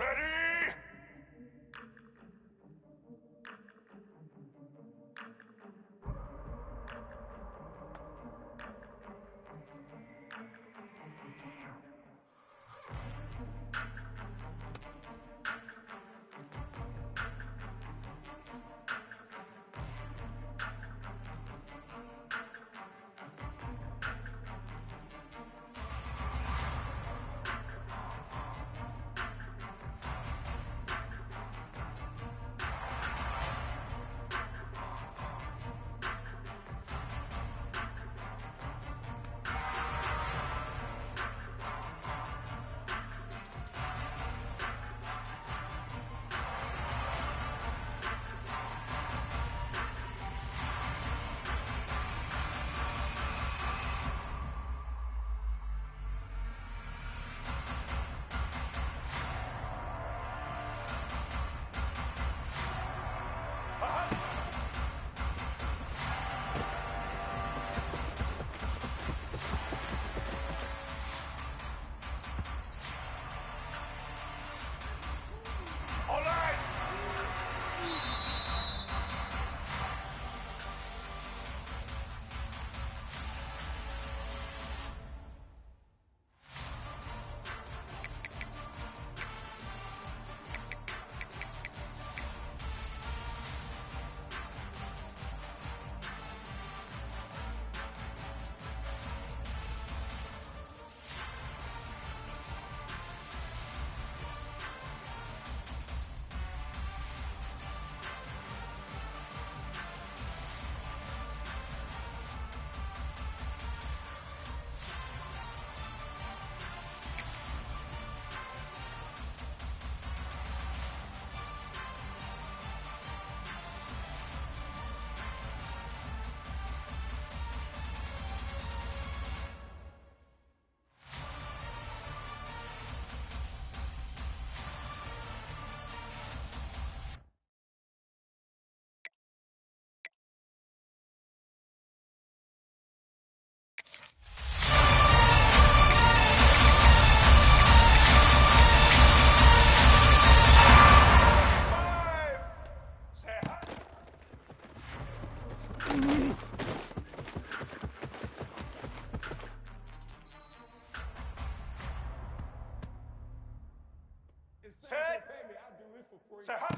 Ready? All right. Set. Say hi.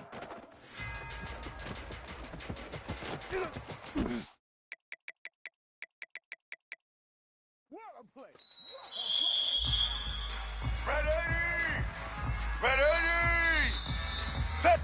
Ready! Ready! Set!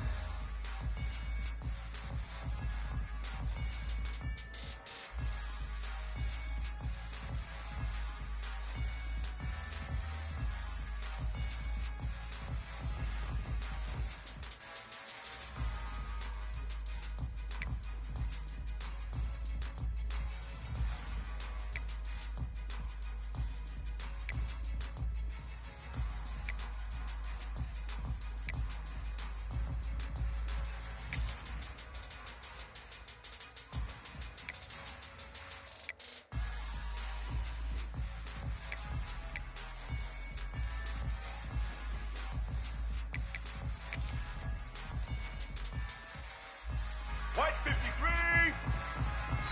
White 53!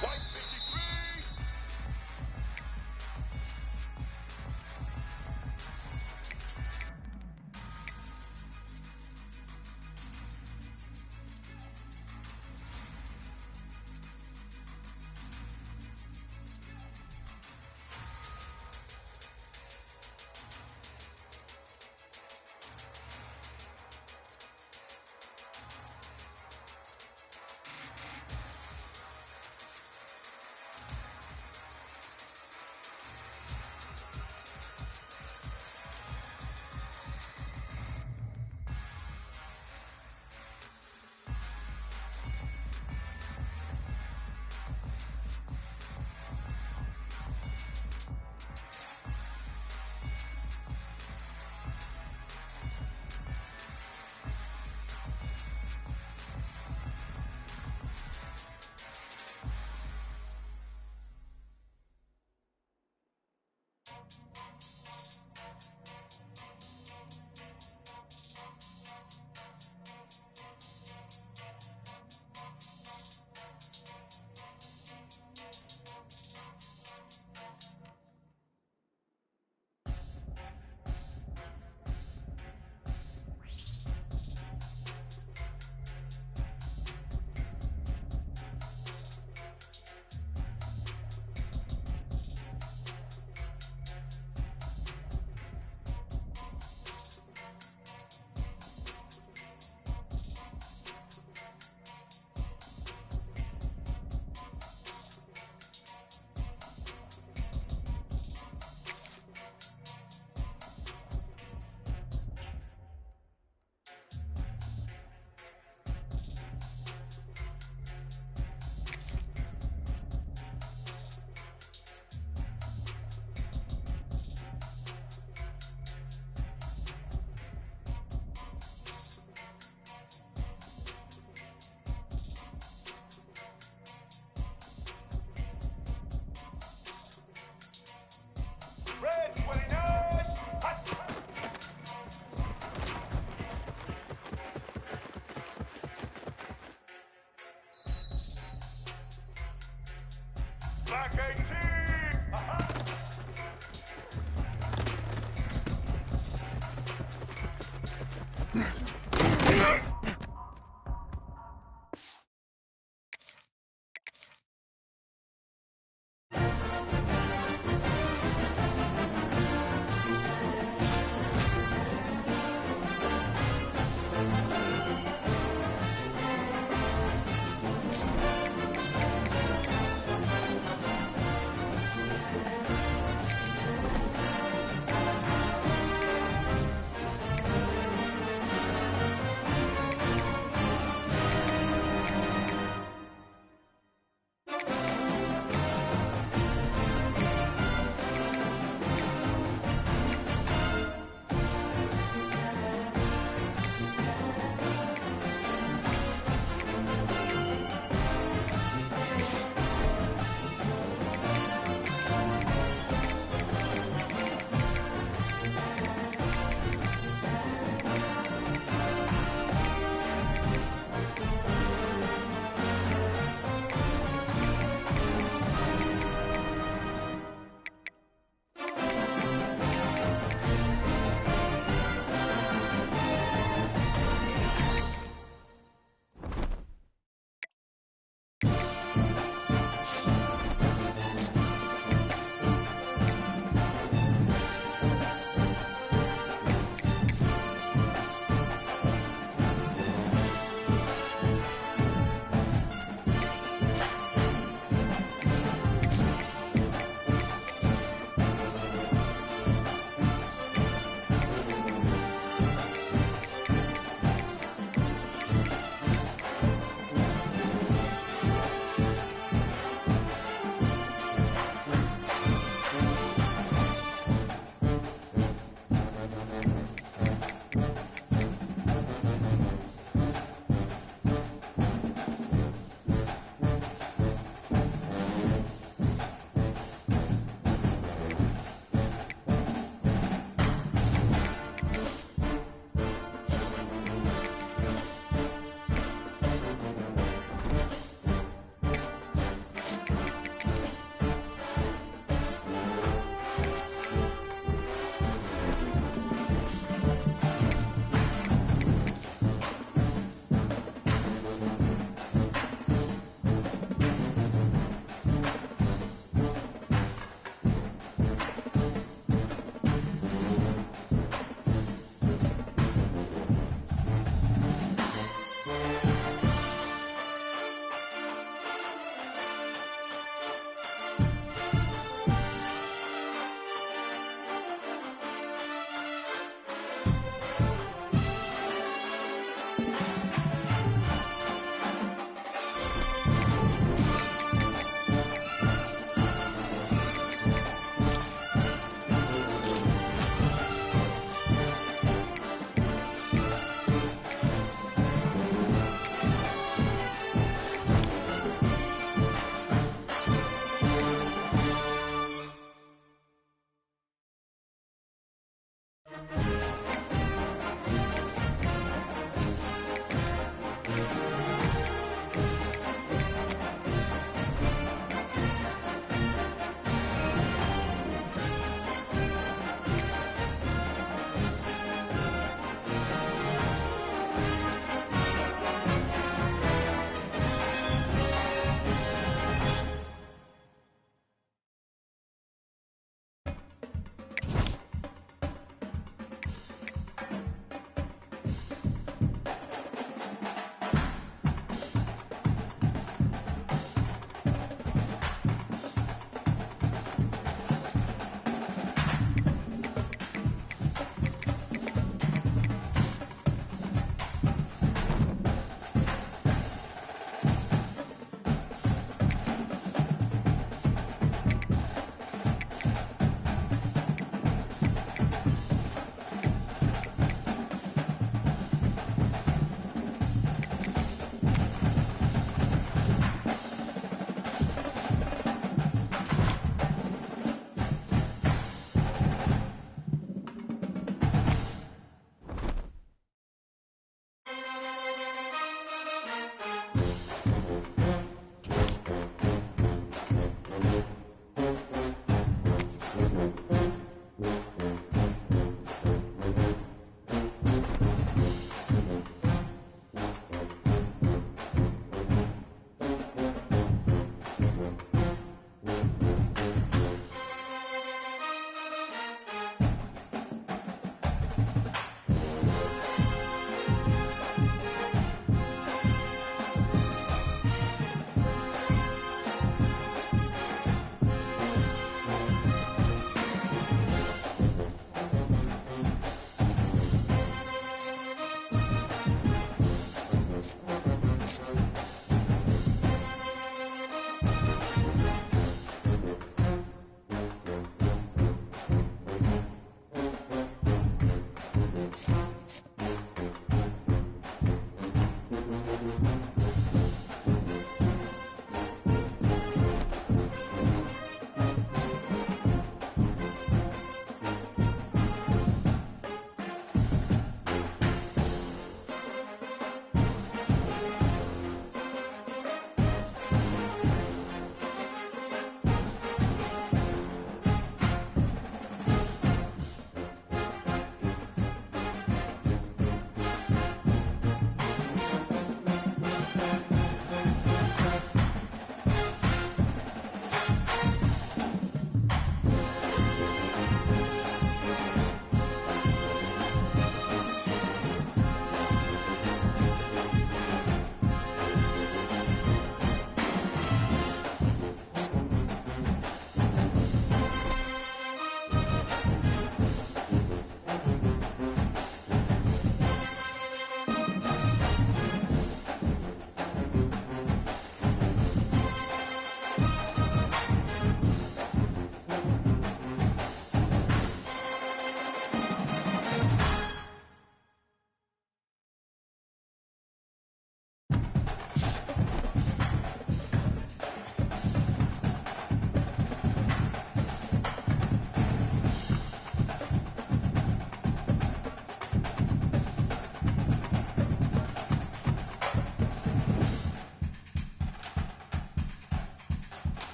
White 53! KT! Aha!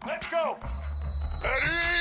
Let's go! Ready!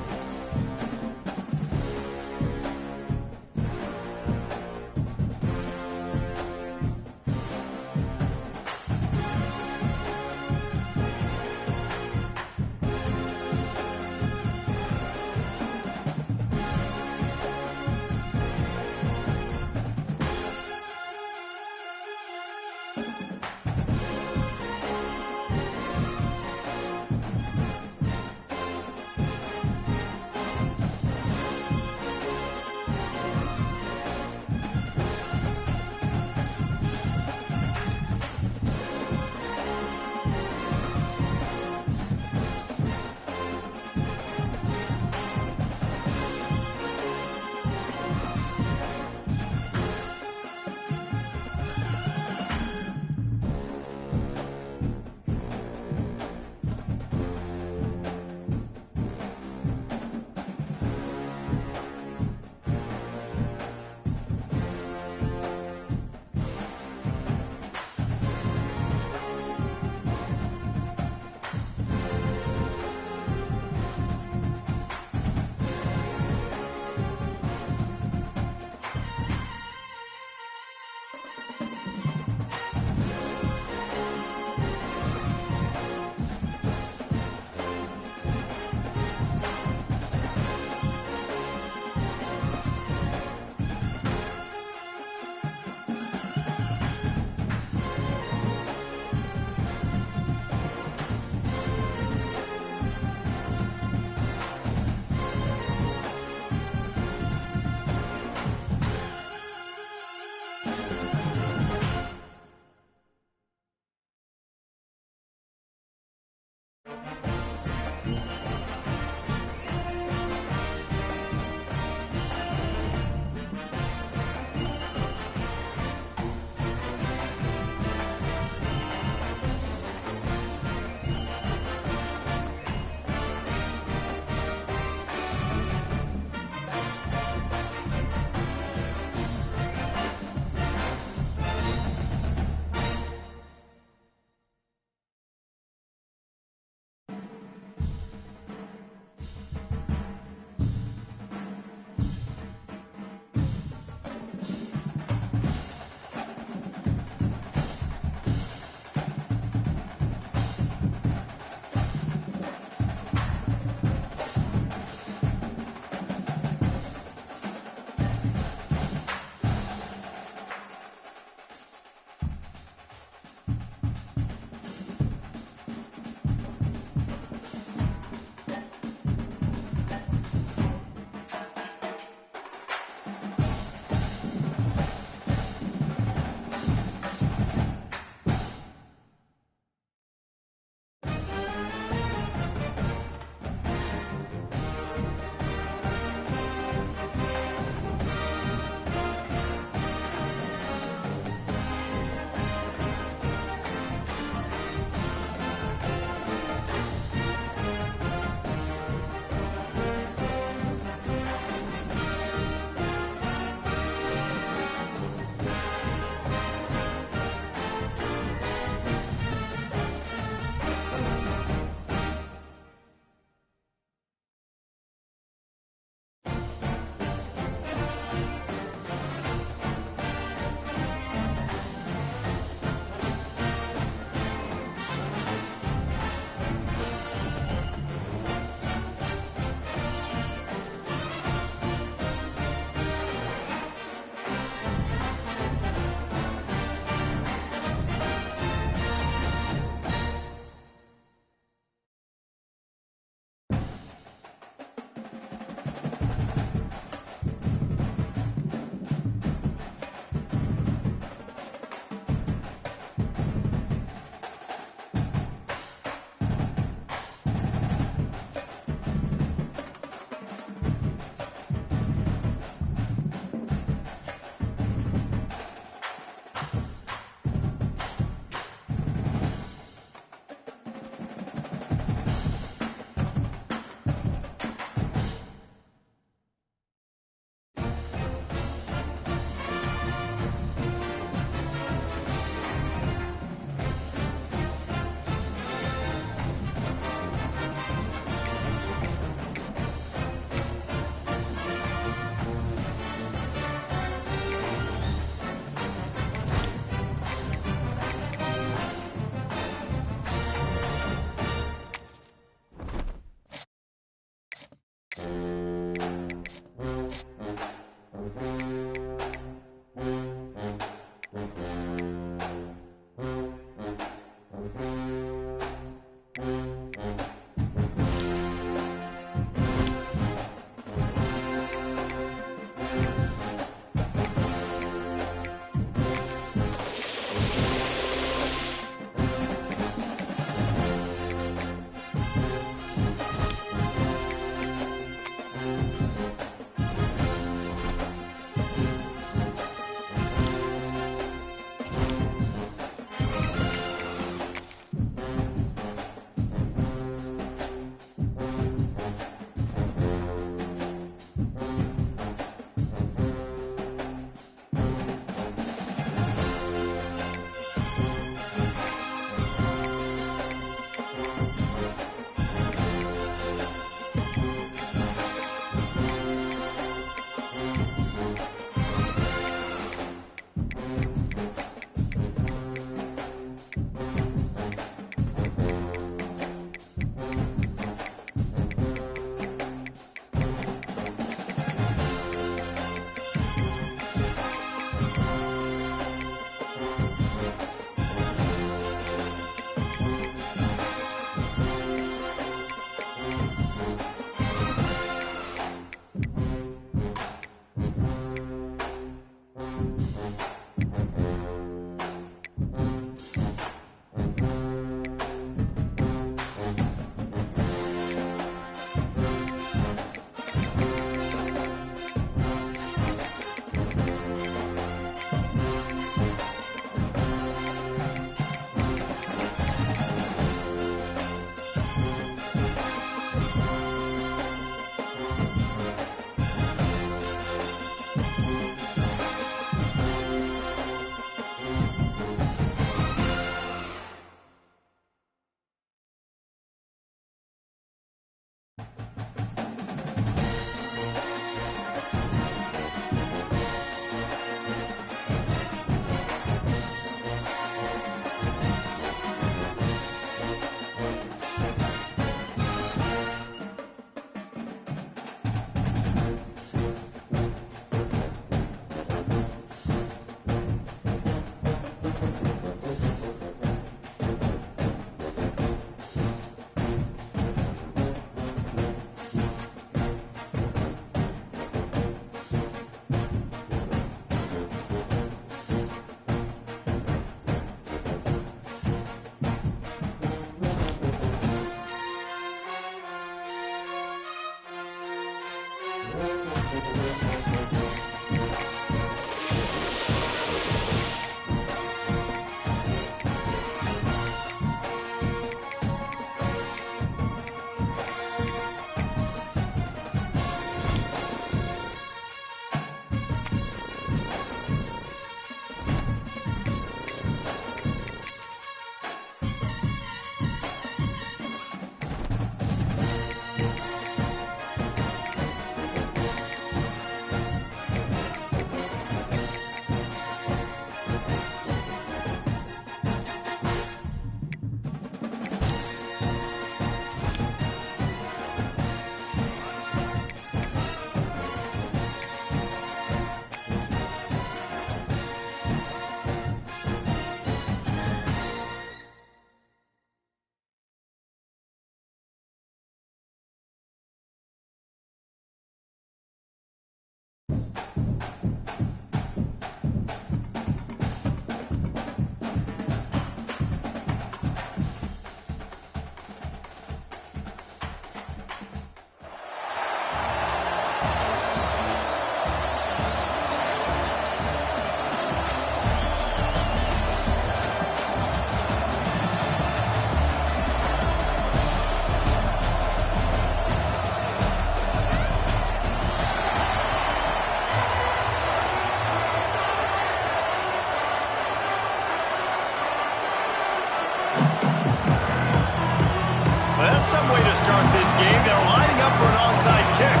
Some way to start this game. They're lining up for an onside kick.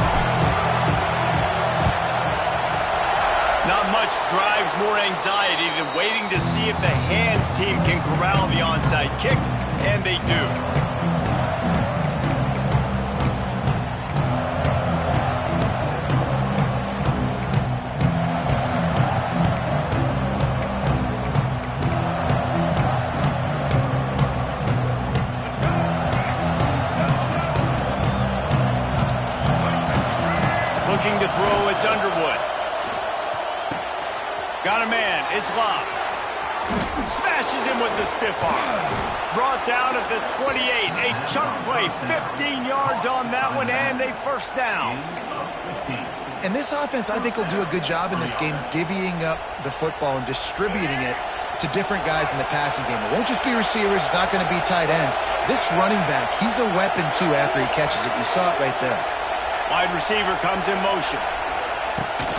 Not much drives more anxiety than waiting to see if the hands team can corral the onside kick, and they do. Looking to throw, it's Underwood. Got a man, it's Love. Smashes him with the stiff arm. Brought down at the 28. A chunk play, 15 yards on that one, and a first down. And this offense, I think, will do a good job in this game divvying up the football and distributing it to different guys in the passing game. It won't just be receivers. It's not going to be tight ends. This running back, he's a weapon, too, after he catches it. You saw it right there. Wide receiver comes in motion.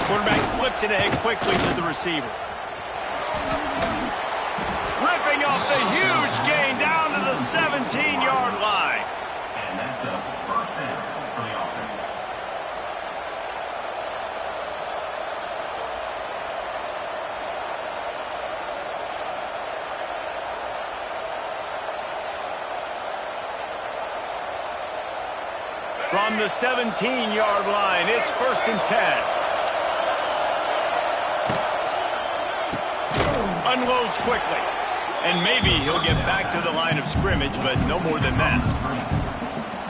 Quarterback flips it ahead quickly to the receiver. Ripping off the huge gain down to the 17-yard line. And that's a first down for the offense. From the 17-yard line, it's first and 10. Unloads quickly. And maybe he'll get back to the line of scrimmage, but no more than that.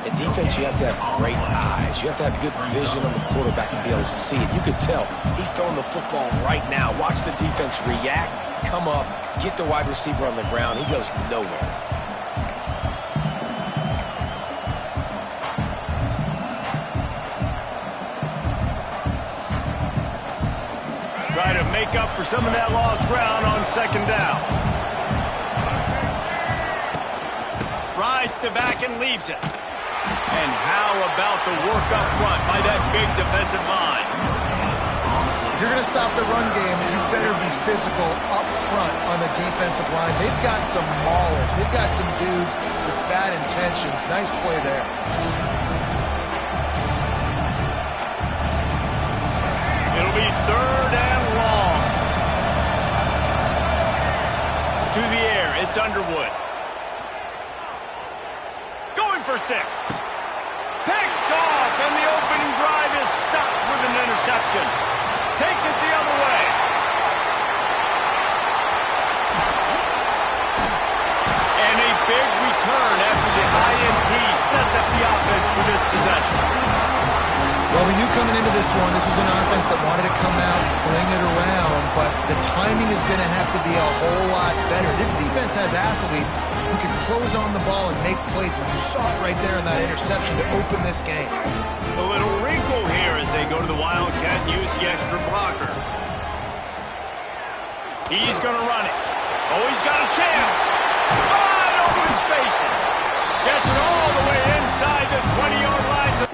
In defense, you have to have great eyes. You have to have good vision on the quarterback to be able to see it. You could tell he's throwing the football right now. Watch the defense react, come up, get the wide receiver on the ground. He goes nowhere. Try to make up for some of that lost ground on second down. Rides to back and leaves it. And how about the work up front by that big defensive line? If you're going to stop the run game, you better be physical up front on the defensive line. They've got some maulers. They've got some dudes with bad intentions. Nice play there. It'll be third and long. To the air, it's Underwood. Going for 6. Picked off, and the opening drive is stopped with an interception. Takes it the other way. And a big return after the INT sets up the offense for this possession. Well, Well, we knew coming into this one, this was an offense that wanted to come out, sling it around, but the timing is going to have to be a whole lot better. This defense has athletes who can close on the ball and make plays, and you saw it right there in that interception to open this game. A little wrinkle here as they go to the Wildcat and use the extra blocker. He's going to run it. Oh, he's got a chance. Wide open spaces. Gets it all the way inside the 20-yard line.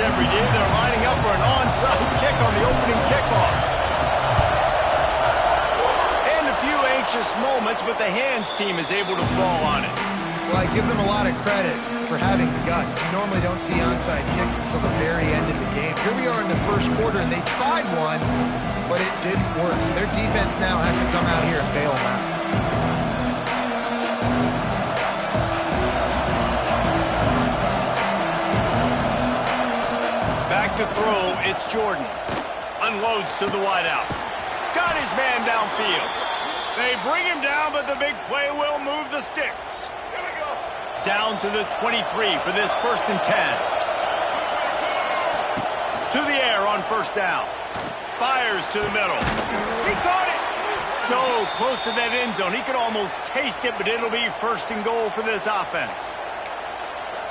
Every day they're lining up for an onside kick on the opening kickoff. And a few anxious moments, but the hands team is able to fall on it. Well, I give them a lot of credit for having guts. You normally don't see onside kicks until the very end of the game. Here we are in the first quarter, and they tried one, but it didn't work. So their defense now has to come out here and bail them out. To throw, it's Jordan. Unloads to the wideout. Got his man downfield. They bring him down, but the big play will move the sticks. Down to the 23 for this 1st and 10. To the air on 1st down. Fires to the middle. He caught it. So close to that end zone. He could almost taste it, but it'll be 1st and goal for this offense.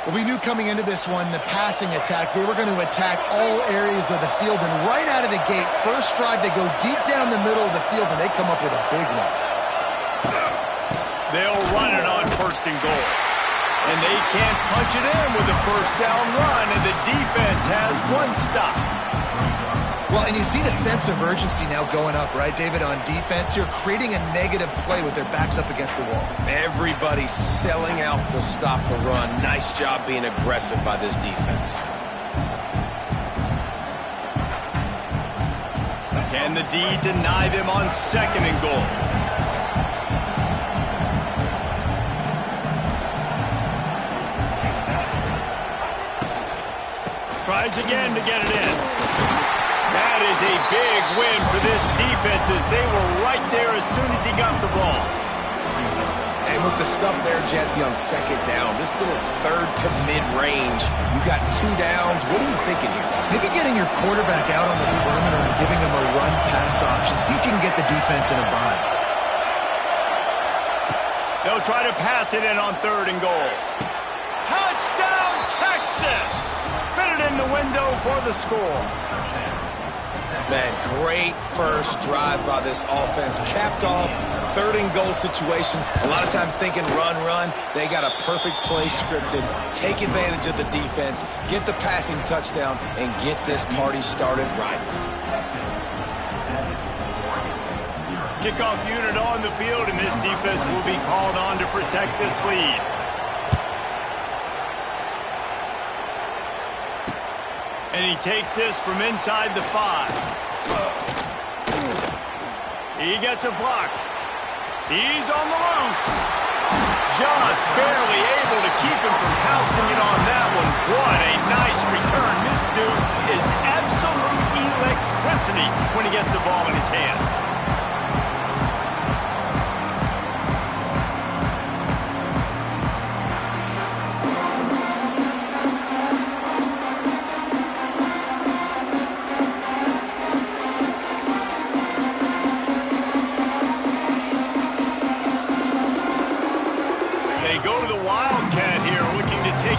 Well, we knew coming into this one, the passing attack, they were going to attack all areas of the field, and right out of the gate, first drive, they go deep down the middle of the field, and they come up with a big one. They'll run it on 1st and goal. And they can't punch it in with a 1st down run, and the defense has one stop. Well, and you see the sense of urgency now going up, right, David, on defense here, creating a negative play with their backs up against the wall. Everybody's selling out to stop the run. Nice job being aggressive by this defense. Can the D deny them on 2nd and goal? Tries again to get it in. That is a big win for this defense as they were right there as soon as he got the ball. And with the stuff there, Jesse, on 2nd down, this little 3rd to mid-range, you got 2 downs. What are you thinking here? Maybe getting your quarterback out on the perimeter and giving him a run-pass option. See if you can get the defense in a bind. They'll try to pass it in on 3rd and goal. Touchdown, Texas! Fitted in the window for the score. Man, great first drive by this offense. Capped off, 3rd and goal situation. A lot of times thinking run, run. They got a perfect play scripted. Take advantage of the defense, get the passing touchdown, and get this party started right. Kickoff unit on the field, and this defense will be called on to protect this lead. And he takes this from inside the 5. He gets a block. He's on the loose. Just barely able to keep him from pouncing it on that one. What a nice return. This dude is absolute electricity when he gets the ball in his hands.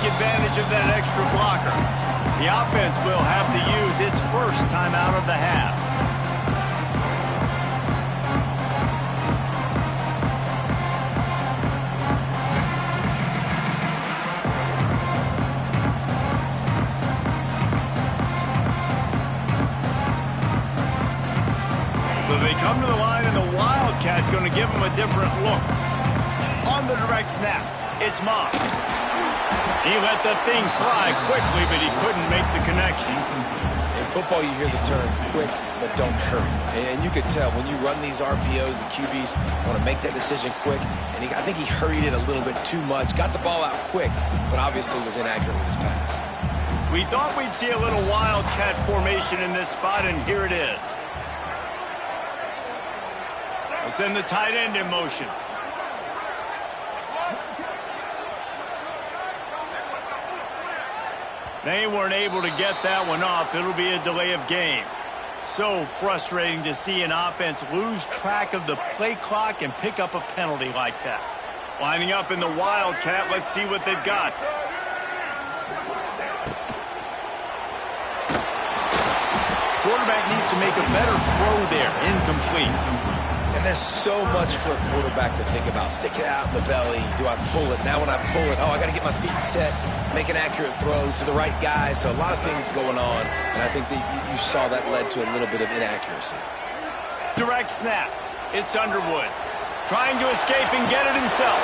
Advantage of that extra blocker. The offense will have to use its first time out of the half. So they come to the line, and the Wildcat going to give them a different look. On the direct snap, it's Moss. He let the thing fly quickly, but he couldn't make the connection. In football, you hear the term quick, but don't hurry. And you could tell when you run these RPOs, the QBs want to make that decision quick. And I think he hurried it a little bit too much. Got the ball out quick, but obviously was inaccurate with his pass. We thought we'd see a little Wildcat formation in this spot, and here it is. We'll send the tight end in motion. They weren't able to get that one off. It'll be a delay of game. So frustrating to see an offense lose track of the play clock and pick up a penalty like that. Lining up in the Wildcat, let's see what they've got. Quarterback needs to make a better throw there. Incomplete. And there's so much for a quarterback to think about. Stick it out in the belly. Do I pull it? Now when I pull it, I got to get my feet set, make an accurate throw to the right guy. So a lot of things going on, and I think that you saw that led to a little bit of inaccuracy. Direct snap. It's Underwood. Trying to escape and get it himself.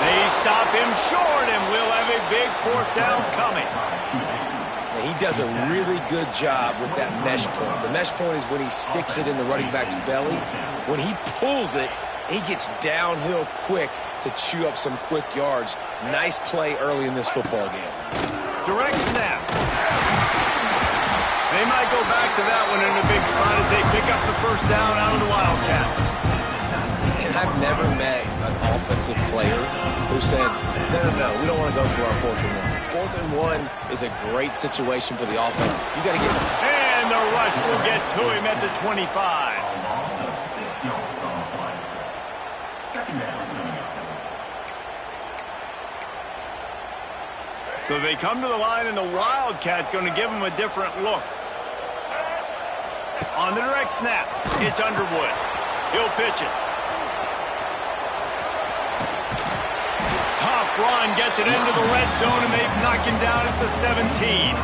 They stop him short, and we'll have a big 4th down coming. He does a really good job with that mesh point. The mesh point is when he sticks it in the running back's belly. When he pulls it, he gets downhill quick to chew up some quick yards. Nice play early in this football game. Direct snap. They might go back to that one in a big spot as they pick up the 1st down out of the Wildcat. And I've never met an offensive player who said, no, we don't want to go for our 4th and 1. 4th and 1 is a great situation for the offense. You got to get... And the rush will get to him at the 25. So they come to the line, and the Wildcat going to give them a different look. On the direct snap, it's Underwood. He'll pitch it. Tough run, gets it into the red zone, and they've knocked him down at the 17.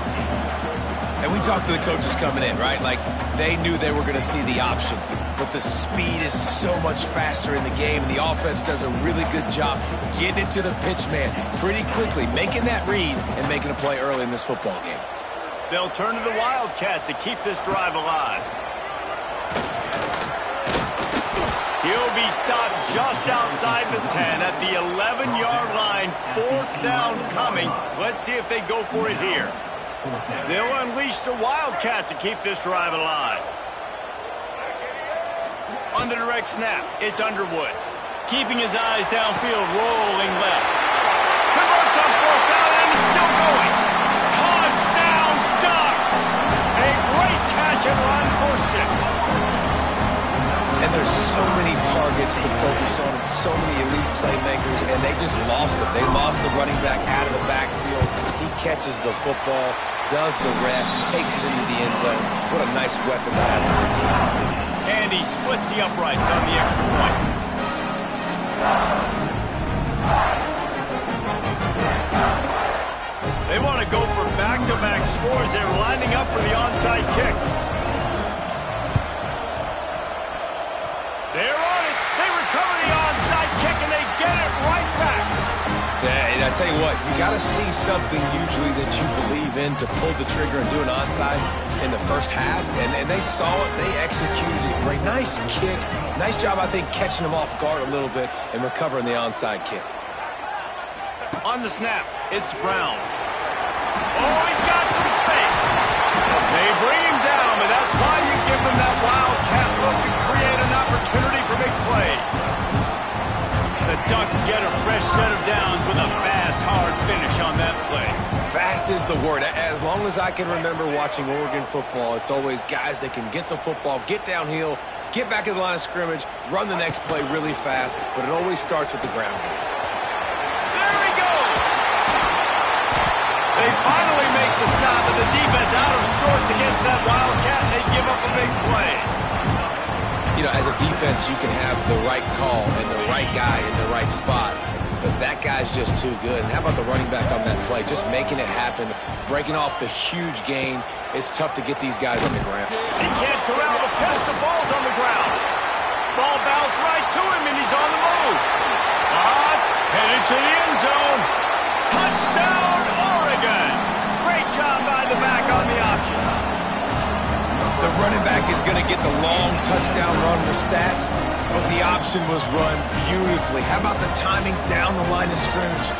And we talked to the coaches coming in, right? Like, they knew they were going to see the option. But the speed is so much faster in the game, and the offense does a really good job getting it to the pitch man pretty quickly, making that read and making a play early in this football game. They'll turn to the Wildcat to keep this drive alive. He'll be stopped just outside the 10 at the 11-yard line. 4th down coming. Let's see if they go for it here. They'll unleash the Wildcat to keep this drive alive. On the direct snap, it's Underwood. Keeping his eyes downfield, rolling left. Converts on 4th down, and he's still going. Touchdown, Ducks! A great catch and run for 6. And there's so many targets to focus on and so many elite playmakers, and they just lost him. They lost the running back out of the backfield. He catches the football, does the rest, takes it into the end zone. What a nice weapon to have on your team. And he splits the uprights on the extra point. They want to go for back-to-back scores. They're lining up for the onside kick. They're on it. They recover the onside kick, and they get it right back. Yeah, and I tell you what, you got to see something usually that you believe in to pull the trigger and do an onside in the first half. And they saw it. They executed it great. Nice kick. Nice job, I think, catching them off guard a little bit and recovering the onside kick. On the snap, it's Brown. Oh, he's got some space. They bring him down, but that's why you give them that wildcat look to create an opportunity for big plays. The Ducks get a fresh set of downs with a fast, hard finish on that play. Fast is the word. As long as I can remember watching Oregon football, it's always guys that can get the football, get downhill, get back in the line of scrimmage, run the next play really fast, but it always starts with the ground game. There he goes! They finally make the stop, and the defense out of sorts against that wildcat, and they give up a big play. You know, as a defense, you can have the right call and the right guy in the right spot, but that guy's just too good. And how about the running back on that play? Just making it happen, breaking off the huge gain. It's tough to get these guys on the ground. He can't corral the pass. The ball's on the ground. Ball bounced right to him, and he's on the move. Headed to the end zone. Touchdown, Oregon! Great job by the back on the option. The running back is going to get the long touchdown run in the stats, but the option was run beautifully. How about the timing down the line of scrimmage?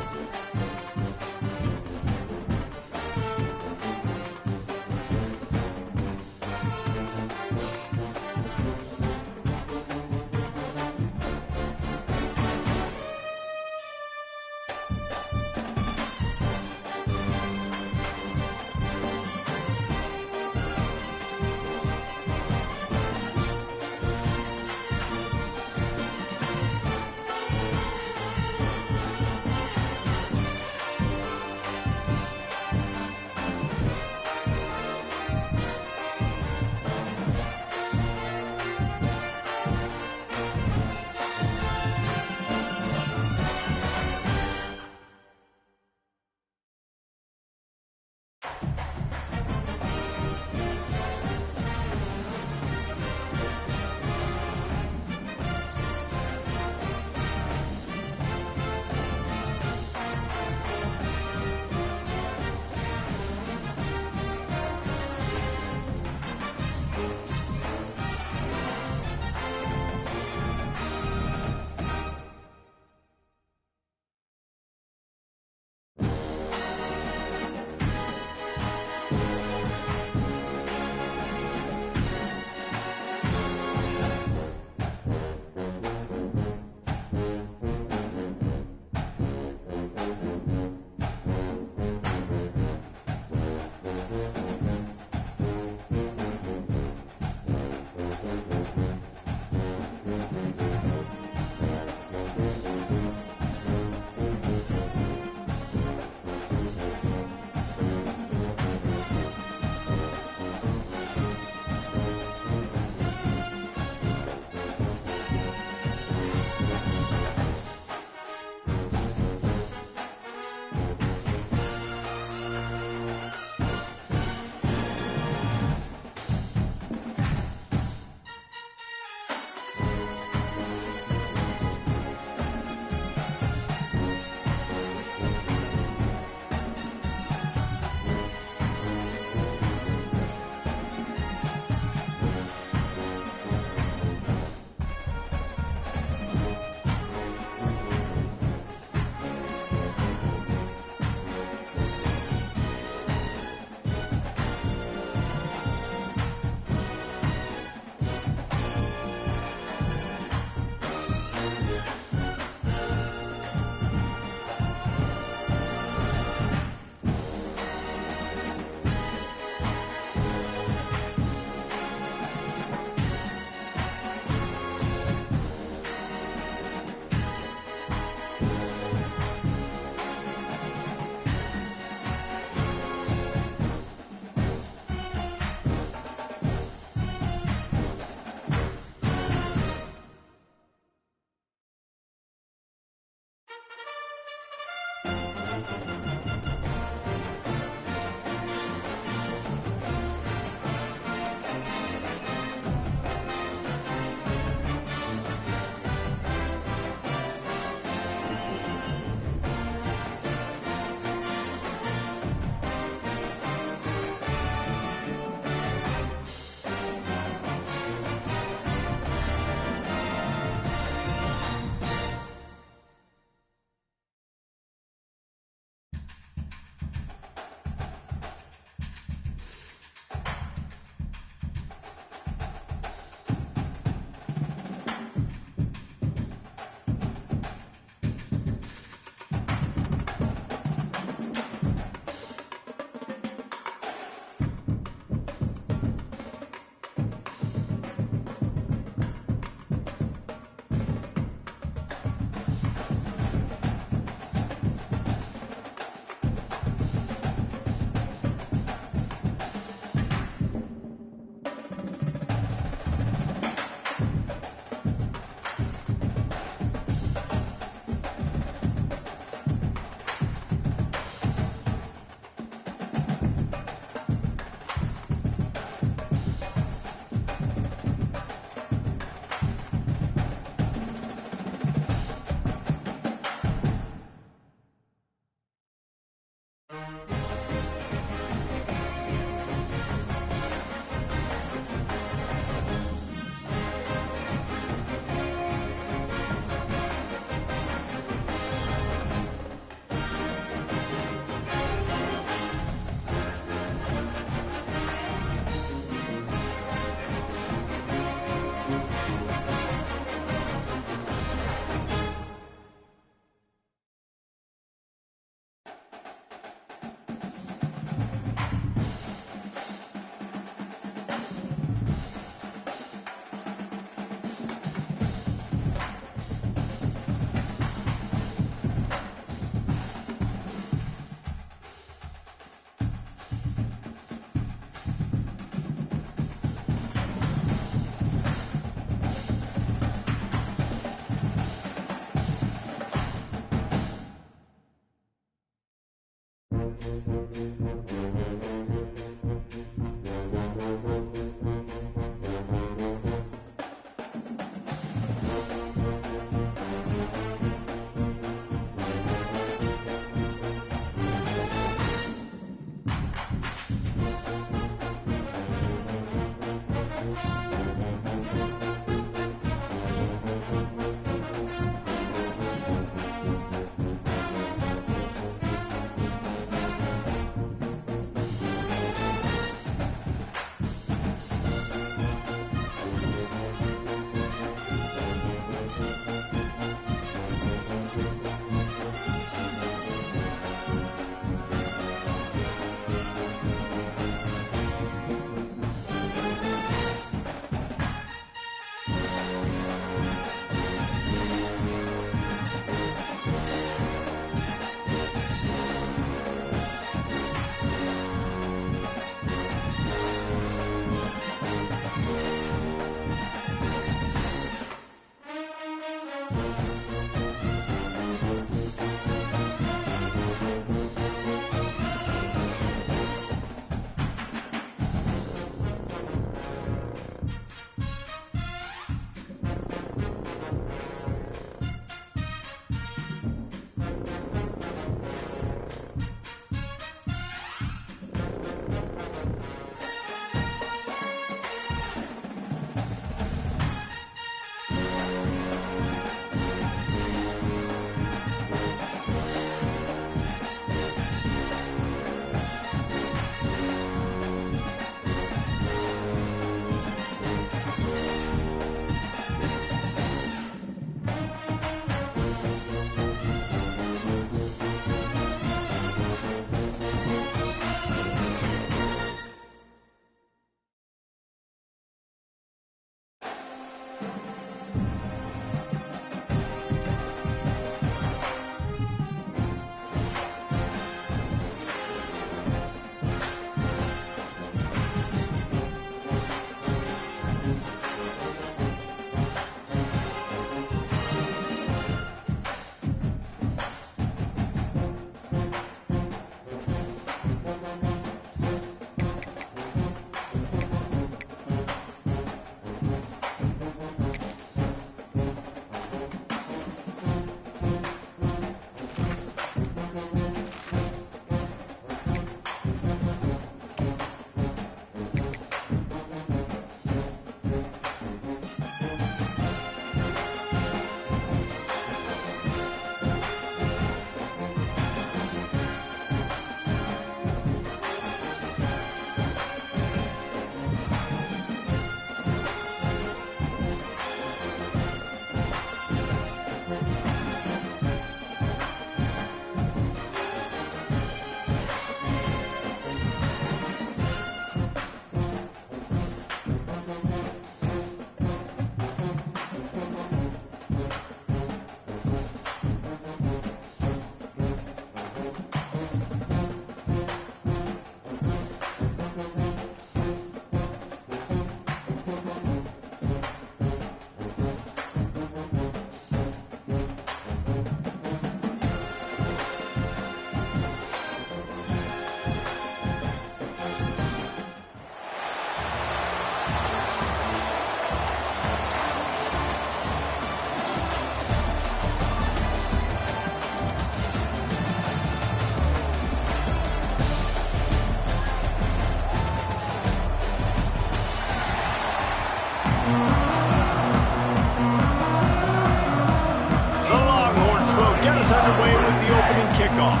kickoff.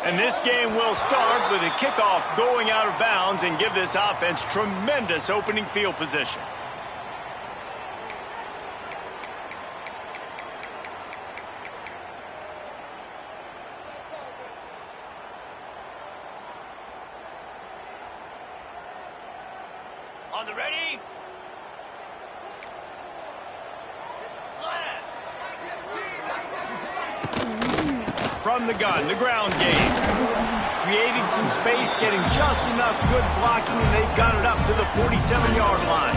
And this game will start with a kickoff going out of bounds and give this offense tremendous opening field position. On the ready? From the gun, the ground game. Creating some space, getting just enough good blocking, and they've got it up to the 47-yard line.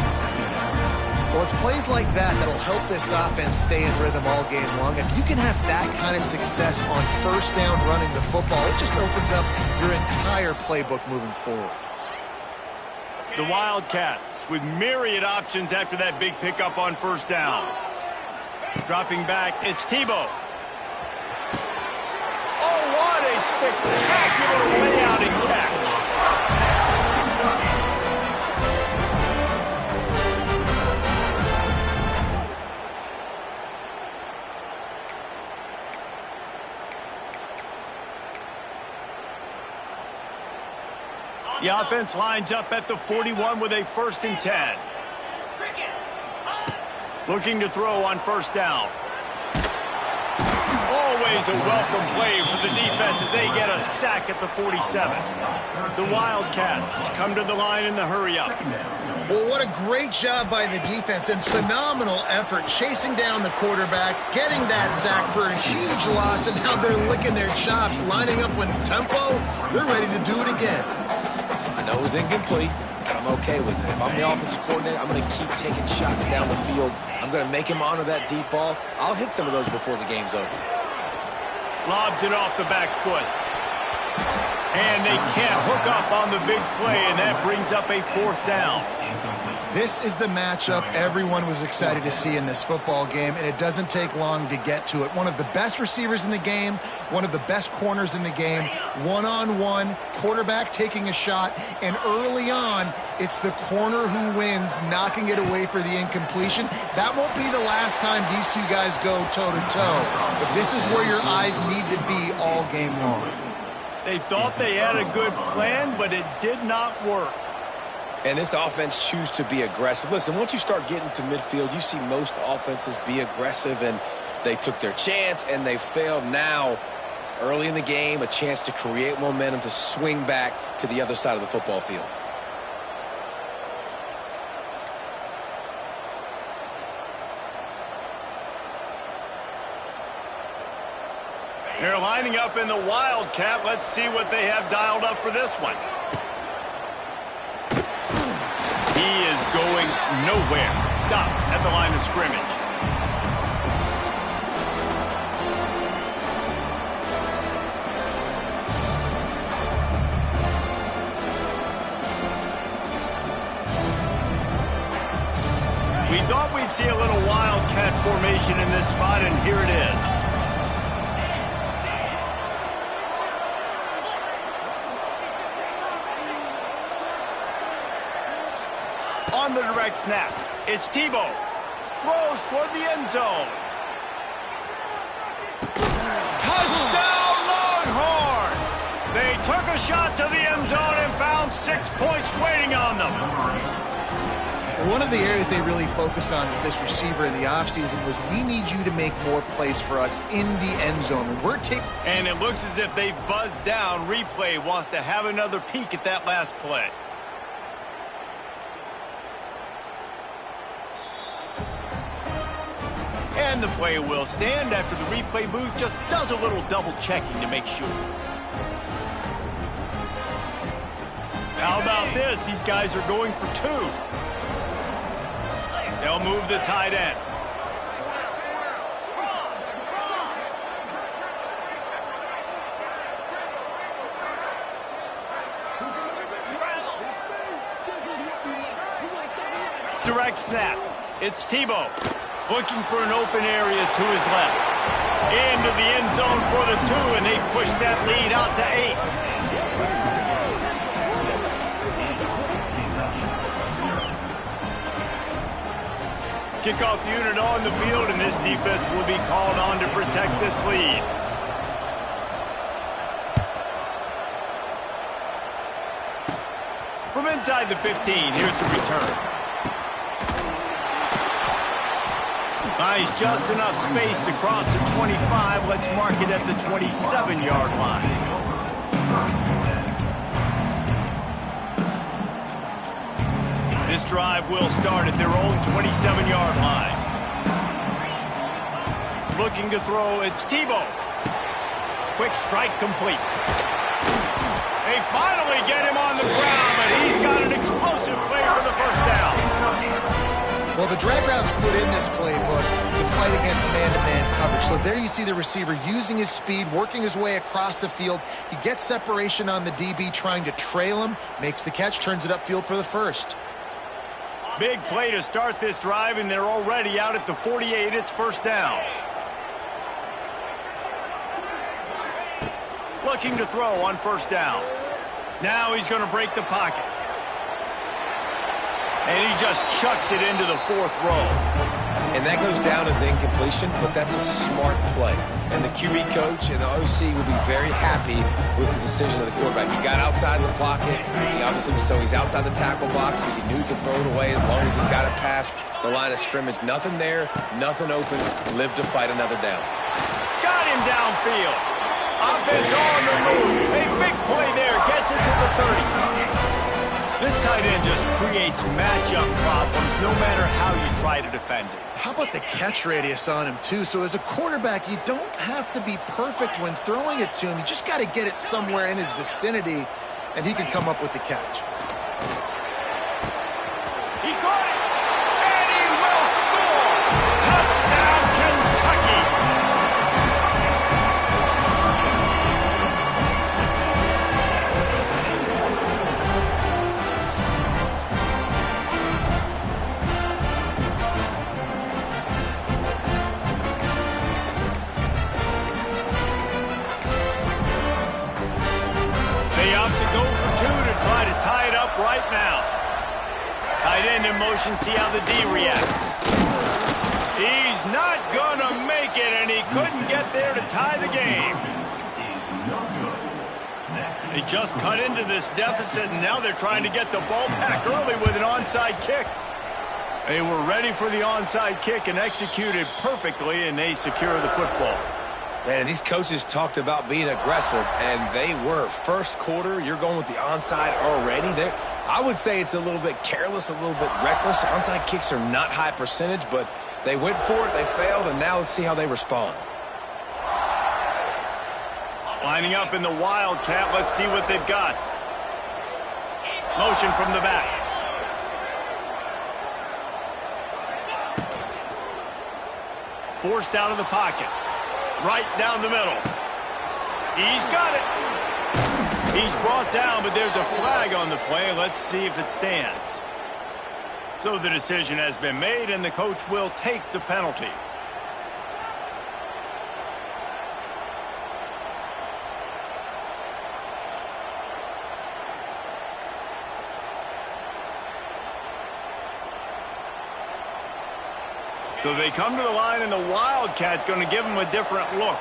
Well, it's plays like that that'll help this offense stay in rhythm all game long. If you can have that kind of success on first down running the football, it just opens up your entire playbook moving forward. The Wildcats with myriad options after that big pickup on first down. Dropping back, it's Tebow. Oh, what a spectacular layout and catch. The offense lines up at the 41 with a 1st and 10. Looking to throw on first down. Always a welcome play for the defense as they get a sack at the 47. The Wildcats come to the line in the hurry-up. Well, what a great job by the defense and phenomenal effort chasing down the quarterback, getting that sack for a huge loss, and now they're licking their chops, lining up with tempo. They're ready to do it again. I know it was incomplete, but I'm okay with it. If I'm the offensive coordinator, I'm going to keep taking shots down the field. I'm going to make him honor that deep ball. I'll hit some of those before the game's over. Lobs it off the back foot. And they can't hook up on the big play, and that brings up a 4th down. This is the matchup everyone was excited to see in this football game, and it doesn't take long to get to it. One of the best receivers in the game, one of the best corners in the game, one-on-one, quarterback taking a shot, and early on, it's the corner who wins, knocking it away for the incompletion. That won't be the last time these two guys go toe-to-toe, but this is where your eyes need to be all game long. They thought they had a good plan, but it did not work. And this offense choose to be aggressive. Listen, once you start getting to midfield, you see most offenses be aggressive, and they took their chance, and they failed. Now, early in the game, a chance to create momentum, to swing back to the other side of the football field. They're lining up in the Wildcat. Let's see what they have dialed up for this one. He is going nowhere. Stop at the line of scrimmage. We thought we'd see a little Wildcat formation in this spot, and here it is. On the direct snap, it's Tebow. Throws toward the end zone. Touchdown, Longhorns! They took a shot to the end zone and found 6 points waiting on them. One of the areas they really focused on with this receiver in the offseason was, we need you to make more plays for us in the end zone. And it looks as if they've buzzed down. Replay wants to have another peek at that last play. And the play will stand after the replay booth just does a little double checking to make sure. How about this? These guys are going for 2. They'll move the tight end. Direct snap. It's Tebow. Looking for an open area to his left. Into the end zone for the 2, and they push that lead out to 8. Kickoff unit on the field, and this defense will be called on to protect this lead. From inside the 15, here's the return. Buys just enough space to cross the 25. Let's mark it at the 27-yard line. This drive will start at their own 27-yard line. Looking to throw, it's Tebow. Quick strike complete. They finally get him on the ground, but he's got an explosive play for the first down. Well, the drag route's put in this playbook to fight against man-to-man coverage. So there you see the receiver using his speed, working his way across the field. He gets separation on the DB, trying to trail him, makes the catch, turns it upfield for the first. Big play to start this drive, and they're already out at the 48. It's first down. Looking to throw on first down. Now he's going to break the pocket. And he just chucks it into the fourth row. And that goes down as incompletion, but that's a smart play. And the QB coach and the OC will be very happy with the decision of the quarterback. He got outside the pocket. He obviously, so he's outside the tackle boxes. He knew he could throw it away as long as he got it past the line of scrimmage. Nothing there, nothing open. Lived to fight another down. Got him downfield. Offense on the move. A big play there. Gets it to the 30. This tight end just creates matchup problems no matter how you try to defend it. How about the catch radius on him, too? So as a quarterback, you don't have to be perfect when throwing it to him. You just got to get it somewhere in his vicinity, and he can come up with the catch. He caught it, and he will score! Touchdown, Kentucky! They opt to go for two to try to tie it up right now. Tight end in motion, see how the D reacts. He's not gonna make it, and he couldn't get there to tie the game. They just cut into this deficit, and now they're trying to get the ball back early with an onside kick. They were ready for the onside kick and executed perfectly, and they secure the football. Man, these coaches talked about being aggressive, and they were. First quarter, you're going with the onside already. I would say it's a little bit careless, a little bit reckless. Onside kicks are not high percentage, but they went for it, they failed, and now let's see how they respond. Lining up in the Wildcat, let's see what they've got. Motion from the back. Forced out of the pocket. Right down the middle. He's got it. He's brought down, but there's a flag on the play. Let's see if it stands. So the decision has been made, and the coach will take the penalty. So they come to the line, and the Wildcat going to give them a different look.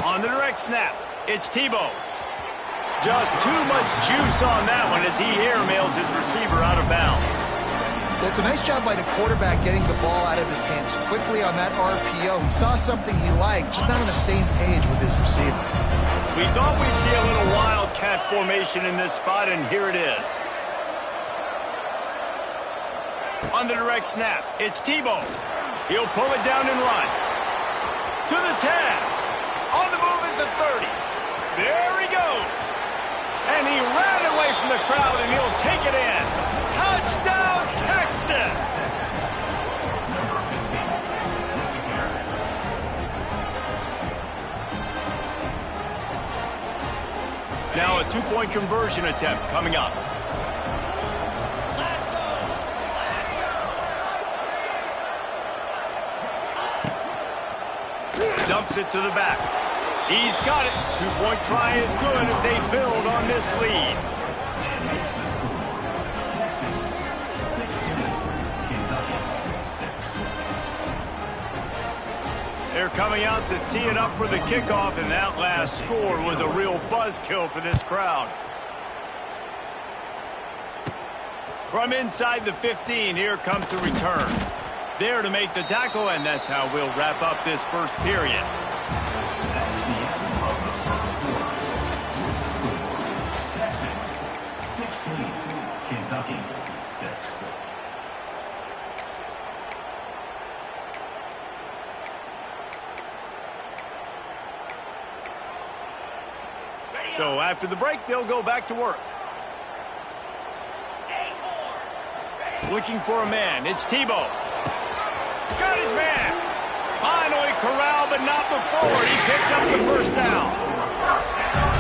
On the direct snap, it's Tebow. Just too much juice on that one as he airmails his receiver out of bounds. It's a nice job by the quarterback getting the ball out of his hands quickly on that RPO. He saw something he liked, just not on the same page with his receiver. We thought we'd see a little Wildcat formation in this spot, and here it is. On the direct snap, it's Tebow. He'll pull it down and run. To the 10. On the move at the 30. There he goes. And he ran away from the crowd, and he'll take it in. Touchdown, Texas! Now a two-point conversion attempt coming up. Dumps it to the back. He's got it. Two-point try is good as they build on this lead. They're coming out to tee it up for the kickoff, and that last score was a real buzzkill for this crowd. From inside the 15, here comes the return. There to make the tackle, and that's how we'll wrap up this first period. That's the end of the first quarter. Texas 16, Kentucky 6. So after the break, they'll go back to work. Looking for a man. It's Tebow. Got his man. Finally corralled, but not before. He picks up the first down.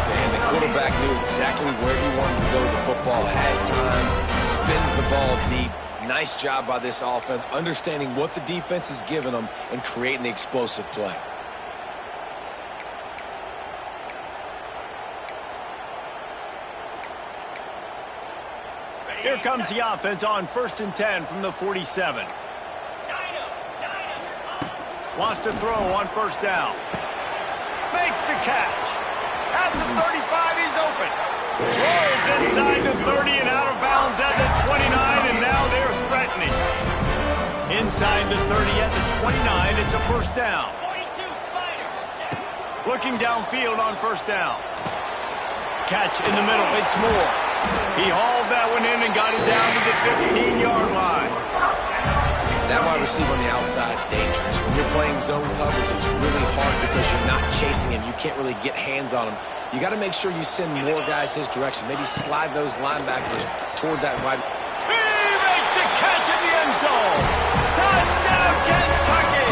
Man, the quarterback knew exactly where he wanted to go with the football, had time, spins the ball deep. Nice job by this offense, understanding what the defense is giving them and creating the explosive play. Here comes the offense on 1st and 10 from the 47. Wants to throw on 1st down. Makes the catch. At the 35, he's open. Rolls inside the 30 and out of bounds at the 29, and now they're threatening. Inside the 30 at the 29, it's a 1st down. Looking downfield on 1st down. Catch in the middle, it's Moore. He hauled that one in and got it down to the 15-yard line. That wide receiver on the outside is dangerous. When you're playing zone coverage, it's really hard because you're not chasing him. You can't really get hands on him. You got to make sure you send more guys his direction. Maybe slide those linebackers toward that wide. He makes the catch in the end zone. Touchdown, Kentucky!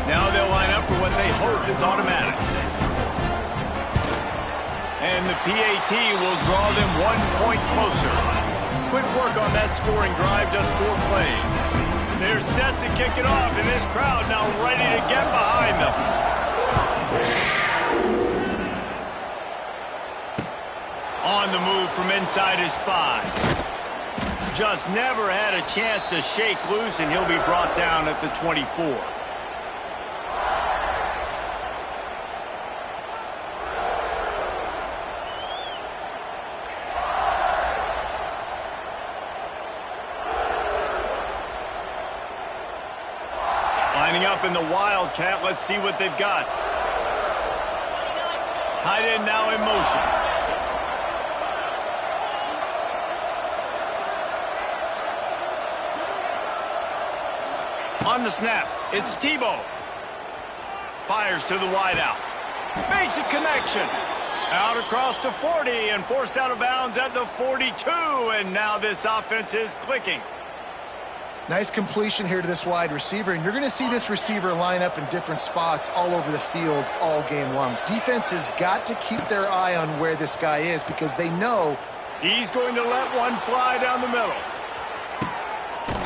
Now they'll line up for what they hope is automatic. And the PAT will draw them 1 point closer. Quick work on that scoring drive, just 4 plays. They're set to kick it off, and this crowd now ready to get behind them. On the move from inside his 5. Just never had a chance to shake loose, and he'll be brought down at the 24. Lining up in the Wildcat. Let's see what they've got. Tight end now in motion. On the snap, it's Tebow. Fires to the wideout. Makes a connection. Out across the 40 and forced out of bounds at the 42. And now this offense is clicking. Nice completion here to this wide receiver, and you're going to see this receiver line up in different spots all over the field all game long. Defense has got to keep their eye on where this guy is because they know he's going to let one fly down the middle.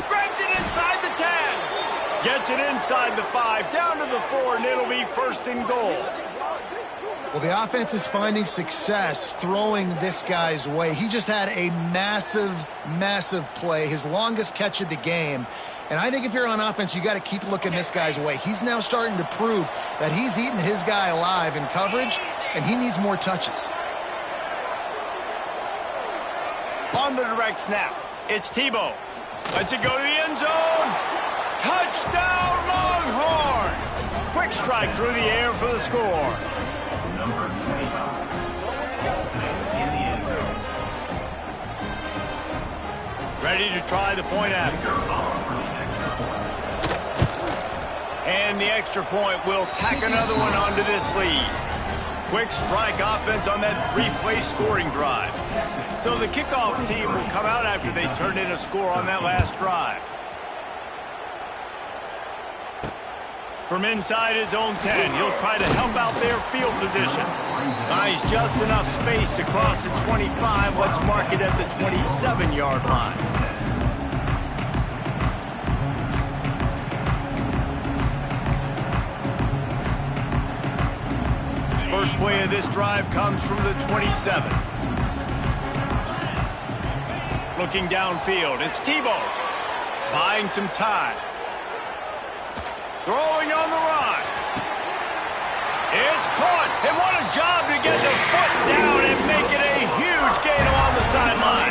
Grabs it inside the 10. Gets it inside the 5, down to the 4, and it'll be 1st and goal. Well, the offense is finding success throwing this guy's way. He just had a massive, massive play, his longest catch of the game. And I think if you're on offense, you got to keep looking this guy's way. He's now starting to prove that he's eating his guy alive in coverage, and he needs more touches. On the direct snap, it's Tebow. Lets it go to the end zone. Touchdown, Longhorns! Quick strike through the air for the score. Number 25. In the end zone. Ready to try the point after. And the extra point will tack another one onto this lead. Quick strike offense on that 3-play scoring drive. So the kickoff team will come out after they turn in a score on that last drive. From inside his own 10, he'll try to help out their field position. Buys just enough space to cross the 25. Let's mark it at the 27-yard line. First play of this drive comes from the 27. Looking downfield, it's Tebow. Buying some time. Throwing on the run. It's caught. And what a job to get the foot down and make it a huge gain along the sideline.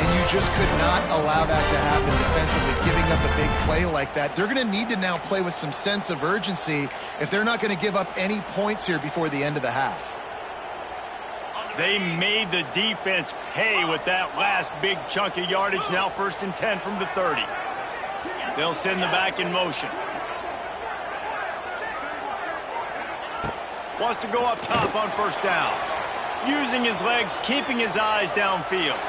And you just could not allow that to happen defensively, giving up a big play like that. They're going to need to now play with some sense of urgency if they're not going to give up any points here before the end of the half. They made the defense pay with that last big chunk of yardage. Now 1st and 10 from the 30. They'll send the back in motion. Wants to go up top on 1st down. Using his legs, keeping his eyes downfield.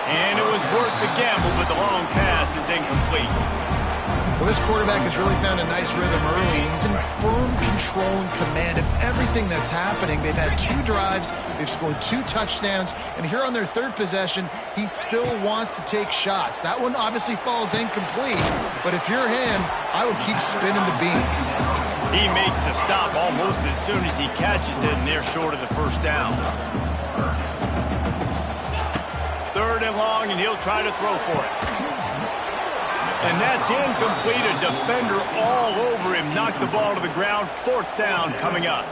And it was worth the gamble, but the long pass is incomplete. Well, this quarterback has really found a nice rhythm early. He's in firm control and command of everything that's happening. They've had 2 drives. They've scored 2 touchdowns. And here on their 3rd possession, he still wants to take shots. That one obviously falls incomplete. But if you're him, I would keep spinning the beam. He makes the stop almost as soon as he catches it, and they're short of the 1st down. 3rd and long, and he'll try to throw for it. And that's incomplete. A defender all over him. Knocked the ball to the ground. 4th down coming up.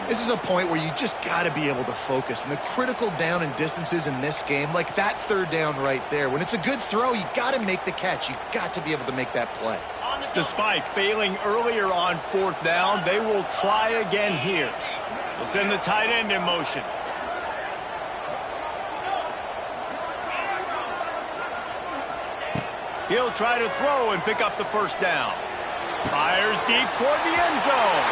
This is a point where you just got to be able to focus. And the critical down and distances in this game, like that 3rd down right there, when it's a good throw, you got to make the catch. You got to be able to make that play. Despite failing earlier on 4th down, they will try again here. They'll send the tight end in motion. He'll try to throw and pick up the 1st down. Fires deep toward the end zone.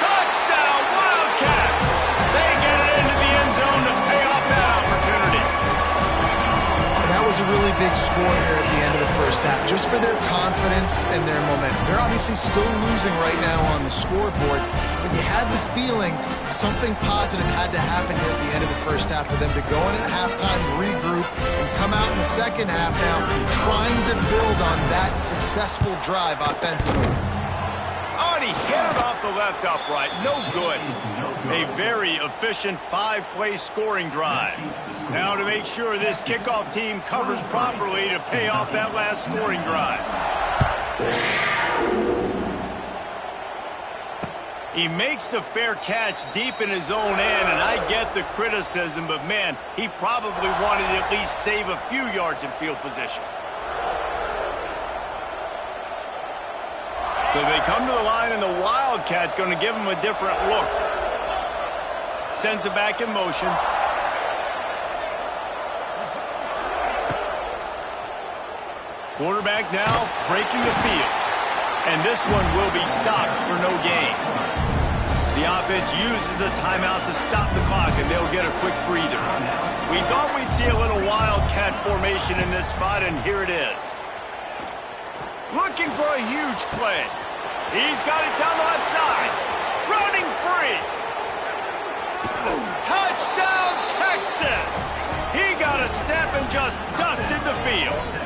Touchdown, Wildcats! They get it into the end zone to pay off that opportunity. And that was a really big score here at the end of the 1st half, just for their confidence and their momentum. They're obviously still losing right now on the scoreboard, but you had the feeling something positive had to happen here at the end of the 1st half for them to go in at halftime, regroup, and come out in the 2nd half now trying to build on that successful drive offensively. Oh, and he hit it off the left upright. No good. A very efficient 5-play scoring drive. Now to make sure this kickoff team covers properly to pay off that last scoring drive. He makes the fair catch deep in his own end, and I get the criticism, but man, he probably wanted to at least save a few yards in field position. So they come to the line, and the Wildcat going to give him a different look. Sends it back in motion. Quarterback now breaking the field. And this one will be stopped for no gain. The offense uses a timeout to stop the clock, and they'll get a quick breather. We thought we'd see a little Wildcat formation in this spot, and here it is. Looking for a huge play. He's got it down the left side. Running free. Touchdown, Texas! He got a step and just dusted the field.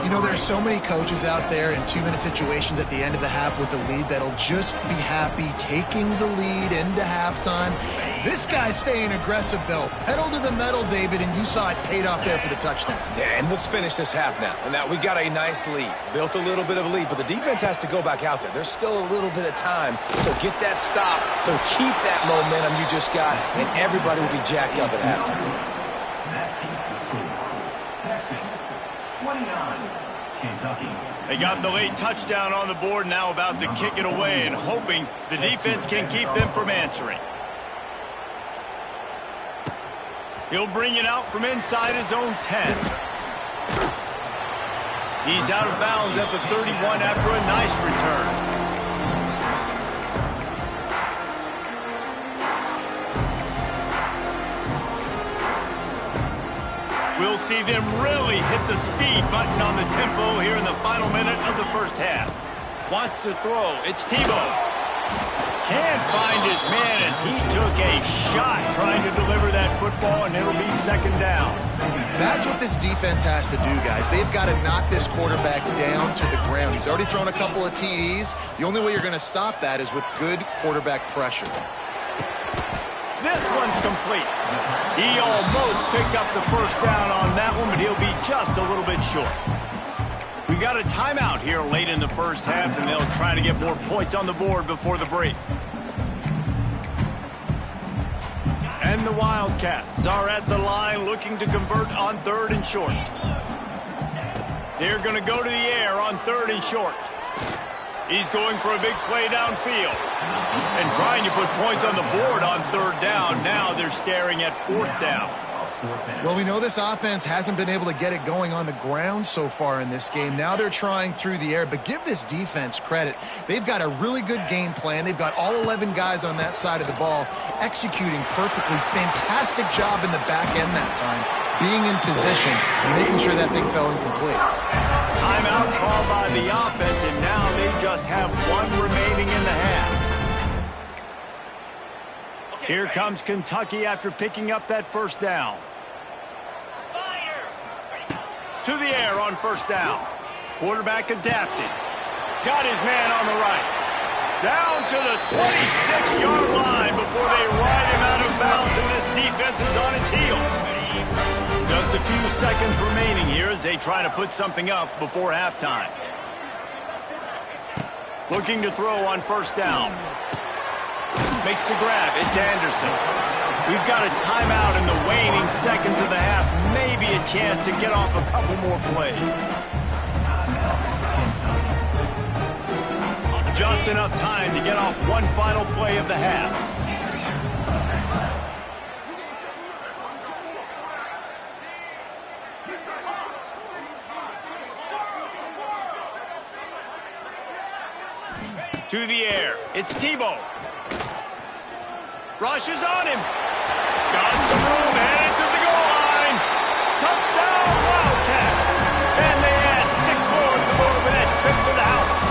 You know, there's so many coaches out there in 2-minute situations at the end of the half with the lead that'll just be happy taking the lead into halftime. This guy's staying aggressive, though. Pedal to the metal, David, and you saw it paid off there for the touchdown. Yeah, and let's finish this half now. And now we got a nice lead. Built a little bit of a lead, but the defense has to go back out there. There's still a little bit of time. So get that stop to keep that momentum you just got, and everybody will be jacked up at halftime. That keeps the score. Texas 29, Kentucky. They got the late touchdown on the board, now about to kick it away and hoping the defense can keep them from answering. He'll bring it out from inside his own 10. He's out of bounds at the 31 after a nice return. We'll see them really hit the speed button on the tempo here in the final minute of the first half. Wants to throw. It's Tebow. Can't find his man as he took a shot trying to deliver that football, and it'll be second down. That's what this defense has to do, guys. They've got to knock this quarterback down to the ground. He's already thrown a couple of TDs. The only way you're going to stop that is with good quarterback pressure. This one's complete. He almost picked up the first down on that one, but he'll be just a little bit short. We got a timeout here late in the first half, and they'll try to get more points on the board before the break. And the Wildcats are at the line looking to convert on 3rd and short. They're going to go to the air on 3rd and short. He's going for a big play downfield. And trying to put points on the board on third down. Now they're staring at fourth down. Well, we know this offense hasn't been able to get it going on the ground so far in this game. Now they're trying through the air, but give this defense credit. They've got a really good game plan. They've got all 11 guys on that side of the ball executing perfectly. Fantastic job in the back end that time, being in position and making sure that thing fell incomplete. Timeout called by the offense, and now they just have one remaining in the half. Here comes Kentucky after picking up that first down. To the air on first down. Quarterback adapted. Got his man on the right. Down to the 26-yard line before they ride him out of bounds, and this defense is on its heels. Just a few seconds remaining here as they try to put something up before halftime. Looking to throw on first down. Makes the grab. It's Anderson. We've got a timeout in the waning seconds of the half. Maybe a chance to get off a couple more plays. Just enough time to get off one final play of the half. To the air. It's Tebow. Rushes on him. Got some room, headed to the goal line. Touchdown, Wildcats. And they add 6 more to the board with that trip to the house.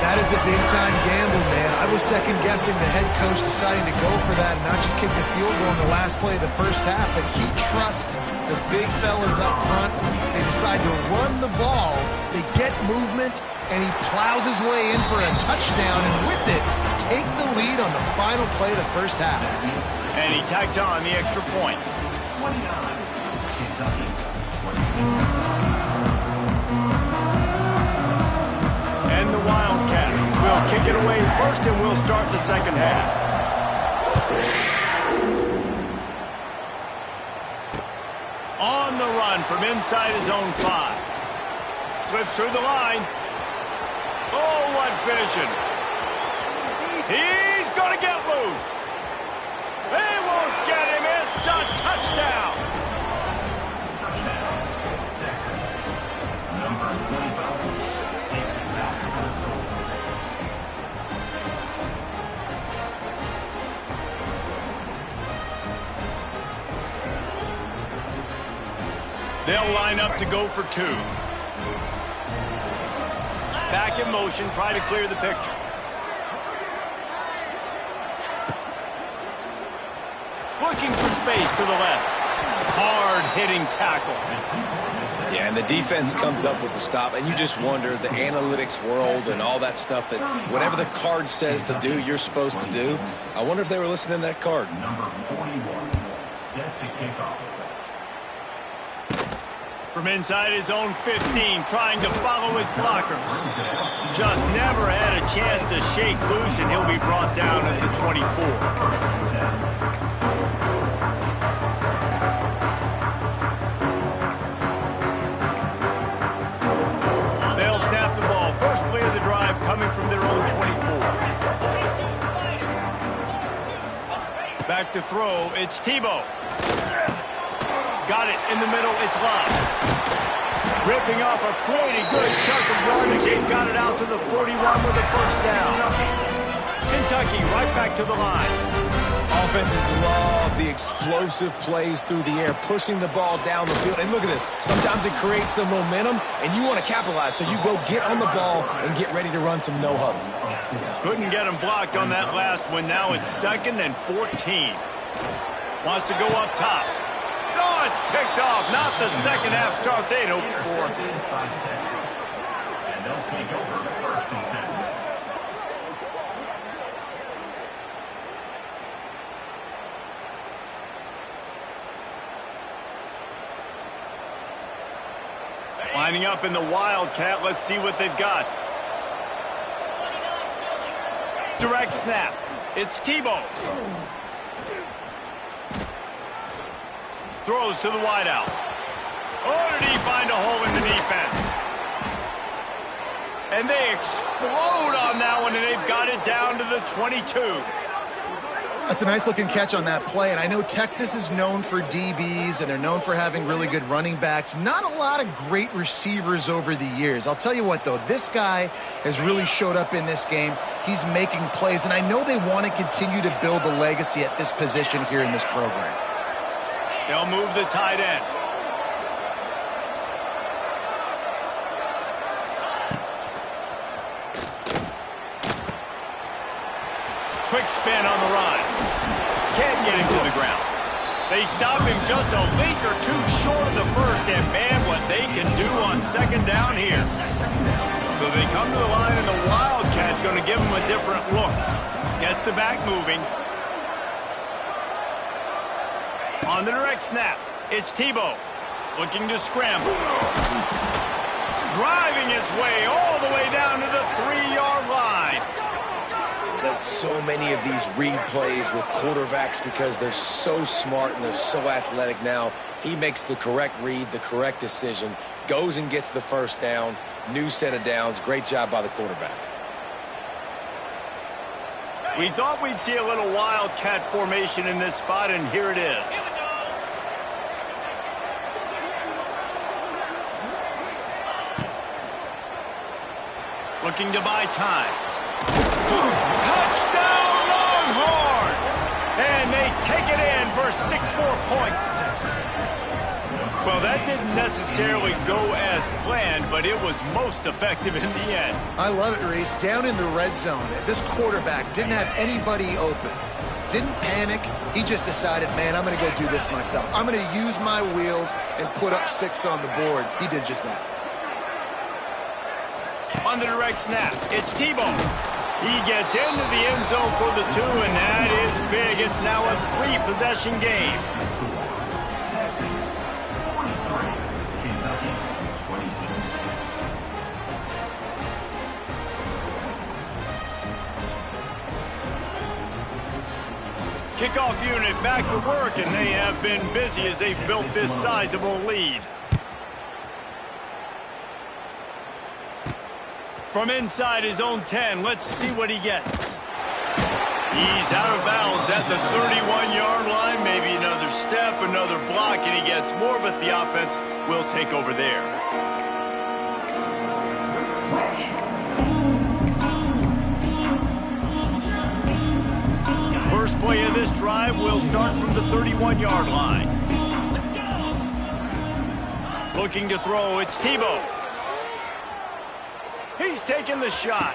That is a big-time gamble, man. I was second-guessing the head coach deciding to go for that and not just kick the field goal in the last play of the first half, but he trusts the big fellas up front. They decide to run the ball. They get movement, and he plows his way in for a touchdown, and with it, take the lead on the final play of the first half. And he tacked on the extra point. 29, Kentucky, 26. And the Wildcats will kick it away first, and we'll start the second half. On the run from inside his own 5. Slips through the line. Oh, what vision. He's going to get loose. They won't get him. It's a touchdown. Texas, number 25, takes it back for the score. They'll line up to go for 2. Back in motion, try to clear the picture. Looking for space to the left. Hard-hitting tackle. Yeah, and the defense comes up with the stop, and you just wonder, the analytics world and all that stuff, that whatever the card says to do, you're supposed to do. I wonder if they were listening to that card. Number 41, set to kick off. From inside his own 15, trying to follow his blockers. Just never had a chance to shake loose, and he'll be brought down at the 24. They'll snap the ball. First play of the drive coming from their own 24. Back to throw. It's Tebow. Got it in the middle. It's Love. Ripping off a pretty good chunk of yardage. They got it out to the 41 with a first down. Kentucky right back to the line. Offenses love the explosive plays through the air, pushing the ball down the field. And look at this. Sometimes it creates some momentum, and you want to capitalize. So you go get on the ball and get ready to run some no-huddle. Couldn't get him blocked on that last one. Now it's 2nd and 14. Wants to go up top. Oh, it's picked off. Not the second half start they'd hoped for. By Texas. And they'll take over first and 10. Lining up in the Wildcat. Let's see what they've got. Direct snap. It's Tebow. Throws to the wideout. Oh, did he find a hole in the defense? And they explode on that one, and they've got it down to the 22. That's a nice-looking catch on that play, and I know Texas is known for DBs, and they're known for having really good running backs. Not a lot of great receivers over the years. I'll tell you what, though, this guy has really showed up in this game. He's making plays, and I know they want to continue to build a legacy at this position here in this program. They'll move the tight end. Quick spin on the run. Can't get him to the ground. They stop him just a link or two short of the first, and man, what they can do on second down here. So they come to the line, and the Wildcat going to give him a different look. Gets the back moving. On the direct snap, it's Tebow looking to scramble. Driving his way all the way down to the 3-yard line. There's so many of these read plays with quarterbacks because they're so smart and they're so athletic now. He makes the correct read, the correct decision, goes and gets the first down, new set of downs. Great job by the quarterback. We thought we'd see a little Wildcat formation in this spot, and here it is. Looking to buy time. Touchdown Longhorns! And they take it in for 6 more points. Well, that didn't necessarily go as planned, but it was most effective in the end. I love it, Reese. Down in the red zone, this quarterback didn't have anybody open. Didn't panic. He just decided, man, I'm going to go do this myself. I'm going to use my wheels and put up 6 on the board. He did just that. On the direct snap, it's Tebow. He gets into the end zone for the 2, and that is big. It's now a 3-possession game. Kickoff unit back to work, and they have been busy as they've built this sizable lead. From inside his own 10, let's see what he gets. He's out of bounds at the 31-yard line. Maybe another step, another block, and he gets more, but the offense will take over there. First play of this drive will start from the 31-yard line. Looking to throw, it's Tebow. He's taking the shot.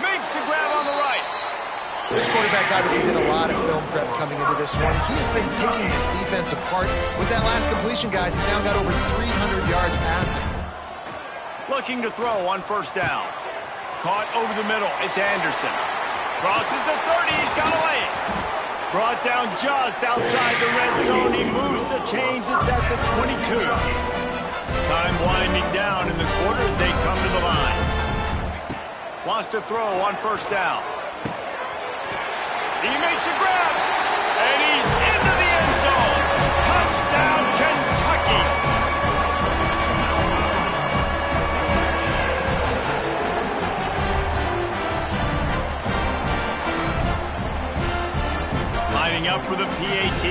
Makes the grab on the right. This quarterback obviously did a lot of film prep coming into this one. He's been picking his defense apart. With that last completion, guys, he's now got over 300 yards passing. Looking to throw on first down. Caught over the middle. It's Anderson. Crosses the 30. He's got a lane. Brought down just outside the red zone. He moves the chains. It's at the 22. Time winding down in the quarter as they come to the line. Wants to throw on first down. He makes a grab, and he's into the end zone. Touchdown, Kentucky. Lining up for the PAT.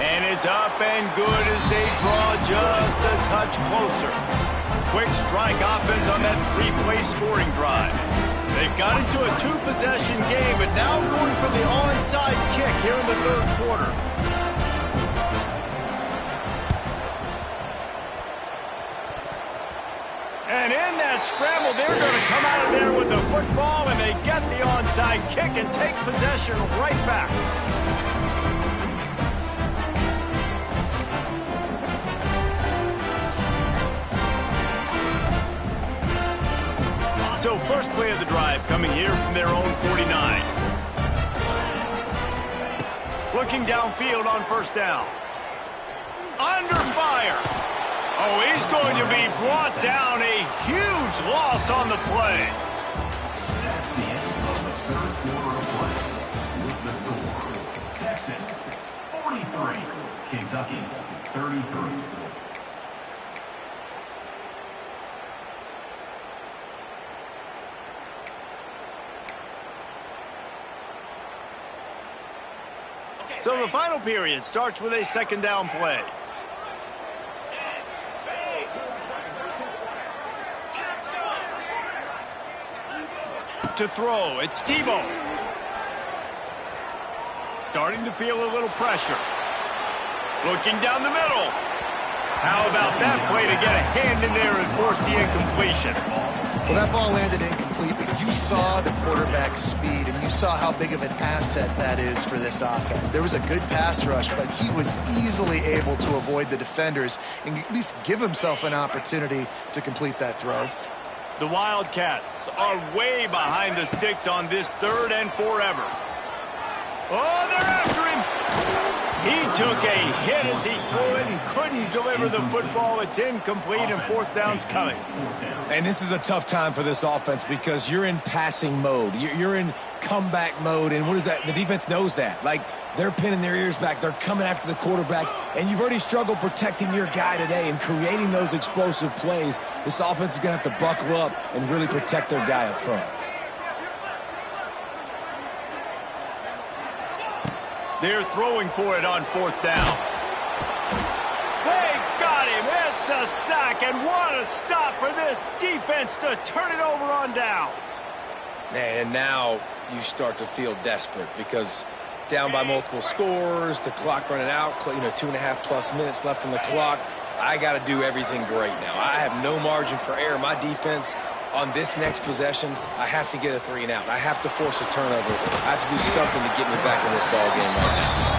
And it's up and good as they draw just a touch closer. Quick strike offense on that 3-play scoring drive. They've got into a 2-possession game, but now going for the onside kick here in the 3rd quarter. And in that scramble, they're going to come out of there with the football, and they get the onside kick and take possession right back. So first play of the drive coming here from their own 49. Looking downfield on first down. Under fire. Oh, he's going to be brought down. A huge loss on the play. That's the end of the 3rd quarter of play. With the score, Texas 43, Kentucky 33. So the final period starts with a second down play. To throw, it's Tebow. Starting to feel a little pressure. Looking down the middle. How about that play to get a hand in there and force the incompletion? Well, that ball landed incomplete, but you saw the quarterback's speed, and you saw how big of an asset that is for this offense. There was a good pass rush, but he was easily able to avoid the defenders and at least give himself an opportunity to complete that throw. The Wildcats are way behind the sticks on this 3rd and forever. Oh, they're after him. He took a hit as he threw it and couldn't deliver the football. It's incomplete and 4th down's coming. And this is a tough time for this offense because you're in passing mode. You're in comeback mode, and what is that? The defense knows that. Like, they're pinning their ears back. They're coming after the quarterback, and you've already struggled protecting your guy today and creating those explosive plays. This offense is going to have to buckle up and really protect their guy up front. They're throwing for it on 4th down. They got him. It's a sack, and what a stop for this defense to turn it over on downs. And now you start to feel desperate because down by multiple scores, the clock running out, 2.5+ minutes left on the clock. I got to do everything great now. I have no margin for error. My defense on this next possession, I have to get a 3 and out. I have to force a turnover. I have to do something to get me back in this ball game right now.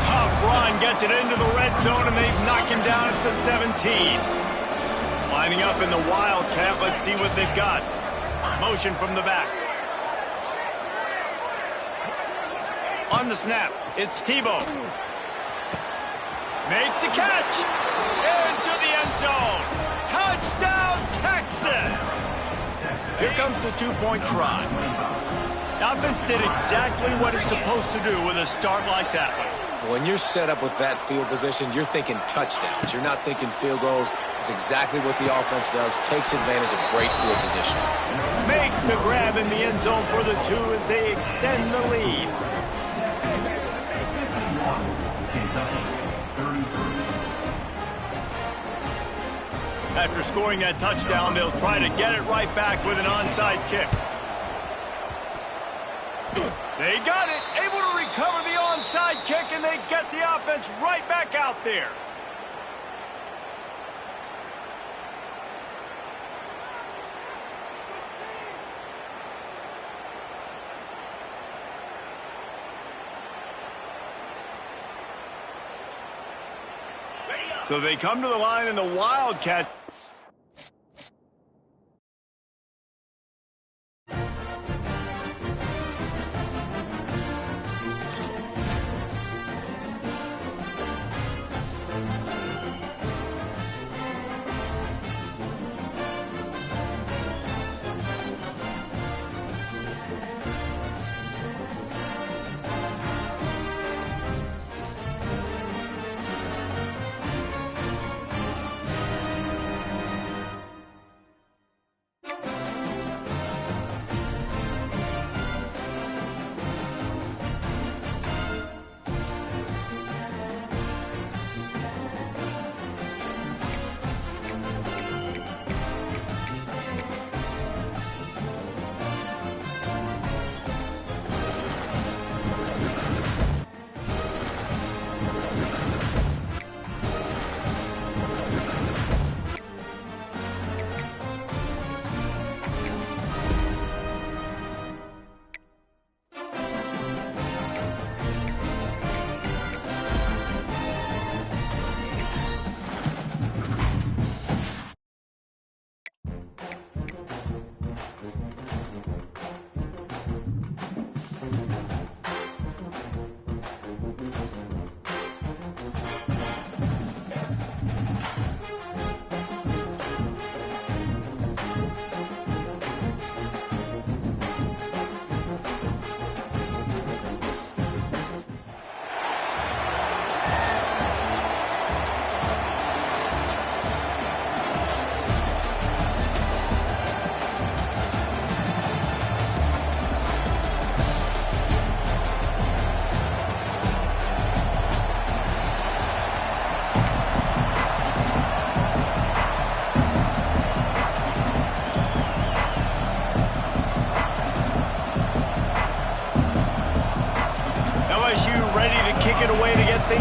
Tough run gets it into the red zone, and they've knocked him down at the 17. Lining up in the Wildcat. Let's see what they've got. Motion from the back. On the snap, it's Tebow. Makes the catch. Into the end zone. Touchdown, Texas. Here comes the 2-point try. The offense did exactly what it's supposed to do with a start like that one. When you're set up with that field position, you're thinking touchdowns. You're not thinking field goals. It's exactly what the offense does. Takes advantage of great field position. Makes the grab in the end zone for the 2 as they extend the lead. After scoring that touchdown, they'll try to get it right back with an onside kick. They got it, able to recover the onside kick, and they get the offense right back out there. So they come to the line, and the Wildcat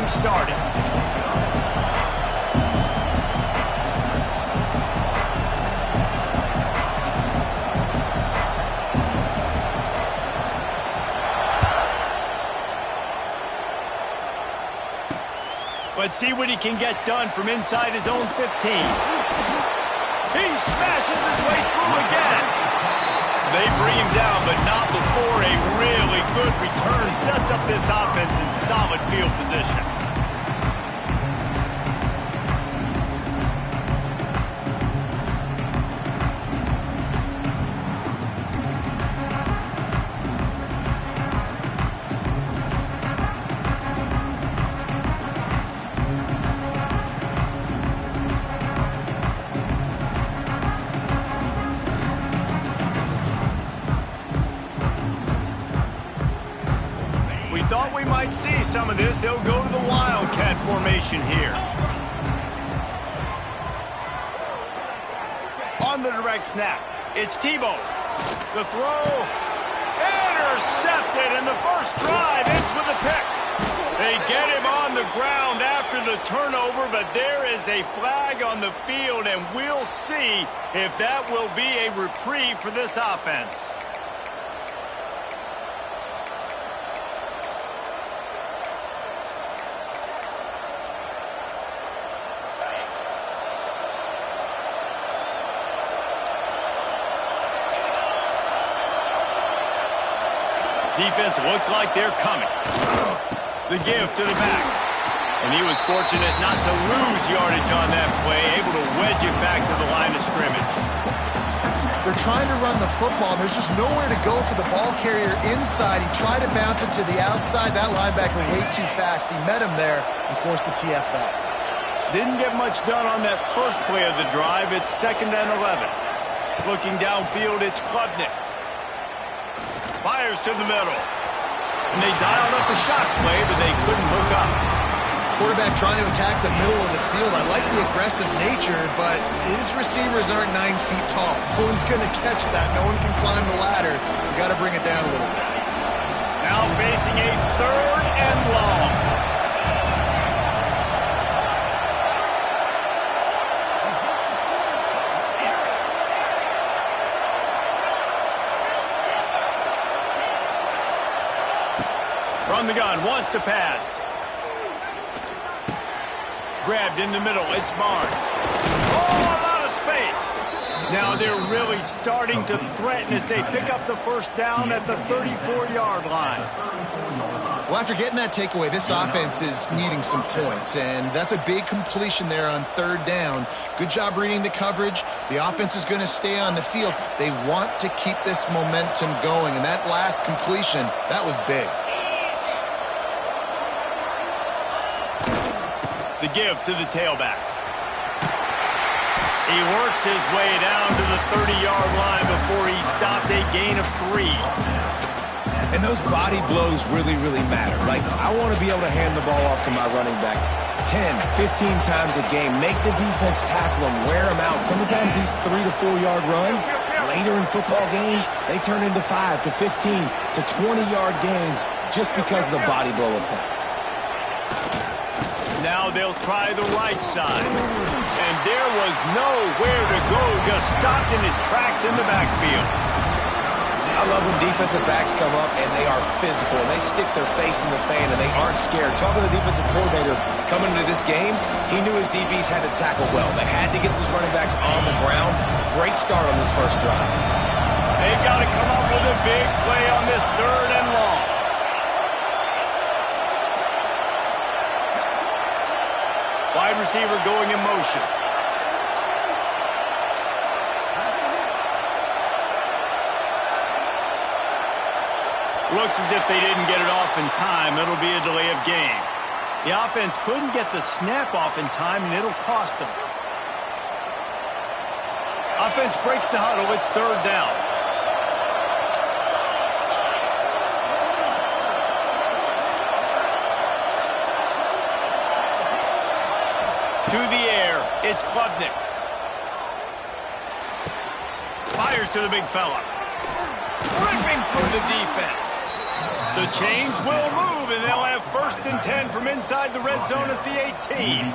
started. Let's see what he can get done from inside his own 15. He smashes his way through again. They bring him down, but not before a really good return sets up this offense in solid field position. Thought we might see some of this. They'll go to the Wildcat formation here. On the direct snap, it's Tebow. The throw, intercepted, and the first drive ends with a pick. They get him on the ground after the turnover, but there is a flag on the field, and we'll see if that will be a reprieve for this offense. Defense looks like they're coming. The give to the back. And he was fortunate not to lose yardage on that play, able to wedge it back to the line of scrimmage. They're trying to run the football, and there's just nowhere to go for the ball carrier inside. He tried to bounce it to the outside. That linebacker way too fast. He met him there and forced the TFL. Didn't get much done on that first play of the drive. It's 2nd and 11. Looking downfield, it's Klubnik. Fires to the middle. And they dialed up a shot play, but they couldn't hook up. Quarterback trying to attack the middle of the field. I like the aggressive nature, but his receivers aren't 9 feet tall. No one's going to catch that. No one can climb the ladder. You got to bring it down a little bit. Now facing a 3rd and long. From the gun, wants to pass. Grabbed in the middle, it's Barnes. Oh, a lot of space. Now they're really starting to threaten as they pick up the first down at the 34-yard line. Well, after getting that takeaway, this offense is needing some points, and that's a big completion there on 3rd down. Good job reading the coverage. The offense is going to stay on the field. They want to keep this momentum going, and that last completion, that was big. The give to the tailback. He works his way down to the 30-yard line before he stopped a gain of 3. And those body blows really, really matter. Like, I want to be able to hand the ball off to my running back 10, 15 times a game. Make the defense tackle him, wear him out. Sometimes these 3 to 4 yard runs, later in football games, they turn into 5 to 15 to 20-yard gains just because of the body blow effect. Now they'll try the right side. And there was nowhere to go, just stopped in his tracks in the backfield. I love when defensive backs come up and they are physical. And they stick their face in the fan and they aren't scared. Talking to the defensive coordinator coming into this game, he knew his DBs had to tackle well. They had to get these running backs on the ground. Great start on this first drive. They've got to come up with a big play on this 3rd and long. Wide receiver going in motion. Looks as if they didn't get it off in time. It'll be a delay of game. The offense couldn't get the snap off in time, and it'll cost them. Offense breaks the huddle. It's 3rd down. To the air, it's Klubnik. Fires to the big fella. Ripping through the defense. The chains will move, and they'll have 1st and 10 from inside the red zone at the 18.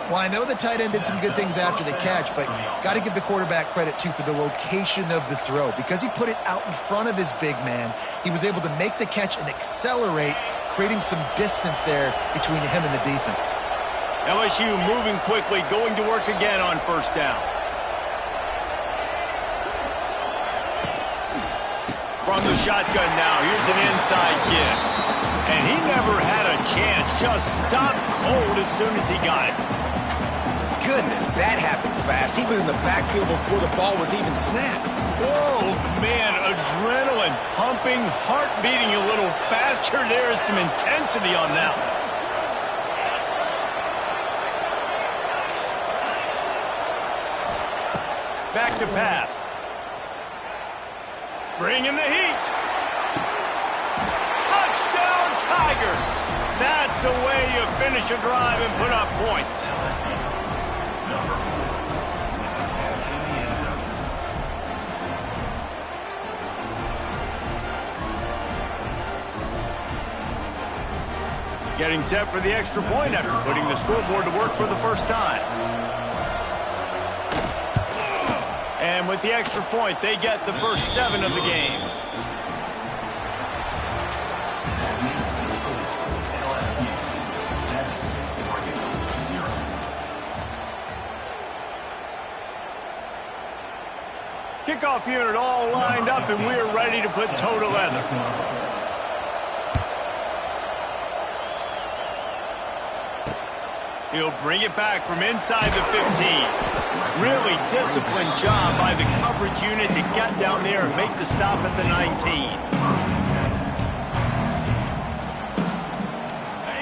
Well, I know the tight end did some good things after the catch, but got to give the quarterback credit, too, for the location of the throw. Because he put it out in front of his big man, he was able to make the catch and accelerate, creating some distance there between him and the defense. LSU moving quickly, going to work again on 1st down. From the shotgun now, here's an inside gift. And he never had a chance, just stopped cold as soon as he got it. Goodness, that happened fast. He was in the backfield before the ball was even snapped. Oh, man, adrenaline pumping, heart beating a little faster. There is some intensity on that one. Back to pass. Bringing the heat. Touchdown, Tigers. That's the way you finish a drive and put up points. Getting set for the extra point after putting the scoreboard to work for the first time. And with the extra point, they get the first 7 of the game. Kickoff unit all lined up, and we're ready to put toe to leather. He'll bring it back from inside the 15. Really disciplined job by the coverage unit to get down there and make the stop at the 19.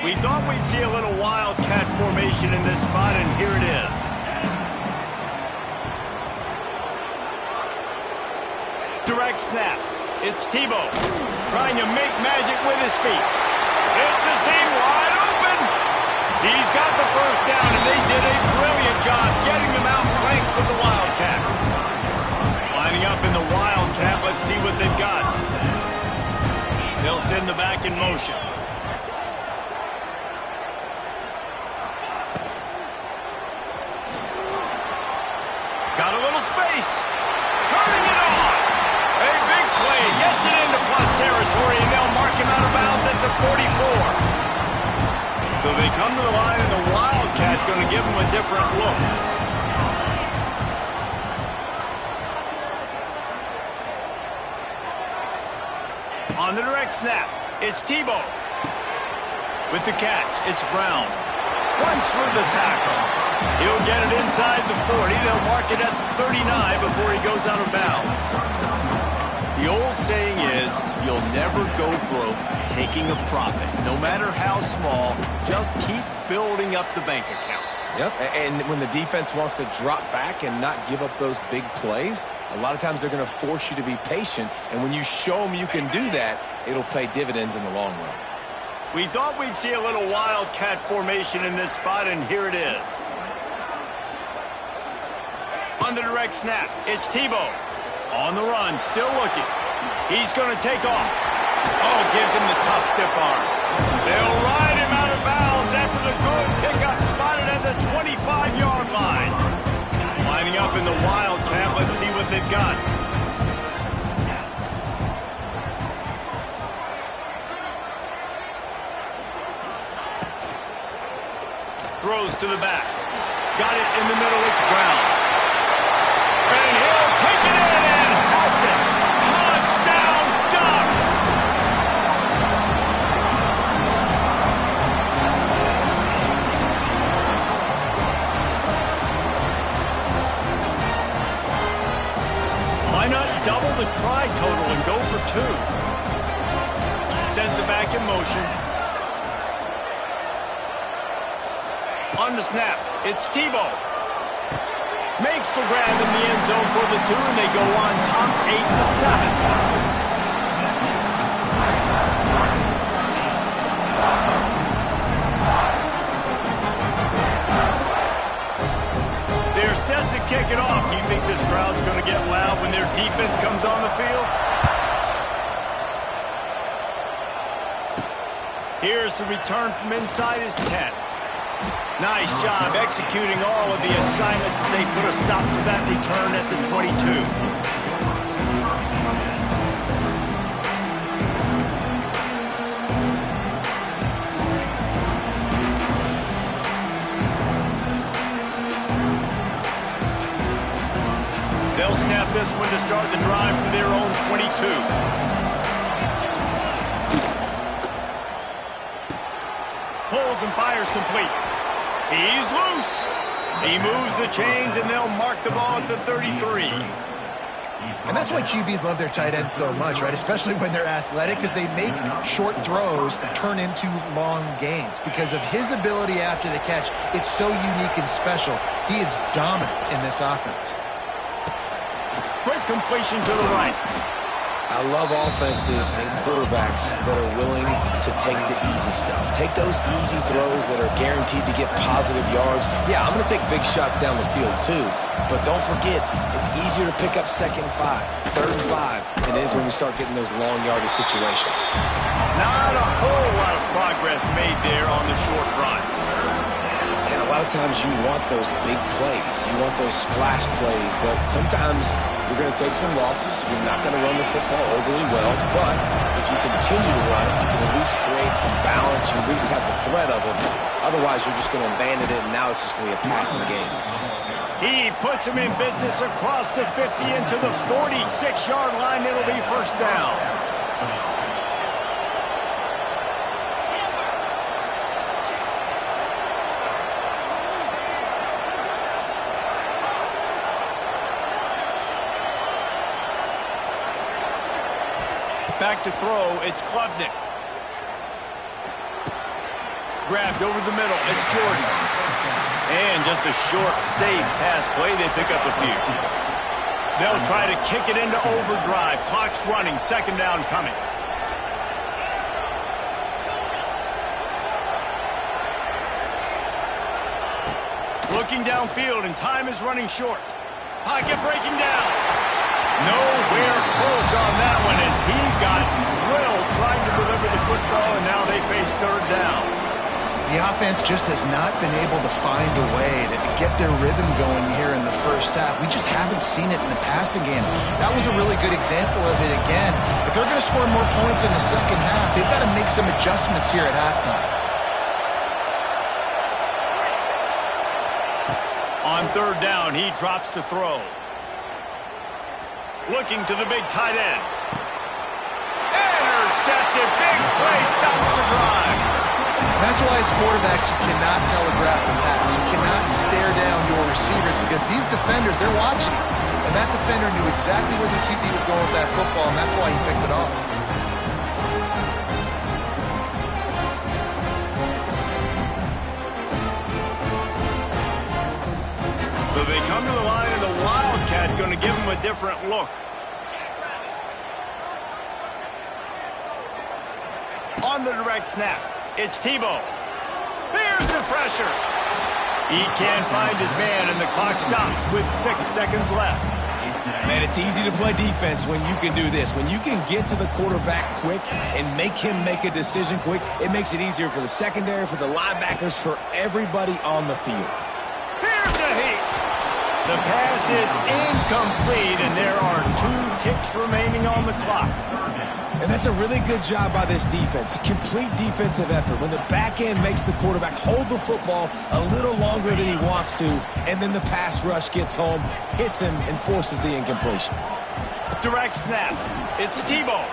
We thought we'd see a little wildcat formation in this spot, and here it is. Direct snap. It's Tebow trying to make magic with his feet. It's a seam wide open. He's got the first down, and they did a brilliant job getting them out flanked with the Wildcat. Lining up in the Wildcat, let's see what they've got. They'll send the back in motion. Got a little space. Turning it on. A big play. Gets it into plus territory, and they'll mark him out of bounds at the 44. So they come to the line, and the Wildcat going to give them a different look. On the direct snap, it's Tebow. With the catch, it's Brown. Runs through the tackle. He'll get it inside the 40. They'll mark it at the 39 before he goes out of bounds. The old saying is, you'll never go broke taking a profit. No matter how small, just keep building up the bank account. Yep, and when the defense wants to drop back and not give up those big plays, a lot of times they're going to force you to be patient, and when you show them you can do that, it'll pay dividends in the long run. We thought we'd see a little wildcat formation in this spot, and here it is. On the direct snap, it's Tebow. On the run, still looking. He's going to take off. Oh, gives him the tough stiff arm. They'll ride him out of bounds after the good pickup spotted at the 25-yard line. Lining up in the Wildcat. Let's see what they've got. Throws to the back. Got it in the middle. It's Brown. And he'll take it in and house it. Touchdown, Ducks! Why not double the try total and go for 2? Sends it back in motion. On the snap, it's Tebow. Makes the grab in the end zone for the 2, and they go on top 8-7. They're set to kick it off. Do you think this crowd's going to get loud when their defense comes on the field? Here's the return from inside his 10. Nice job executing all of the assignments as they put a stop to that return at the 22. They'll snap this one to start the drive from their own 22. Pulls and fires complete. He's loose. He moves the chains, and they'll mark the ball at the 33. And that's why QBs love their tight ends so much, right? Especially when they're athletic, because they make short throws turn into long gains. Because of his ability after the catch, it's so unique and special. He is dominant in this offense. Quick completion to the right. I love offenses and quarterbacks that are willing to take the easy stuff. Take those easy throws that are guaranteed to get positive yards. Yeah, I'm going to take big shots down the field too. But don't forget, it's easier to pick up 2nd and 5, 3rd and 5 than it is when we start getting those long yardage situations. Not a whole lot of progress made there on the short run. And a lot of times you want those big plays. You want those splash plays. But sometimes you're going to take some losses. You're not going to run the football overly well. But if you continue to run it, you can at least create some balance. You at least have the threat of it. Otherwise, you're just going to abandon it, and now it's just going to be a passing game. He puts him in business across the 50 into the 46-yard line. It'll be first down. Back to throw, it's Klubnik. Grabbed over the middle, it's Jordan. And just a short, safe pass play, they pick up a few. They'll try to kick it into overdrive. Clock's running, 2nd down coming. Looking downfield, and time is running short. Pocket breaking down. Nowhere close on that one as he got drilled trying to deliver the football, and now they face 3rd down. The offense just has not been able to find a way to get their rhythm going here in the first half. We just haven't seen it in the passing game. That was a really good example of it again. If they're going to score more points in the second half, they've got to make some adjustments here at halftime. On 3rd down, he drops to throw. Looking to the big tight end. Intercepted. Big play. Stops the drive. That's why as quarterbacks, you cannot telegraph the pass. You cannot stare down your receivers because these defenders, they're watching you. And that defender knew exactly where the QB was going with that football, and that's why he picked it off. So they come to the line, and the Wildcat going to give them a different look. On the direct snap, it's Tebow. There's the pressure. He can't find his man, and the clock stops with 6 seconds left. Man, it's easy to play defense when you can do this. When you can get to the quarterback quick and make him make a decision quick, it makes it easier for the secondary, for the linebackers, for everybody on the field. Here's a heat. The pass is incomplete, and there are 2 ticks remaining on the clock. And that's a really good job by this defense. A complete defensive effort. When the back end makes the quarterback hold the football a little longer than he wants to, and then the pass rush gets home, hits him, and forces the incompletion. Direct snap. It's Tebow.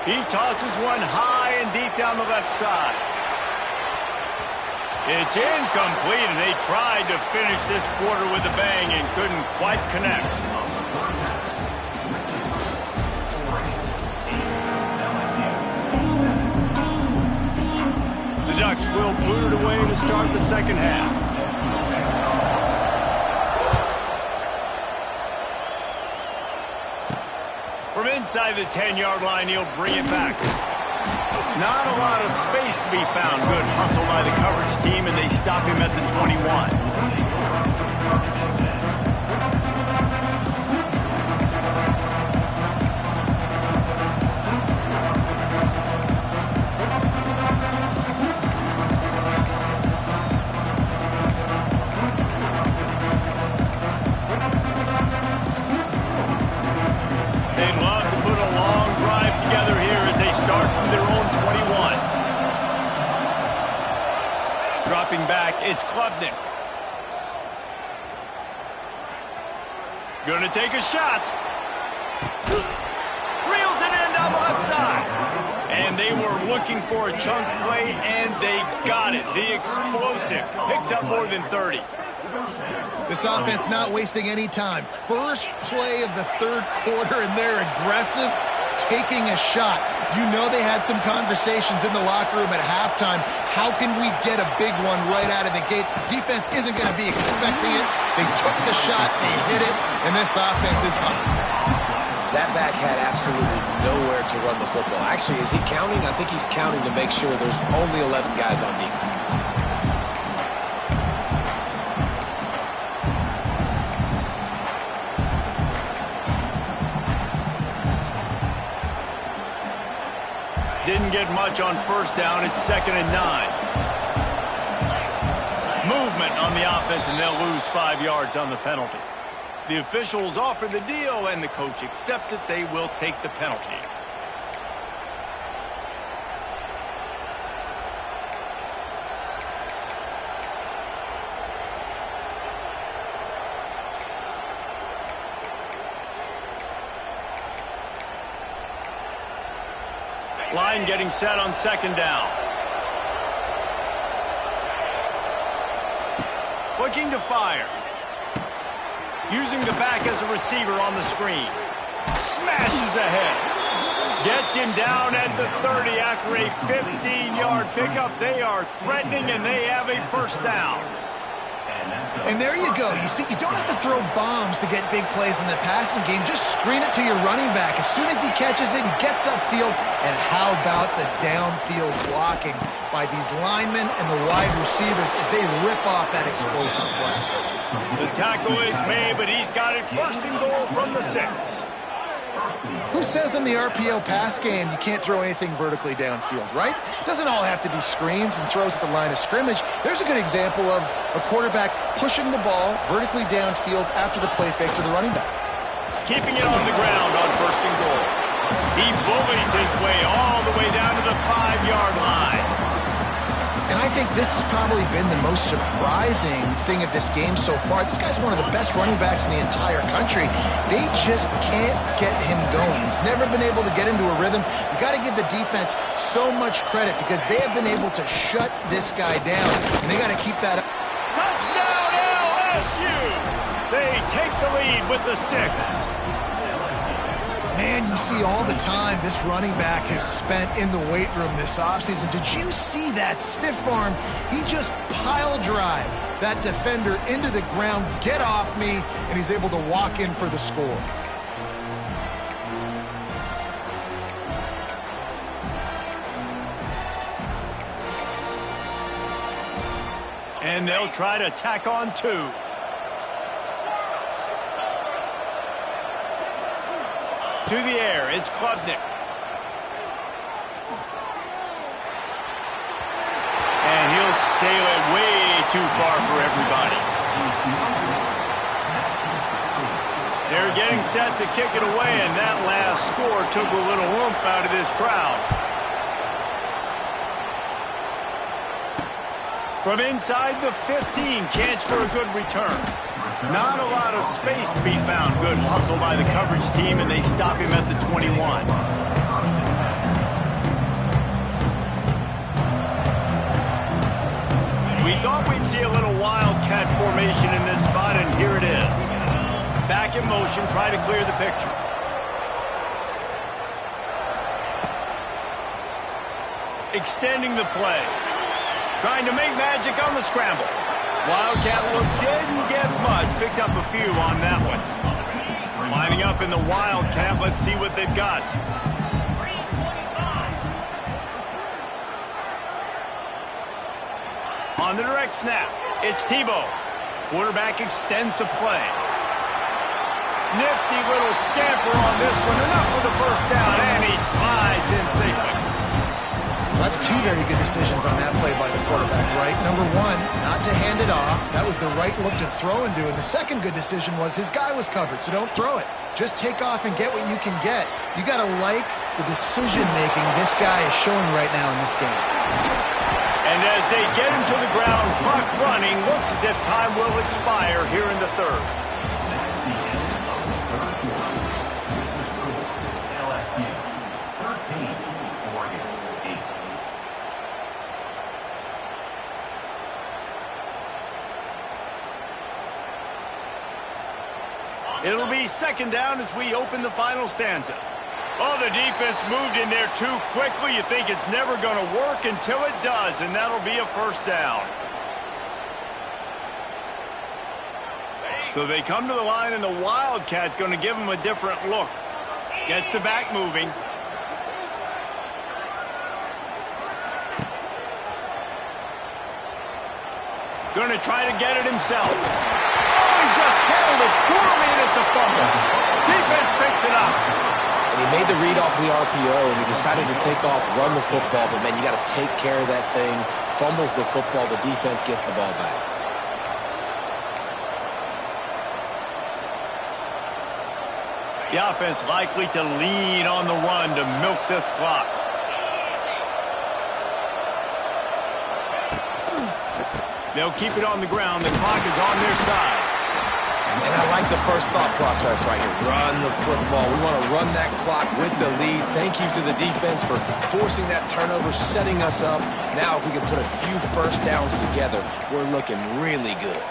He tosses one high and deep down the left side. It's incomplete, and they tried to finish this quarter with a bang and couldn't quite connect. The Ducks will boot it away to start the second half. From inside the 10-yard line, he'll bring it back. Not a lot of space to be found. Good hustle by the coverage team, and they stop him at the 21. it's Klubnik. Gonna take a shot. Reels it in down the left side. And they were looking for a chunk play, and they got it. The explosive picks up more than 30. This offense not wasting any time. First play of the third quarter, and they're aggressive, taking a shot. You know they had some conversations in the locker room at halftime. How can we get a big one right out of the gate? The defense isn't going to be expecting it. They took the shot, they hit it, and this offense is up. That back had absolutely nowhere to run the football. Actually, is he counting? I think he's counting to make sure there's only 11 guys on defense. Didn't get much on first down. It's 2nd and 9. Movement on the offense, and they'll lose 5 yards on the penalty. The officials offer the deal, and the coach accepts it. They will take the penalty. Line getting set on 2nd down. Looking to fire. Using the back as a receiver on the screen. Smashes ahead. Gets him down at the 30 after a 15-yard pickup. They are threatening, and they have a first down. And there you go. You see, you don't have to throw bombs to get big plays in the passing game. Just screen it to your running back. As soon as he catches it, he gets upfield. And how about the downfield blocking by these linemen and the wide receivers as they rip off that explosive play. The tackle is made, but he's got it 1st and goal from the 6. Who says in the RPO pass game you can't throw anything vertically downfield, right? Doesn't all have to be screens and throws at the line of scrimmage. There's a good example of a quarterback pushing the ball vertically downfield after the play fake to the running back. Keeping it on the ground on 1st and goal. He bullies his way all the way down to the 5-yard line. And I think this has probably been the most surprising thing of this game so far. This guy's one of the best running backs in the entire country. They just can't get him going. He's never been able to get into a rhythm. You got to give the defense so much credit because they have been able to shut this guy down, and they got to keep that up. Touchdown LSU! They take the lead with the 6. Man, you see all the time this running back has spent in the weight room this offseason. Did you see that stiff arm? He just pile drive that defender into the ground, get off me, and he's able to walk in for the score. And they'll try to tack on 2. To the air, it's Klubnik. And he'll sail it way too far for everybody. They're getting set to kick it away, and that last score took a little oomph out of this crowd. From inside the 15, chance for a good return. Not a lot of space to be found. Good hustle by the coverage team, and they stop him at the 21. We thought we'd see a little wildcat formation in this spot, and here it is. Back in motion, try to clear the picture. Extending the play. Trying to make magic on the scramble. Wildcat look didn't get much. Picked up a few on that one. Lining up in the Wildcat. Let's see what they've got. On the direct snap, it's Tebow. Quarterback extends the play. Nifty little scamper on this one. Enough for the first down, and he slides in safely. Well, that's 2 very good decisions on that play by the quarterback, right? Number 1, not to hand it off. That was the right look to throw into. And the second good decision was his guy was covered, so don't throw it. Just take off and get what you can get. You got to like the decision-making this guy is showing right now in this game. And as they get him to the ground, clock running, looks as if time will expire here in the third. That's the end of the third quarter. With the score, LSU 13, Oregon 8. It'll be second down as we open the final stanza. Oh, the defense moved in there too quickly. You think it's never going to work until it does, and that'll be a first down. So they come to the line, and the Wildcat going to give them a different look. Gets the back moving. Going to try to get it himself. Oh, he just held it poorly, and it's a fumble. Defense picks it up. And he made the read off the RPO, and he decided to take off, run the football. But, man, you got to take care of that thing. Fumbles the football. The defense gets the ball back. The offense likely to lean on the run to milk this clock. They'll keep it on the ground. The clock is on their side. And I like the first thought process right here. Run the football. We want to run that clock with the lead. Thank you to the defense for forcing that turnover, setting us up. Now if we can put a few first downs together, we're looking really good.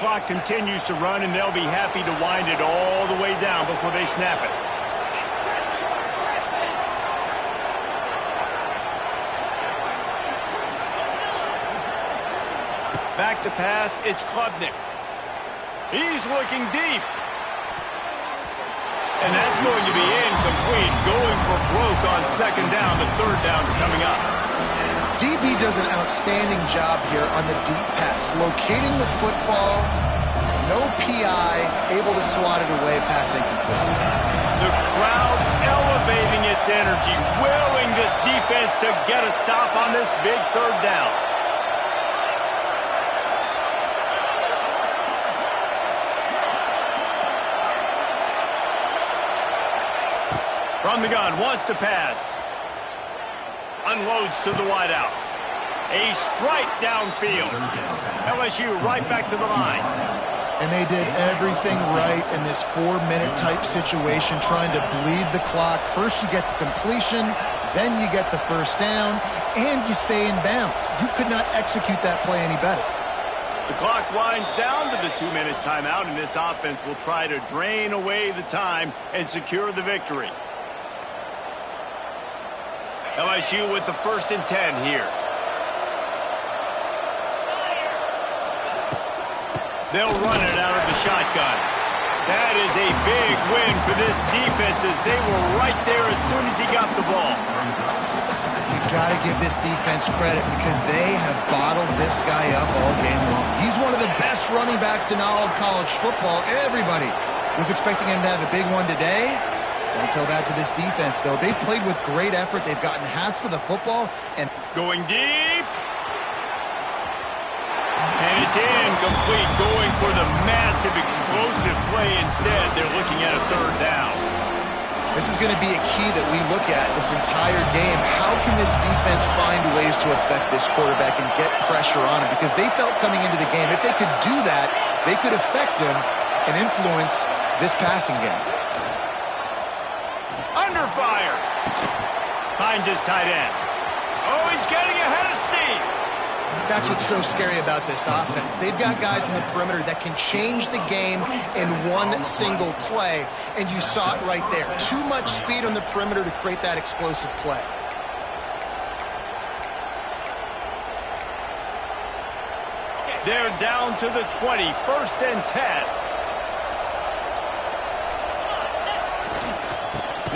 Clock continues to run, and they'll be happy to wind it all the way down before they snap it. Back to pass, it's Klubnik. He's looking deep. And that's going to be incomplete. Going for broke on second down. The third down's coming up. DB does an outstanding job here on the deep pass. Locating the football, no PI, able to swat it away, pass incomplete. The crowd elevating its energy, willing this defense to get a stop on this big third down. From the gun, wants to pass. Unloads to the wideout. A strike downfield. LSU right back to the line. And they did everything right in this 4-minute type situation, trying to bleed the clock. First you get the completion, then you get the first down, and you stay in bounds. You could not execute that play any better. The clock winds down to the 2-minute timeout, and this offense will try to drain away the time and secure the victory. LSU with the 1st and 10 here. They'll run it out of the shotgun. That is a big win for this defense as they were right there as soon as he got the ball. You got to give this defense credit because they have bottled this guy up all game long. He's one of the best running backs in all of college football. Everybody was expecting him to have a big one today. Don't tell that to this defense, though. They played with great effort. They've gotten hats to the football. And going deep. And it's incomplete. Going for the massive, explosive play instead. They're looking at a third down. This is going to be a key that we look at this entire game. How can this defense find ways to affect this quarterback and get pressure on him? Because they felt coming into the game, if they could do that, they could affect him and influence this passing game. Under fire. Finds his tight end. Oh, he's getting ahead of steam. That's what's so scary about this offense. They've got guys in the perimeter that can change the game in one single play, and you saw it right there. Too much speed on the perimeter to create that explosive play. They're down to the 20, 1st and 10.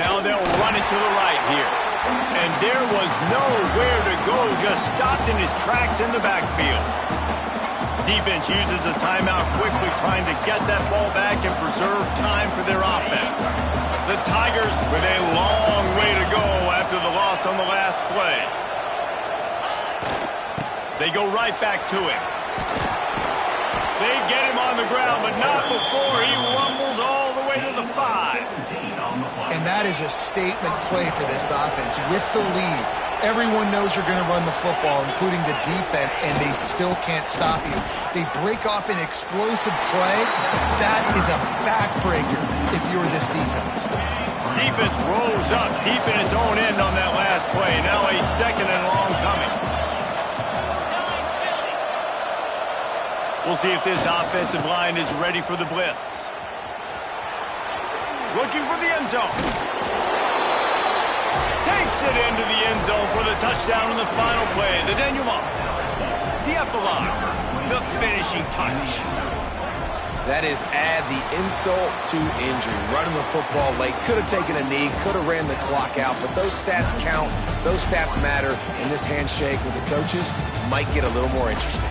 Now they'll run it to the right here. And there was nowhere to go, just stopped in his tracks in the backfield. Defense uses a timeout quickly, trying to get that ball back and preserve time for their offense. The Tigers with a long way to go after the loss on the last play. They go right back to him. They get him on the ground, but not before he rumbles all the way to the 5. And that is a statement play for this offense. With the lead, everyone knows you're going to run the football, including the defense, and they still can't stop you. They break off an explosive play. That is a backbreaker if you're this defense. Defense rose up deep in its own end on that last play. Now a second and long coming. We'll see if this offensive line is ready for the blitz. Looking for the end zone. Takes it into the end zone for the touchdown in the final play. The denouement. The epilogue. The finishing touch. That is add the insult to injury. Running the football late. Could have taken a knee. Could have ran the clock out. But those stats count. Those stats matter. And this handshake with the coaches might get a little more interesting.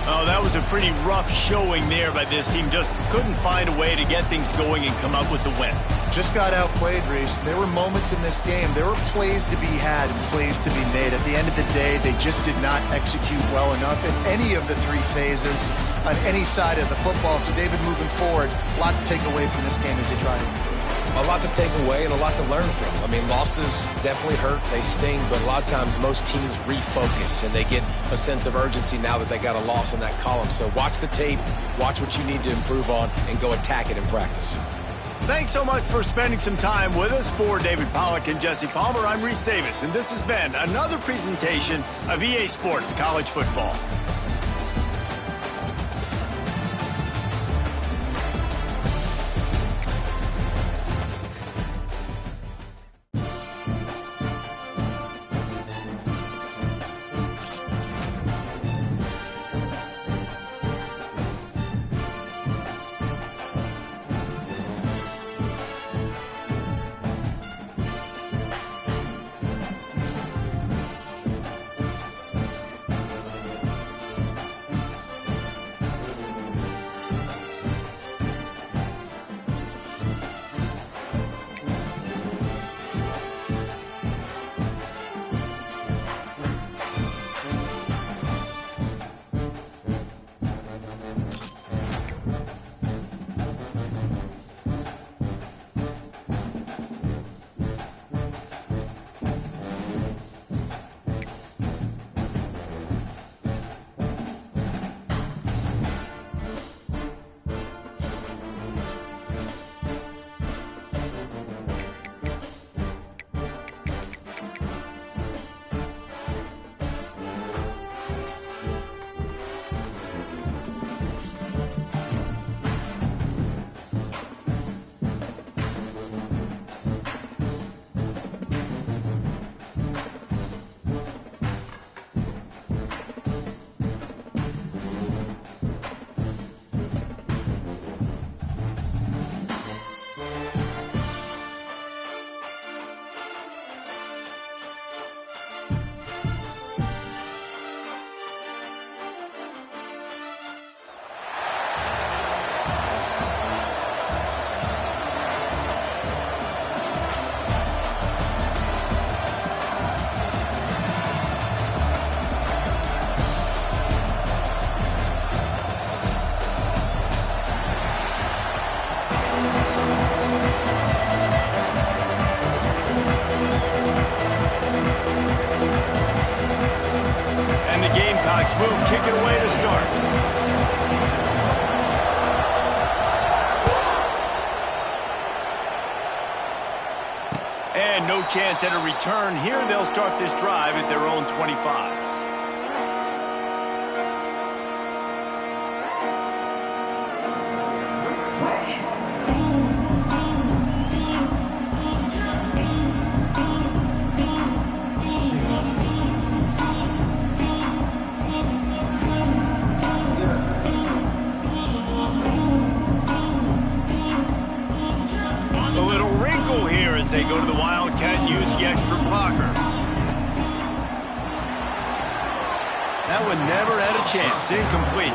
Oh, that was a pretty rough showing there by this team. Just couldn't find a way to get things going and come up with the win. Just got outplayed, Reese. There were moments in this game. There were plays to be had and plays to be made. At the end of the day, they just did not execute well enough in any of the 3 phases on any side of the football. So, David, moving forward, a lot to take away from this game as they try to improve. A lot to take away and a lot to learn from. I mean, losses definitely hurt. They sting, but a lot of times most teams refocus and they get a sense of urgency now that they got a loss in that column. So watch the tape, watch what you need to improve on, and go attack it in practice. Thanks so much for spending some time with us. For David Pollack and Jesse Palmer, I'm Reese Davis, and this has been another presentation of EA Sports College Football. Will kick it away to start. And no chance at a return here. They'll start this drive at their own 25. They go to the Wildcat and use the extra blocker. That one never had a chance. Incomplete.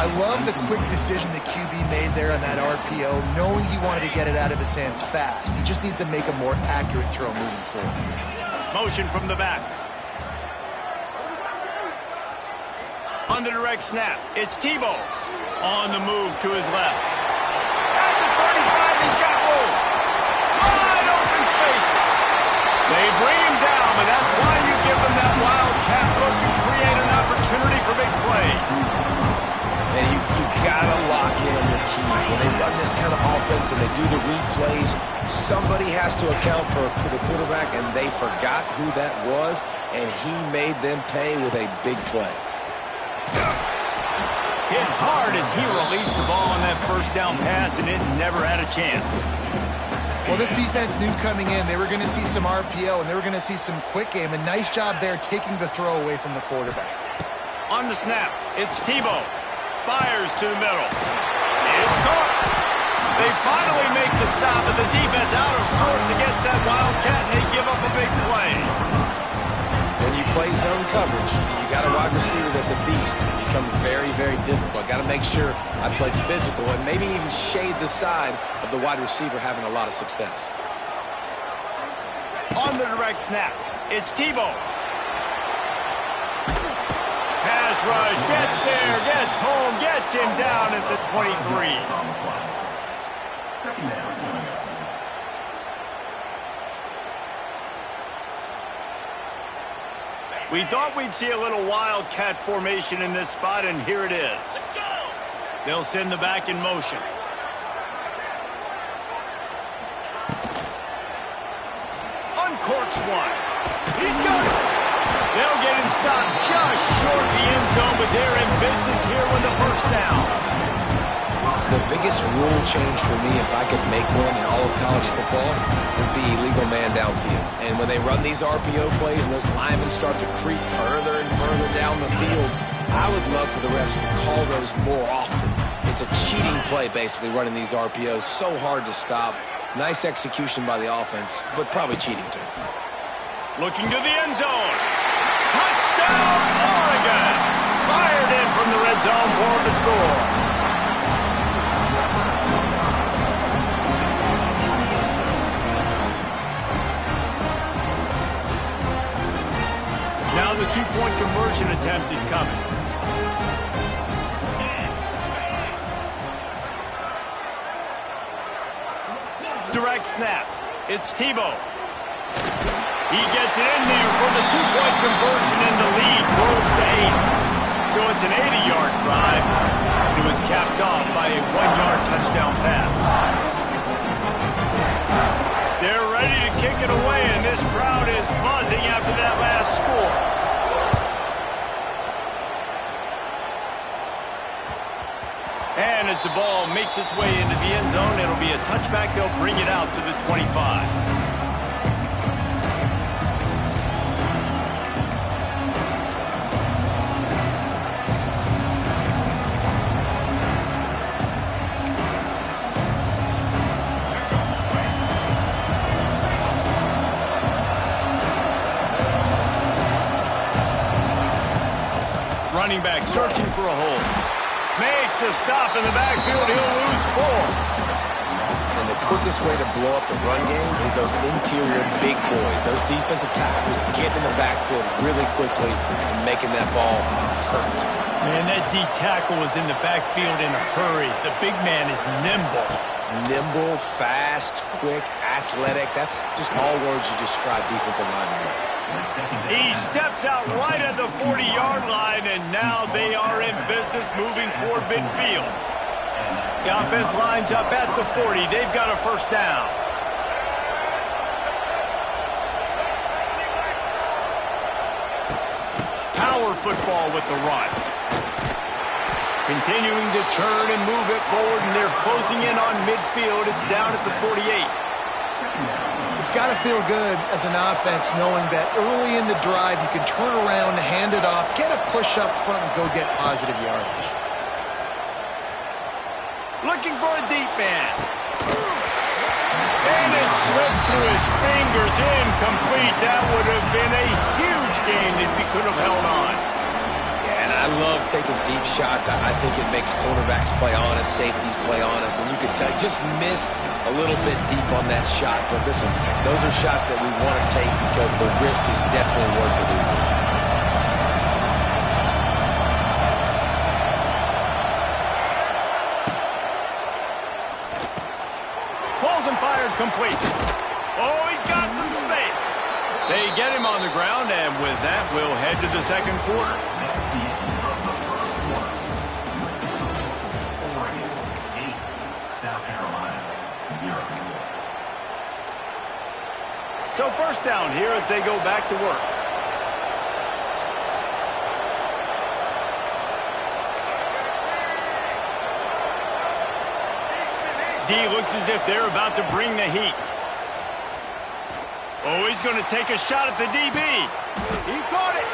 I love the quick decision the QB made there on that RPO, knowing he wanted to get it out of his hands fast. He just needs to make a more accurate throw moving forward. Motion from the back. On the direct snap, it's Tebow. On the move to his left. At the 35, he's got room. Wide open spaces. They bring him down, but that's why you give them that wildcat look to create an opportunity for big plays. And you gotta lock in on your keys. When they run this kind of offense and they do the replays, somebody has to account for the quarterback, and they forgot who that was, and he made them pay with a big play. Hit hard as he released the ball on that first down pass, and it never had a chance. Well, this defense knew coming in they were going to see some RPO and they were going to see some quick game. A nice job there taking the throw away from the quarterback. On the snap, it's Tebow. Fires to the middle. It's caught. They finally make the stop, and the defense out of sorts against that wildcat, and they give up a big play. When you play zone coverage, you got a wide receiver that's a beast. It becomes very, very difficult. Got to make sure I play physical and maybe even shade the side of the wide receiver having a lot of success. On the direct snap, it's Tebow. Pass rush, gets there, gets home, gets him down at the 23. Second down. We thought we'd see a little wildcat formation in this spot, and here it is. Let's go! They'll send the back in motion. Uncorks one. He's got it. They'll get him stopped just short of the end zone, but they're in business here with the first down. The biggest rule change for me, if I could make one in all of college football, would be illegal man downfield. And when they run these RPO plays and those linemen start to creep further and further down the field, I would love for the refs to call those more often. It's a cheating play, basically, running these RPOs. So hard to stop. Nice execution by the offense, but probably cheating too. Looking to the end zone. Touchdown, Oregon! Fired in from the red zone for the score. Now the two-point conversion attempt is coming. Direct snap. It's Tebow. He gets it in there for the two-point conversion, and the lead grows to 8. So it's an 80-yard drive. It was capped off by a 1-yard touchdown pass. They're ready to kick it away, and this crowd is buzzing after that last score. And as the ball makes its way into the end zone, it'll be a touchback. They'll bring it out to the 25. Running back searching for a hole. Makes a stop in the backfield. He'll lose 4. And the quickest way to blow up the run game is those interior big boys, those defensive tackles getting in the backfield really quickly and making that ball hurt. Man, that D tackle was in the backfield in a hurry. The big man is nimble. Nimble, fast, quick, athletic. That's just all words you describe defensive linemen with. He steps out right at the 40-yard line, and now they are in business moving toward midfield. The offense lines up at the 40. They've got a first down. Power football with the run. Continuing to turn and move it forward, and they're closing in on midfield. It's down at the 48. It's got to feel good as an offense knowing that early in the drive you can turn around, hand it off, get a push up front, and go get positive yardage. Looking for a deep man. And it slips through his fingers, incomplete. That would have been a huge gain if he could have held on. Yeah, and I love taking deep shots. I think it makes cornerbacks play honest, safeties play honest, and you can tell just missed a little bit deep on that shot. But listen, those are shots that we want to take because the risk is definitely worth the losing. ground, and with that, we'll head to the second quarter. That's the end of the first quarter. Oregon 8, South Carolina 0. So first down here as they go back to work. D looks as if they're about to bring the heat. Oh, he's going to take a shot at the DB. He caught it.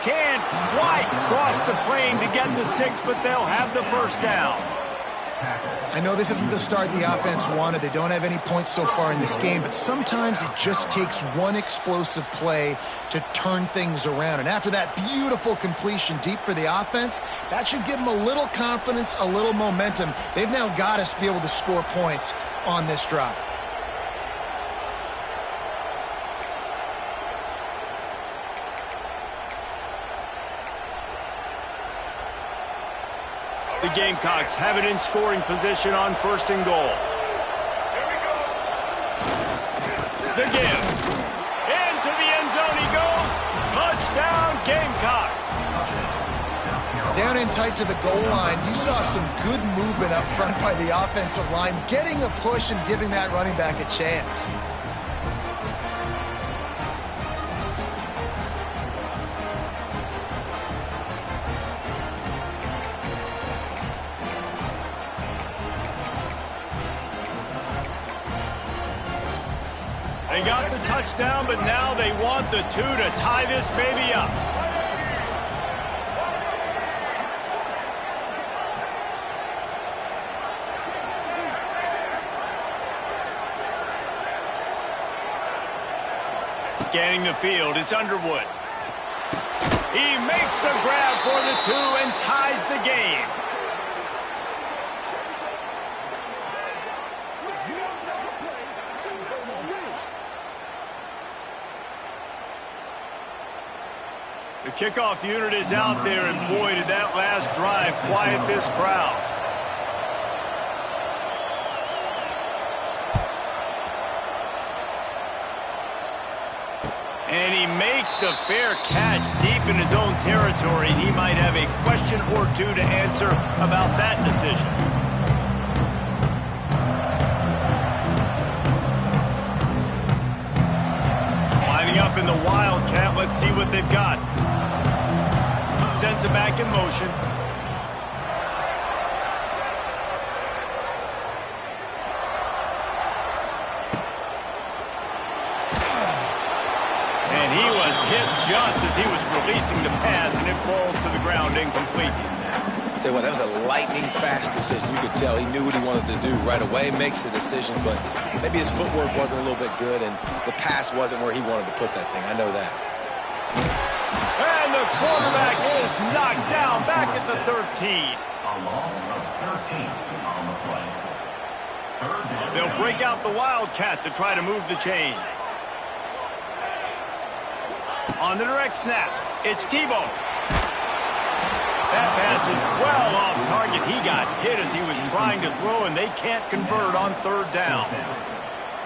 Can White cross the plane to get the 6, but they'll have the first down. I know this isn't the start the offense wanted. They don't have any points so far in this game, but sometimes it just takes one explosive play to turn things around. And after that beautiful completion deep for the offense, that should give them a little confidence, a little momentum. They've now got us to be able to score points on this drive. The Gamecocks have it in scoring position on first and goal. The give. Into the end zone he goes. Touchdown, Gamecocks. Down in tight to the goal line, you saw some good movement up front by the offensive line, getting a push and giving that running back a chance. They got the touchdown, but now they want the 2 to tie this baby up. Scanning the field, it's Underwood. He makes the grab for the 2 and ties the game. The kickoff unit is out there, and boy, did that last drive quiet this crowd. And he makes the fair catch deep in his own territory, and he might have a question or two to answer about that decision. Lining up in the Wildcat, let's see what they've got. Sends it back in motion. And he was hit just as he was releasing the pass, and it falls to the ground incomplete. Tell you what, that was a lightning-fast decision. You could tell he knew what he wanted to do right away, makes the decision, but maybe his footwork wasn't a little bit good, and the pass wasn't where he wanted to put that thing. I know that. And the quarterback is knocked down back at the 13. A loss of 13 on the play. Third down. They'll break out the Wildcat to try to move the chains. On the direct snap, it's Tebow. That pass is well off target. He got hit as he was trying to throw, and they can't convert on third down.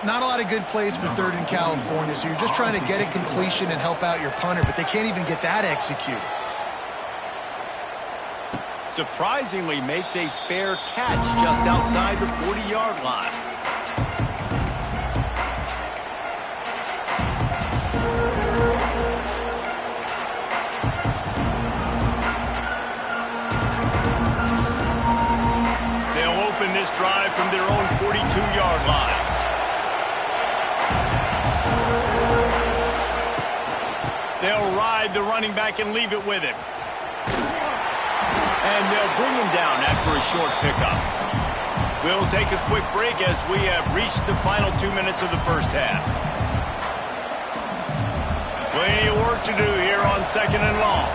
Not a lot of good plays for third in California, so you're just trying to get a completion and help out your punter, but they can't even get that executed. Surprisingly makes a fair catch just outside the 40-yard line. They'll open this drive from their own 42-yard line. They'll ride the running back and leave it with him. And they'll bring him down after a short pickup. We'll take a quick break as we have reached the final 2 minutes of the first half. Plenty of work to do here on second and long.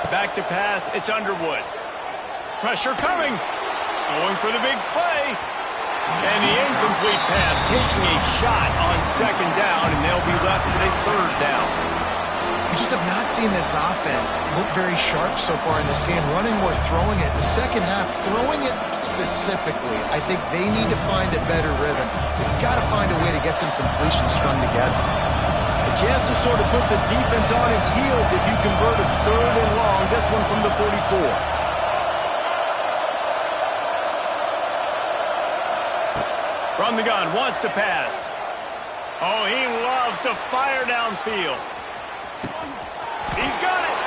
Back to pass, it's Underwood. Pressure coming. Going for the big play. And the incomplete pass taking a shot on second down, and they'll be left with a third down. You just have not seen this offense look very sharp so far in this game, running or throwing it. The second half, throwing it specifically, I think they need to find a better rhythm. They've got to find a way to get some completions strung together. A chance to sort of put the defense on its heels if you convert a 3rd and long. This one from the 44. From the gun, wants to pass. Oh, he loves to fire downfield. He's got it.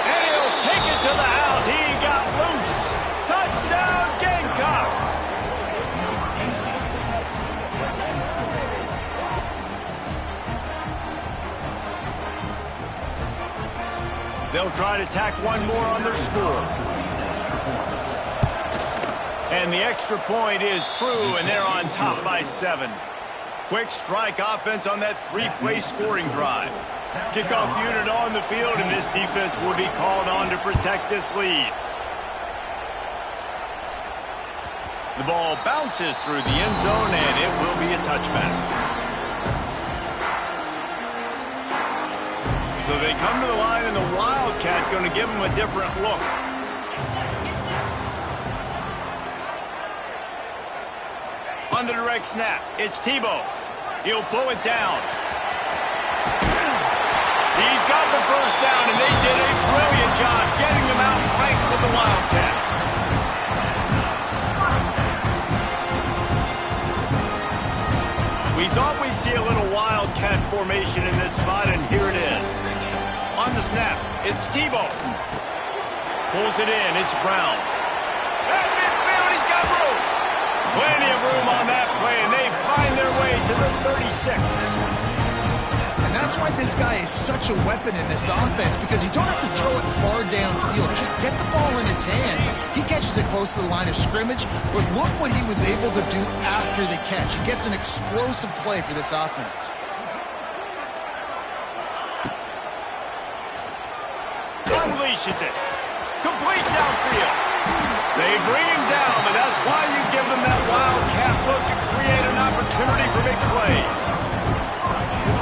And he'll take it to the house. He got loose. Touchdown, Gamecocks. They'll try to tack one more on their score. And the extra point is true, and they're on top by 7. Quick strike offense on that 3-play scoring drive. Kickoff unit on the field, and this defense will be called on to protect this lead. The ball bounces through the end zone, and it will be a touchback. So they come to the line, and the Wildcat going to give them a different look. On the direct snap, it's Tebow. He'll pull it down. He's got the first down, and they did a brilliant job getting them out flanked with the Wildcat. We thought we'd see a little Wildcat formation in this spot, and here it is. On the snap, it's Tebow. Pulls it in, it's Brown. At midfield, he's got room. Plenty of room on that play, and they find their way to the 36. And that's why this guy is such a weapon in this offense, because you don't have to throw it far downfield. Just get the ball in his hands. He catches it close to the line of scrimmage, but look what he was able to do after the catch. He gets an explosive play for this offense. Unleashes it. Complete downfield. They bring him down, but that's why you give them that Wildcat look to create an opportunity for big plays.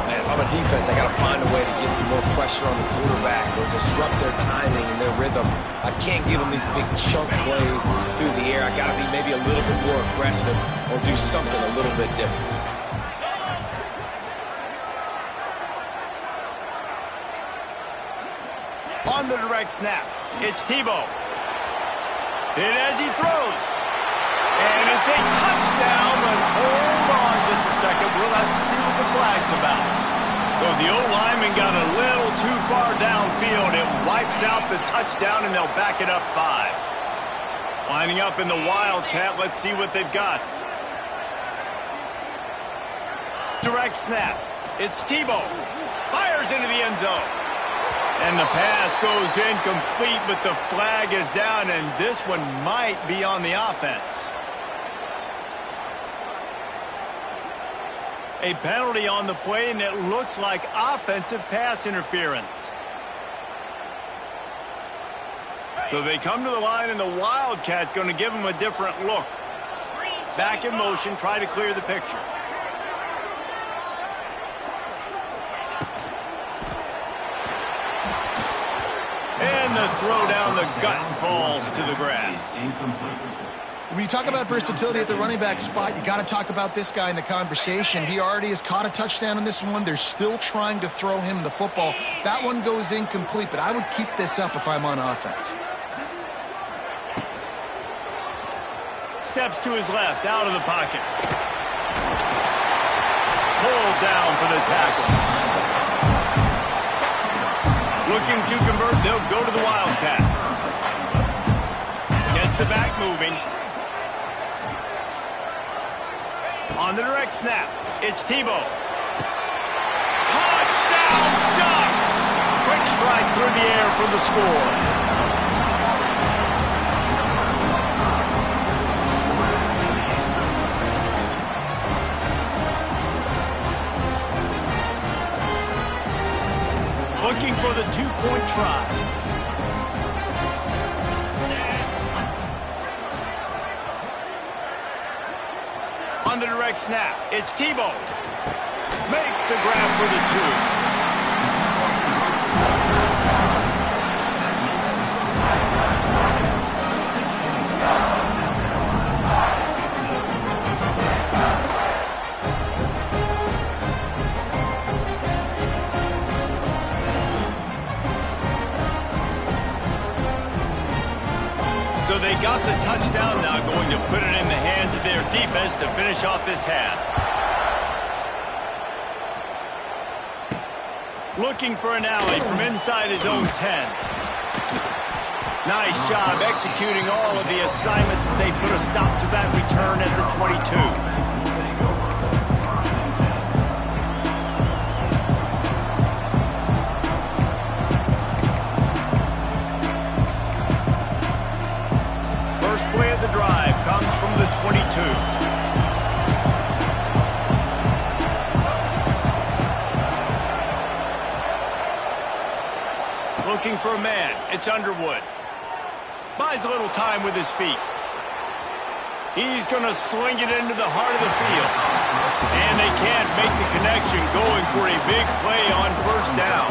Man, if I'm a defense, I got to find a way to get some more pressure on the quarterback or disrupt their timing and their rhythm. I can't give them these big chunk plays through the air. I got to be maybe a little bit more aggressive or do something a little bit different. On the direct snap, it's Tebow. And as he throws, and it's a touchdown, but hold on just a second. We'll have to see what the flag's about. So the O-lineman got a little too far downfield. It wipes out the touchdown, and they'll back it up 5. Lining up in the Wildcat, let's see what they've got. Direct snap, it's Tebow. Fires into the end zone. And the pass goes incomplete, but the flag is down, and this one might be on the offense. A penalty on the play, and it looks like offensive pass interference. So they come to the line, and the Wildcat going to give them a different look. Back in motion, try to clear the picture. And the throw down the gut falls to the grass. When you talk about versatility at the running back spot, you got to talk about this guy in the conversation. He already has caught a touchdown in this one. They're still trying to throw him the football. That one goes incomplete, but I would keep this up if I'm on offense. Steps to his left, out of the pocket. Pulled down for the tackle. Looking to convert, they'll go to the Wildcat. Gets the back moving. On the direct snap, it's Tebow. Touchdown, Ducks! Quick strike through the air for the score. Looking for the two-point try. On the direct snap, it's Tebow. Makes the grab for the 2. So they got the touchdown, now going to put it in the hands of their defense to finish off this half. Looking for an alley from inside his own 10. Nice job executing all of the assignments as they put a stop to that return at the 22. First play of the drive comes from the 22. Looking for a man. It's Underwood. Buys a little time with his feet. He's going to sling it into the heart of the field. And they can't make the connection, going for a big play on first down.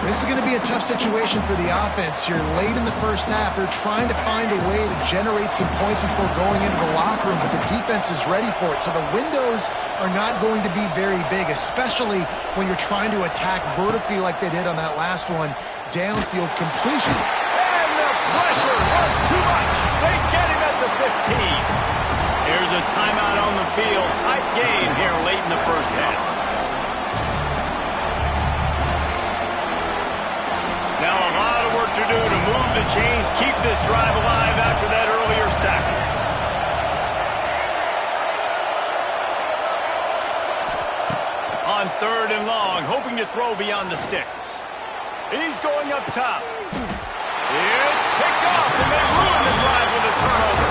This is going to be a tough situation for the offense here. Late in the first half, they're trying to find a way to generate some points before going into the locker room, but the defense is ready for it. So the windows are not going to be very big, especially when you're trying to attack vertically like they did on that last one. Downfield completion. And the pressure was too much. They get him at the 15. Here's a timeout on the field. Tight game here late in the first half. Now a lot of work to do to move the chains, keep this drive alive after that earlier sack. On 3rd and long, hoping to throw beyond the sticks. He's going up top. It's picked off, and they ruin the drive with a turnover.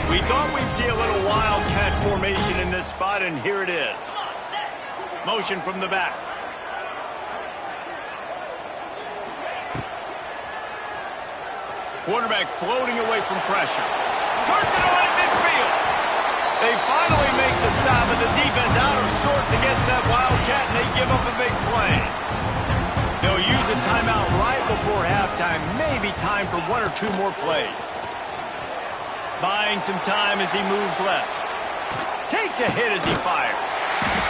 We thought we'd see a little wildcat formation in this spot, and here it is. Motion from the back. Quarterback floating away from pressure. Turns it on at midfield. They finally make the stop, and the defense out of sorts against that wildcat, and they give up a big play. They'll use a timeout right before halftime. Maybe time for 1 or 2 more plays. Buying some time as he moves left. Takes a hit as he fires.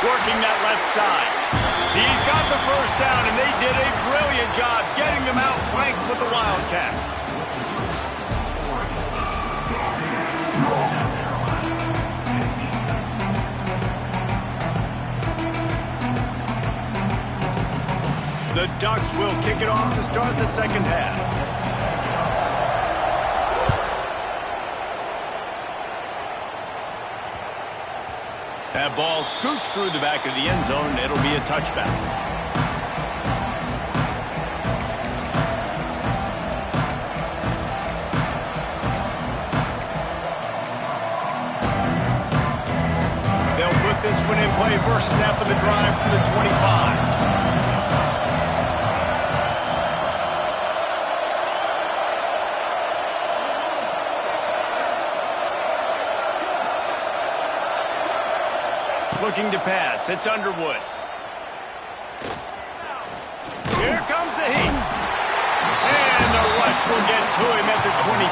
Working that left side. He's got the first down, and they did a brilliant job getting them outflanked with the wildcat. The Ducks will kick it off to start the second half. That ball scoots through the back of the end zone. It'll be a touchback. They'll put this one in play. First snap of the drive from the 25. Looking to pass. It's Underwood. Here comes the heat. And the rush will get to him at the 25.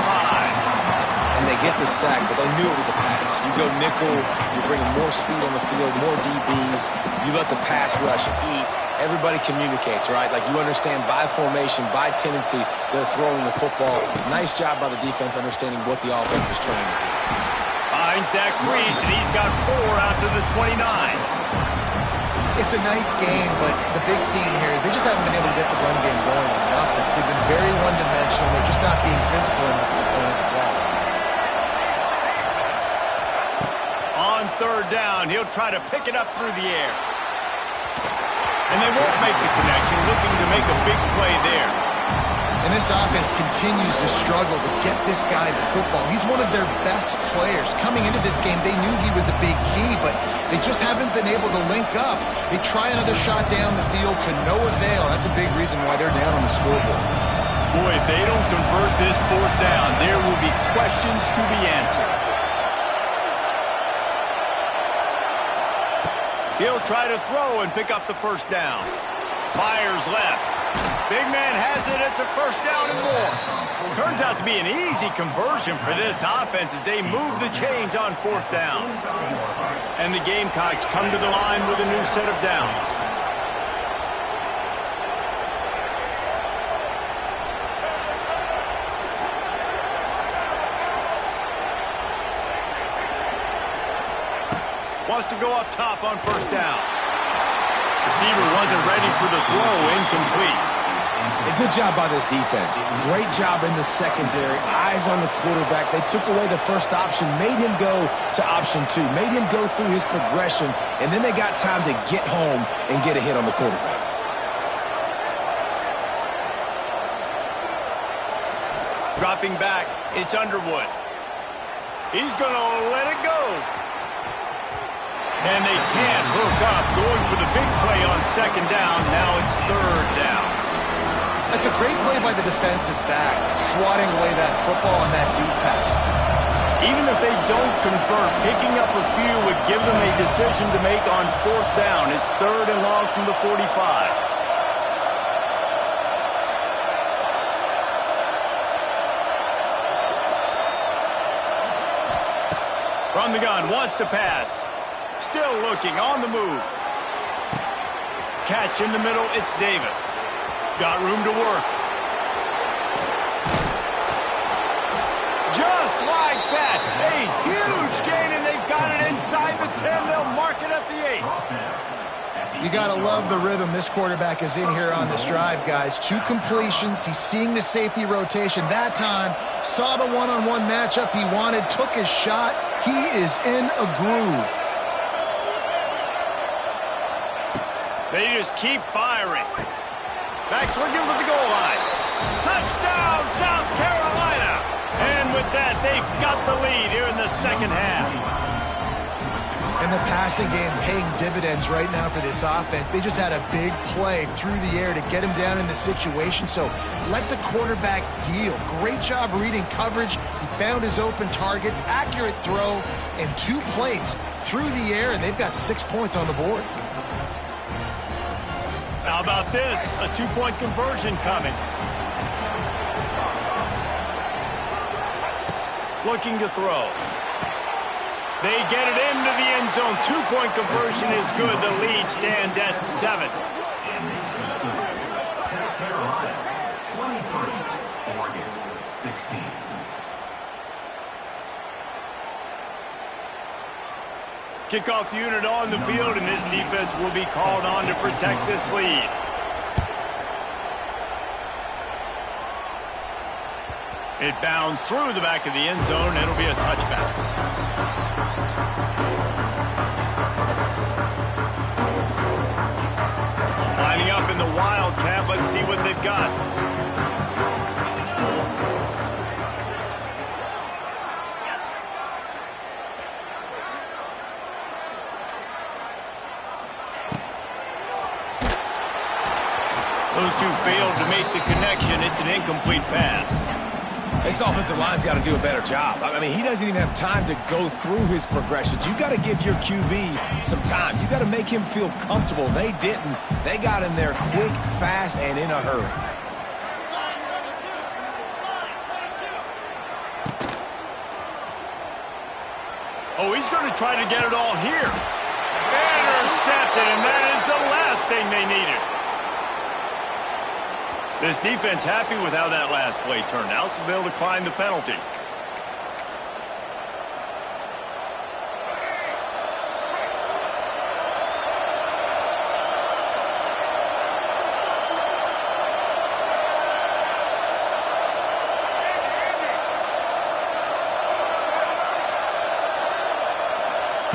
And they get the sack, but they knew it was a pass. You go nickel, you're bringing more speed on the field, more DBs. You let the pass rush eat. Everybody communicates, right? Like you understand by formation, by tendency, they're throwing the football. Nice job by the defense understanding what the offense was trying to do. Finds Zach Reese, and he's got 4 out to the 29. It's a nice game, but the big theme here is they just haven't been able to get the run game going on the offense. They've been very one-dimensional. They're just not being physical enough to go into attack. On 3rd down, he'll try to pick it up through the air. And they won't make the connection, looking to make a big play there. And this offense continues to struggle to get this guy the football. He's one of their best players. Coming into this game, they knew he was a big key, but they just haven't been able to link up. They try another shot down the field to no avail. That's a big reason why they're down on the scoreboard. Boy, if they don't convert this 4th down, there will be questions to be answered. He'll try to throw and pick up the first down. Fires left. Big man has it. It's a first down and more. Turns out to be an easy conversion for this offense as they move the chains on fourth down. And the Gamecocks come to the line with a new set of downs. Wants to go up top on first down. Receiver wasn't ready for the throw, incomplete. A good job by this defense. Great job in the secondary. Eyes on the quarterback. They took away the first option, made him go to option 2, made him go through his progression, and then they got time to get home and get a hit on the quarterback. Dropping back, it's Underwood. He's going to let it go. And they can't hook up, going for the big play on second down. Now it's third down. That's a great play by the defensive back, swatting away that football on that deep pass. Even if they don't convert, picking up a few would give them a decision to make on fourth down. It's third and long from the 45. From the gun, wants to pass. Still looking, on the move. Catch in the middle, it's Davis. Got room to work. Just like that, a huge gain, and they've got it inside the 10. They'll mark it at the 8. You got to love the rhythm this quarterback is in here on this drive, guys. 2 completions. He's seeing the safety rotation. That time, saw the one-on-one matchup he wanted, took his shot. He is in a groove. They just keep firing. Backs looking for the goal line. Touchdown, South Carolina! And with that, they've got the lead here in the second half. And the passing game paying dividends right now for this offense. They just had a big play through the air to get him down in the situation. So let the quarterback deal. Great job reading coverage. He found his open target, accurate throw, and 2 plays through the air, and they've got 6 points on the board. How about this? A 2-point conversion coming. Looking to throw. They get it into the end zone. 2-point conversion is good. The lead stands at 7. South Carolina, 23, Oregon, 16. Kickoff unit on the field, and this defense will be called on to protect this lead. It bounds through the back of the end zone. It'll be a touchback. Lining up in the Wildcat. Let's see what they've got. Those two failed to make the connection. It's an incomplete pass. This offensive line's got to do a better job. I mean, he doesn't even have time to go through his progressions. You got to give your QB some time. You got to make him feel comfortable. They didn't. They got in there quick, fast, and in a hurry. Oh, he's going to try to get it all here. Intercepted, and that is the last thing they needed. This defense happy with how that last play turned out, so they'll decline the penalty.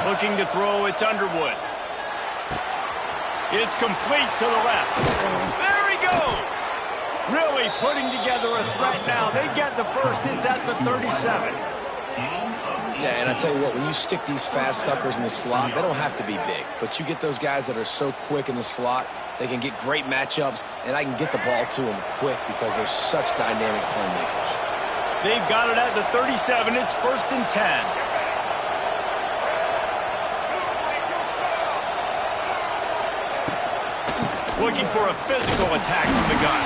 Looking to throw, it's Underwood. It's complete to the left. There he goes! Really putting together a threat now. They get the first. It's at the 37. Yeah, and I tell you what, when you stick these fast suckers in the slot, they don't have to be big. But you get those guys that are so quick in the slot, they can get great matchups, and I can get the ball to them quick because they're such dynamic playmakers. They've got it at the 37. It's 1st and 10. Looking for a physical attack from the gun.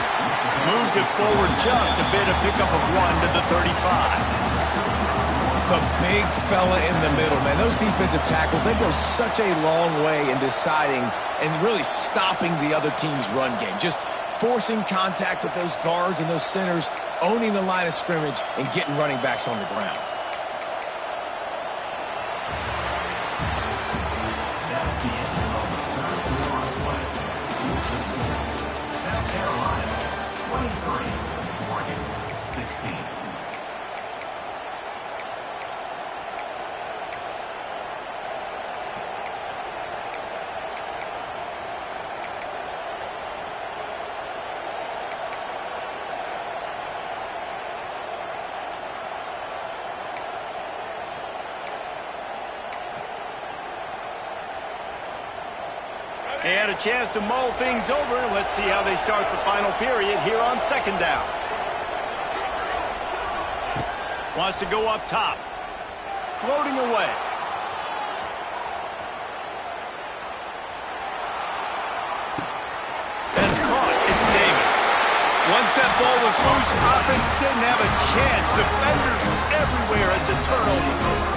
Moves it forward just a bit, a pickup of 1 to the 35. The big fella in the middle, man. Those defensive tackles, they go such a long way in deciding and really stopping the other team's run game. Just forcing contact with those guards and those centers, owning the line of scrimmage, and getting running backs on the ground. That's the end of the third quarter play. South Carolina 23, Oregon 16. They had a chance to mull things over. Let's see how they start the final period here on second down. Wants to go up top. Floating away. That's caught. It's Davis. Once that ball was loose, offense didn't have a chance. Defenders everywhere. It's a turnover.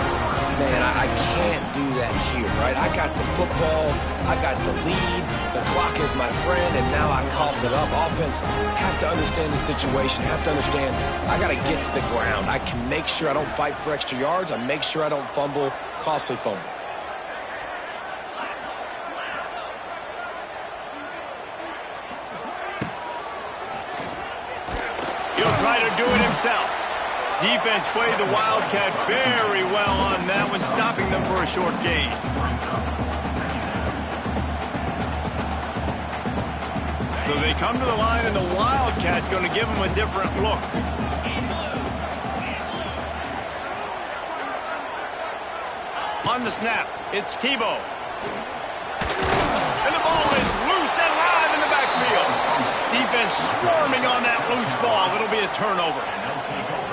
Man, I can't do that here, right? I got the football, I got the lead, the clock is my friend, and now I cough it up. Offense have to understand the situation, have to understand I got to get to the ground. I can make sure I don't fight for extra yards. I make sure I don't fumble, costly fumble. He'll try to do it himself. Defense played the Wildcat very well on that one, stopping them for a short gain. So they come to the line, and the Wildcat going to give them a different look. On the snap, it's Tebow. And the ball is loose and live in the backfield. Defense swarming on that loose ball. It'll be a turnover.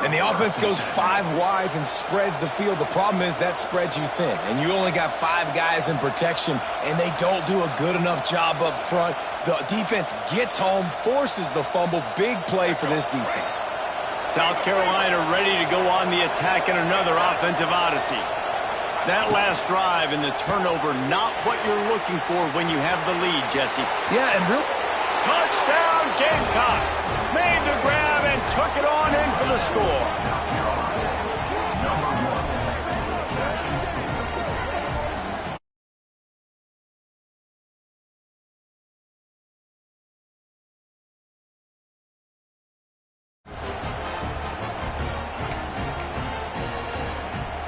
And the offense goes 5 wides and spreads the field. The problem is that spreads you thin, and you only got 5 guys in protection, and they don't do a good enough job up front. The defense gets home, forces the fumble. Big play for this defense. South Carolina ready to go on the attack in another offensive odyssey. That last drive and the turnover, not what you're looking for when you have the lead, Jesse. Yeah, and real Touchdown, Gamecocks! Made the grab and took it on in for the score.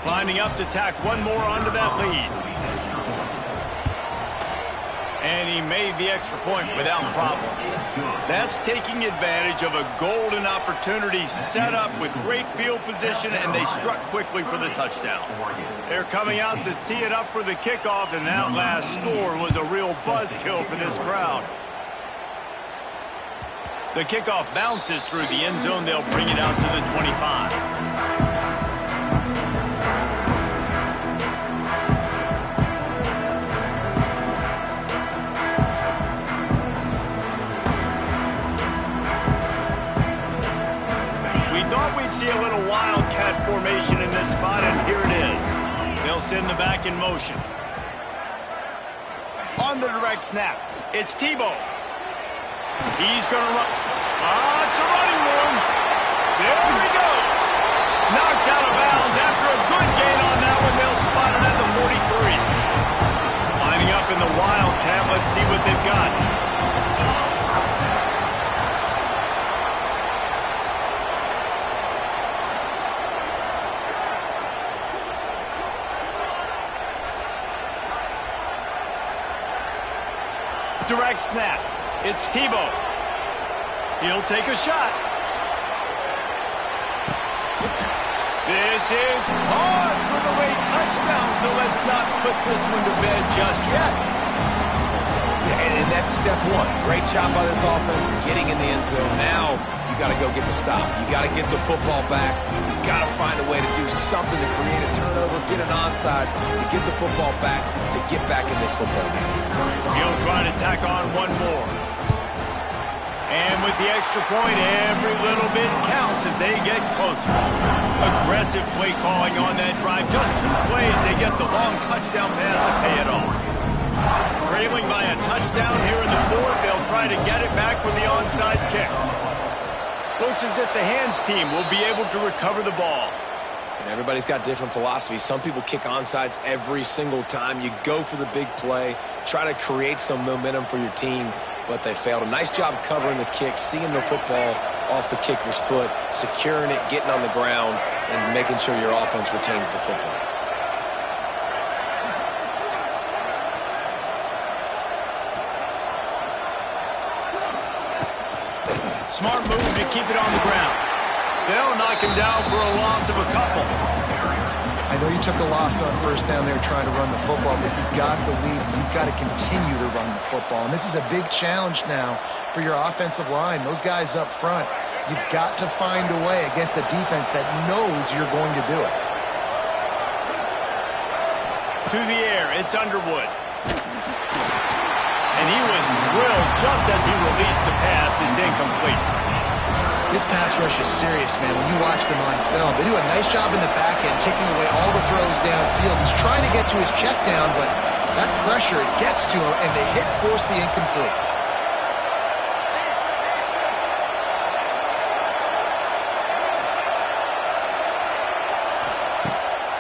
Lining up to tack one more onto that lead. And he made the extra point without problem. That's taking advantage of a golden opportunity set up with great field position, and they struck quickly for the touchdown. They're coming out to tee it up for the kickoff, and that last score was a real buzzkill for this crowd. The kickoff bounces through the end zone. They'll bring it out to the 25. See a little wildcat formation in this spot, and here it is. They'll send the back in motion. On the direct snap, it's Tebow. He's going to run. It's a running room. There he goes. Knocked out of bounds after a good gain on that one. They'll spot it at the 43. Lining up in the wildcat. Let's see what they've got. Direct snap. It's Tebow. He'll take a shot. This is caught for the late touchdown, so let's not put this one to bed just yet. Yeah, and that's step one. Great job by this offense getting in the end zone. Now you got to go get the stop. You got to get the football back. You got to find a way to do something to create a turnover, get an onside, to get the football back, to get back in this football game. He'll try to tack on one more. with the extra point, every little bit counts as they get closer. Aggressive play calling on that drive. Just 2 plays, they get the long touchdown pass to pay it off. Trailing by a touchdown here in the 4th, they'll try to get it back with the onside kick. Looks as if the hands team will be able to recover the ball. And everybody's got different philosophies. Some people kick onside every single time. You go for the big play, try to create some momentum for your team, but they failed. A nice job covering the kick, seeing the football off the kicker's foot, securing it, getting on the ground, and making sure your offense retains the football. Smart move to keep it on the ground. They'll knock him down for a loss of a couple. I know you took a loss on first down there trying to run the football, but you've got the lead. You've got to continue to run the football. And this is a big challenge now for your offensive line. Those guys up front, you've got to find a way against the defense that knows you're going to do it. To the air, it's Underwood. And he was drilled just as he released the pass. It's incomplete. This pass rush is serious, man. When you watch them on film, they do a nice job in the back end, taking away all the throws downfield. He's trying to get to his check down, but that pressure gets to him, and they force the incomplete.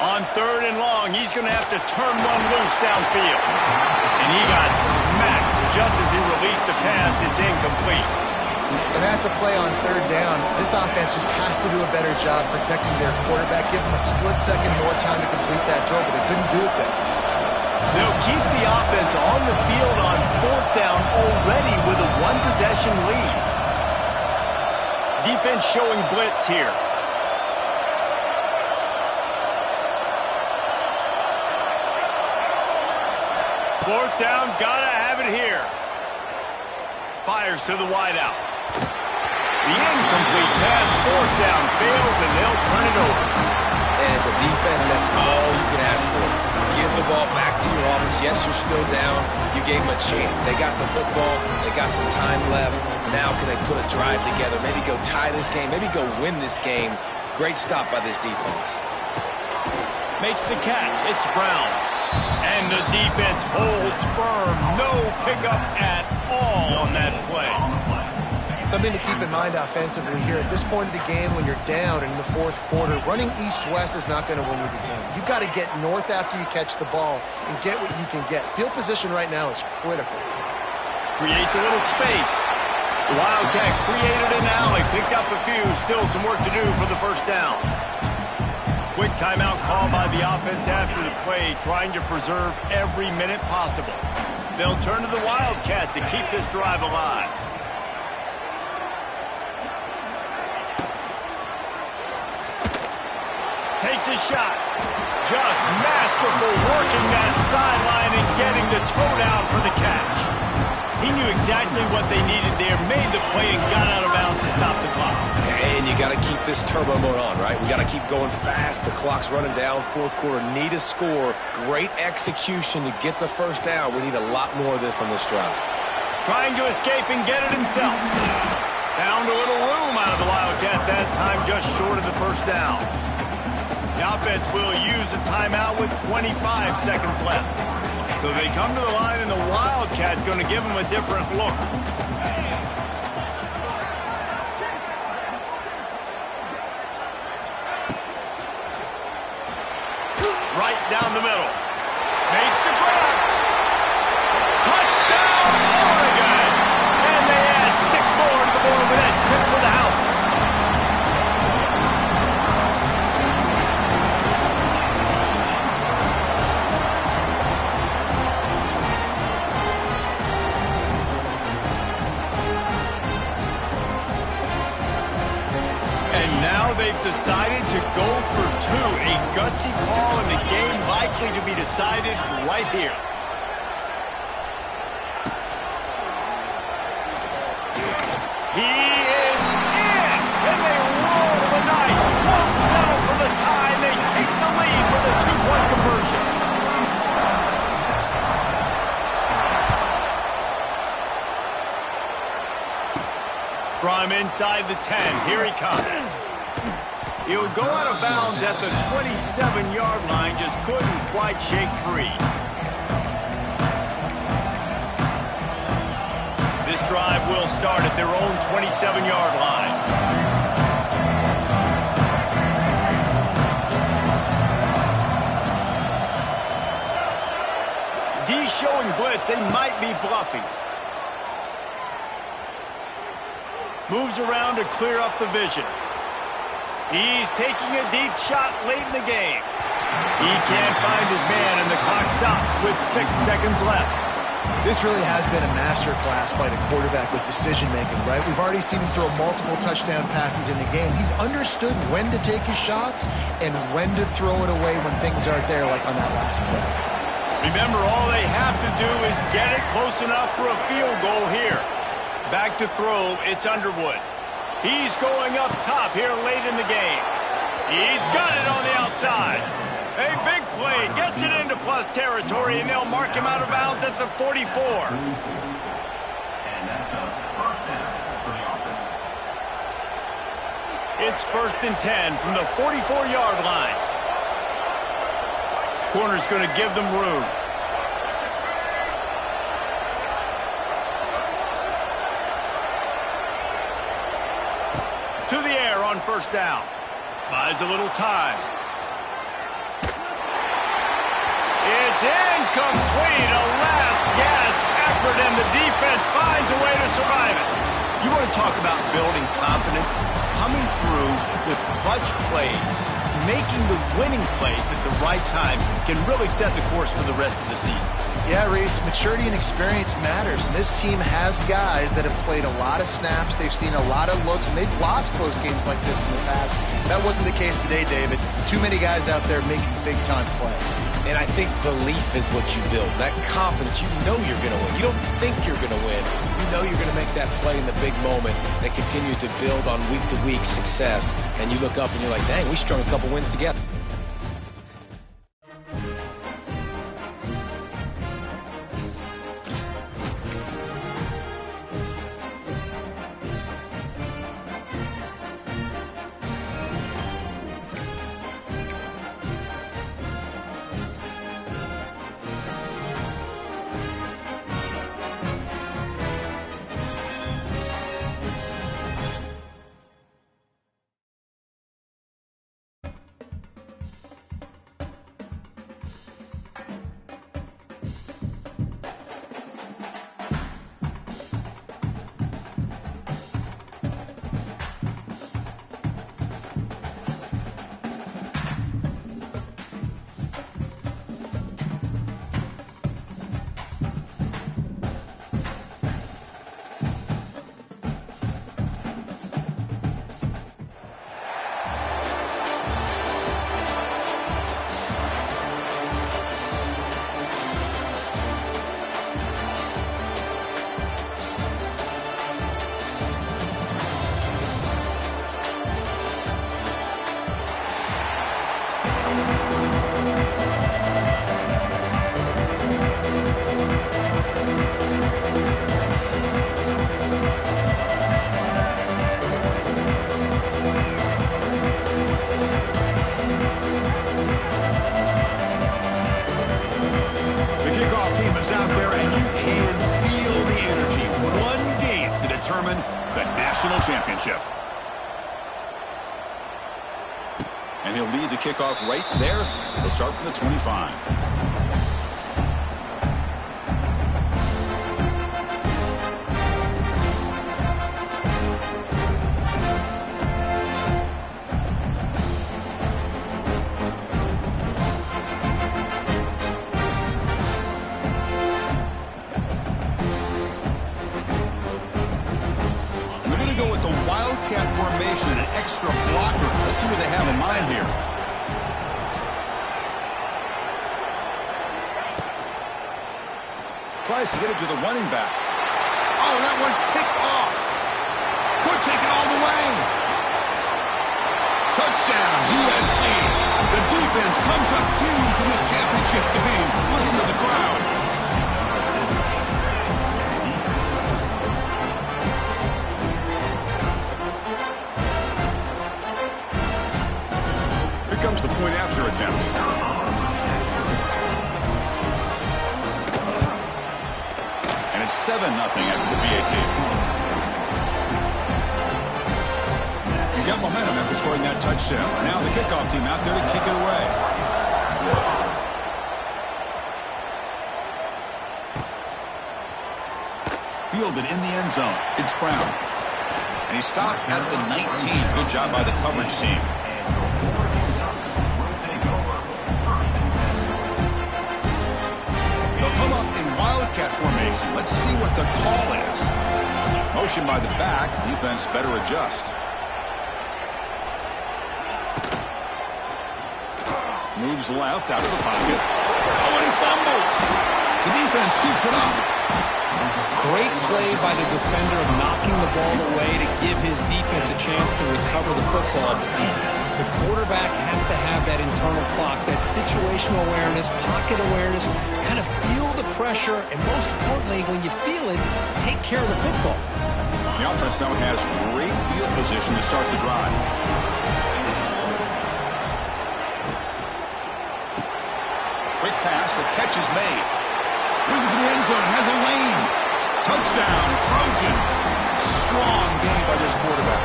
On 3rd and long, he's going to have to turn one loose downfield. And he got smacked just as he released the pass. It's incomplete. And that's a play on 3rd down. This offense just has to do a better job protecting their quarterback, give him a split second more time to complete that throw, but they couldn't do it there. They'll keep the offense on the field on 4th down already with a 1-possession lead. Defense showing blitz here. Fourth down, gotta have it here. Fires to the wideout. The incomplete pass, 4th down, fails, and they'll turn it over. And as a defense, that's all you can ask for. Give the ball back to your offense. Yes, you're still down. You gave them a chance. They got the football. They got some time left. Now can they put a drive together? Maybe go tie this game. Maybe go win this game. Great stop by this defense. Makes the catch. It's Brown. And the defense holds firm. No pickup at all on that play. Something to keep in mind offensively here. At this point of the game, when you're down in the 4th quarter, running east-west is not going to win you the game. You've got to get north after you catch the ball and get what you can get. Field position right now is critical. Creates a little space. The Wildcat created an alley, picked up a few. Still some work to do for the first down. Quick timeout call by the offense after the play, trying to preserve every minute possible. They'll turn to the Wildcat to keep this drive alive. Takes a shot. Just masterful working that sideline and getting the toe down for the catch. He knew exactly what they needed there, made the play, and got out of bounds to stop the clock. And you got to keep this turbo mode on, right? We got to keep going fast. The clock's running down. 4th quarter, need a score. Great execution to get the first down. We need a lot more of this on this drive. Trying to escape and get it himself. Found a little room out of the Wildcat that time, just short of the first down. The offense will use a timeout with 25 seconds left. So they come to the line, and the Wildcat going to give them a different look. Right down the middle. Makes the grab. Touchdown, Oregon! And they add 6 more to the board with that trip to the house. They've decided to go for 2. A gutsy call, and the game likely to be decided right here. He is in, and they roll the dice. Won't settle for the tie, and they take the lead with a 2-point conversion. From inside the 10, here he comes. He'll go out of bounds at the 27-yard line, just couldn't quite shake free. This drive will start at their own 27-yard line. D showing blitz, they might be bluffing. Moves around to clear up the vision. He's taking a deep shot late in the game. He can't find his man, and the clock stops with 6 seconds left. This really has been a masterclass by the quarterback with decision-making, right? We've already seen him throw multiple touchdown passes in the game. He's understood when to take his shots and when to throw it away when things aren't there, like on that last play. Remember, all they have to do is get it close enough for a field goal here. Back to throw, it's Underwood. He's going up top here late in the game. He's got it on the outside. A big play, gets it into plus territory, and they'll mark him out of bounds at the 44. And that's a first down for the offense. It's 1st and 10 from the 44-yard line. Corner's going to give them room. To the air on 1st down. Buys a little time. It's incomplete. A last-gasp effort, and the defense finds a way to survive it. You want to talk about building confidence? Coming through with clutch plays, making the winning plays at the right time can really set the course for the rest of the season. Yeah, Reese, maturity and experience matters. And this team has guys that have played a lot of snaps. They've seen a lot of looks, and they've lost close games like this in the past. That wasn't the case today, David. Too many guys out there making big-time plays. And I think belief is what you build. That confidence, you know you're going to win. You don't think you're going to win. You know you're going to make that play in the big moment that continues to build on week-to-week success. And you look up and you're like, dang, we strung a couple wins together. Championship. And he'll lead the kickoff right there. He'll start from the 25. Extra blocker. Let's see what they have in mind here. Tries to get it to the running back. Oh, that one's picked off. Could take it all the way. Touchdown, USC. The defense comes up huge in this championship game. Listen to the crowd. point-after attempt. And it's 7-0 after the PAT. You got momentum after scoring that touchdown. Now the kickoff team out there to kick it away. Fielded in the end zone. It's Brown. And he stopped at the 19. Good job by the coverage team. They'll come up in wildcat formation. Let's see what the call is. Motion by the back. Defense better adjust. Moves left out of the pocket. Oh, and he fumbles. The defense scoops it up. Great play by the defender of knocking the ball away to give his defense a chance to recover the football. Man, the quarterback has to have that internal clock, that situational awareness, pocket awareness, kind of feel the pressure, and most importantly, when you feel it, take care of the football. The offense now has great field position to start the drive. Quick pass, the catch is made. Looking for the end zone, has a lane. Touchdown, Trojans. Strong game by this quarterback.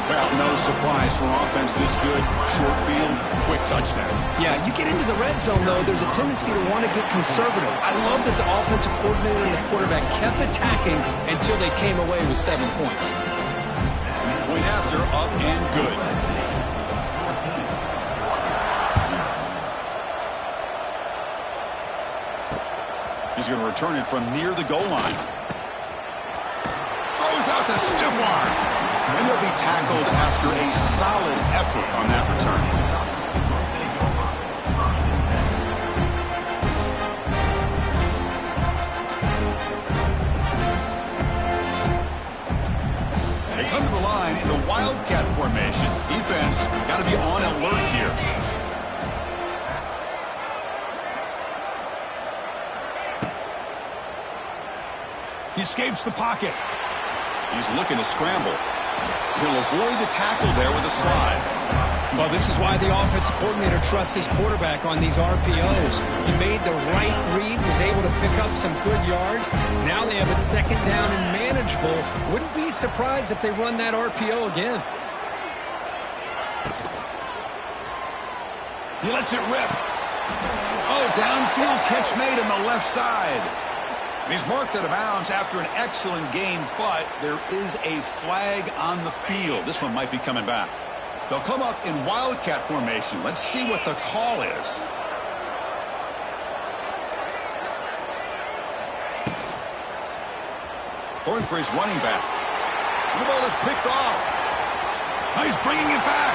Well, no surprise for offense this good. Short field, quick touchdown. Yeah, you get into the red zone, though, there's a tendency to want to get conservative. I love that the offensive coordinator and the quarterback kept attacking until they came away with 7 points. Point after, up and good. He's going to return it from near the goal line. Throws out the stiff arm. And he'll be tackled after a solid effort on that return. They come to the line in the wildcat formation. Defense got to be on alert here. He escapes the pocket. He's looking to scramble. He'll avoid the tackle there with a slide. Well, this is why the offensive coordinator trusts his quarterback on these RPOs. He made the right read, was able to pick up some good yards. Now they have a second down and manageable. Wouldn't be surprised if they run that RPO again. He lets it rip. Oh, downfield catch made on the left side. He's marked out of bounds after an excellent game, but there is a flag on the field. This one might be coming back. They'll come up in wildcat formation. Let's see what the call is. Throwing for his running back. The ball is picked off. He's bringing it back.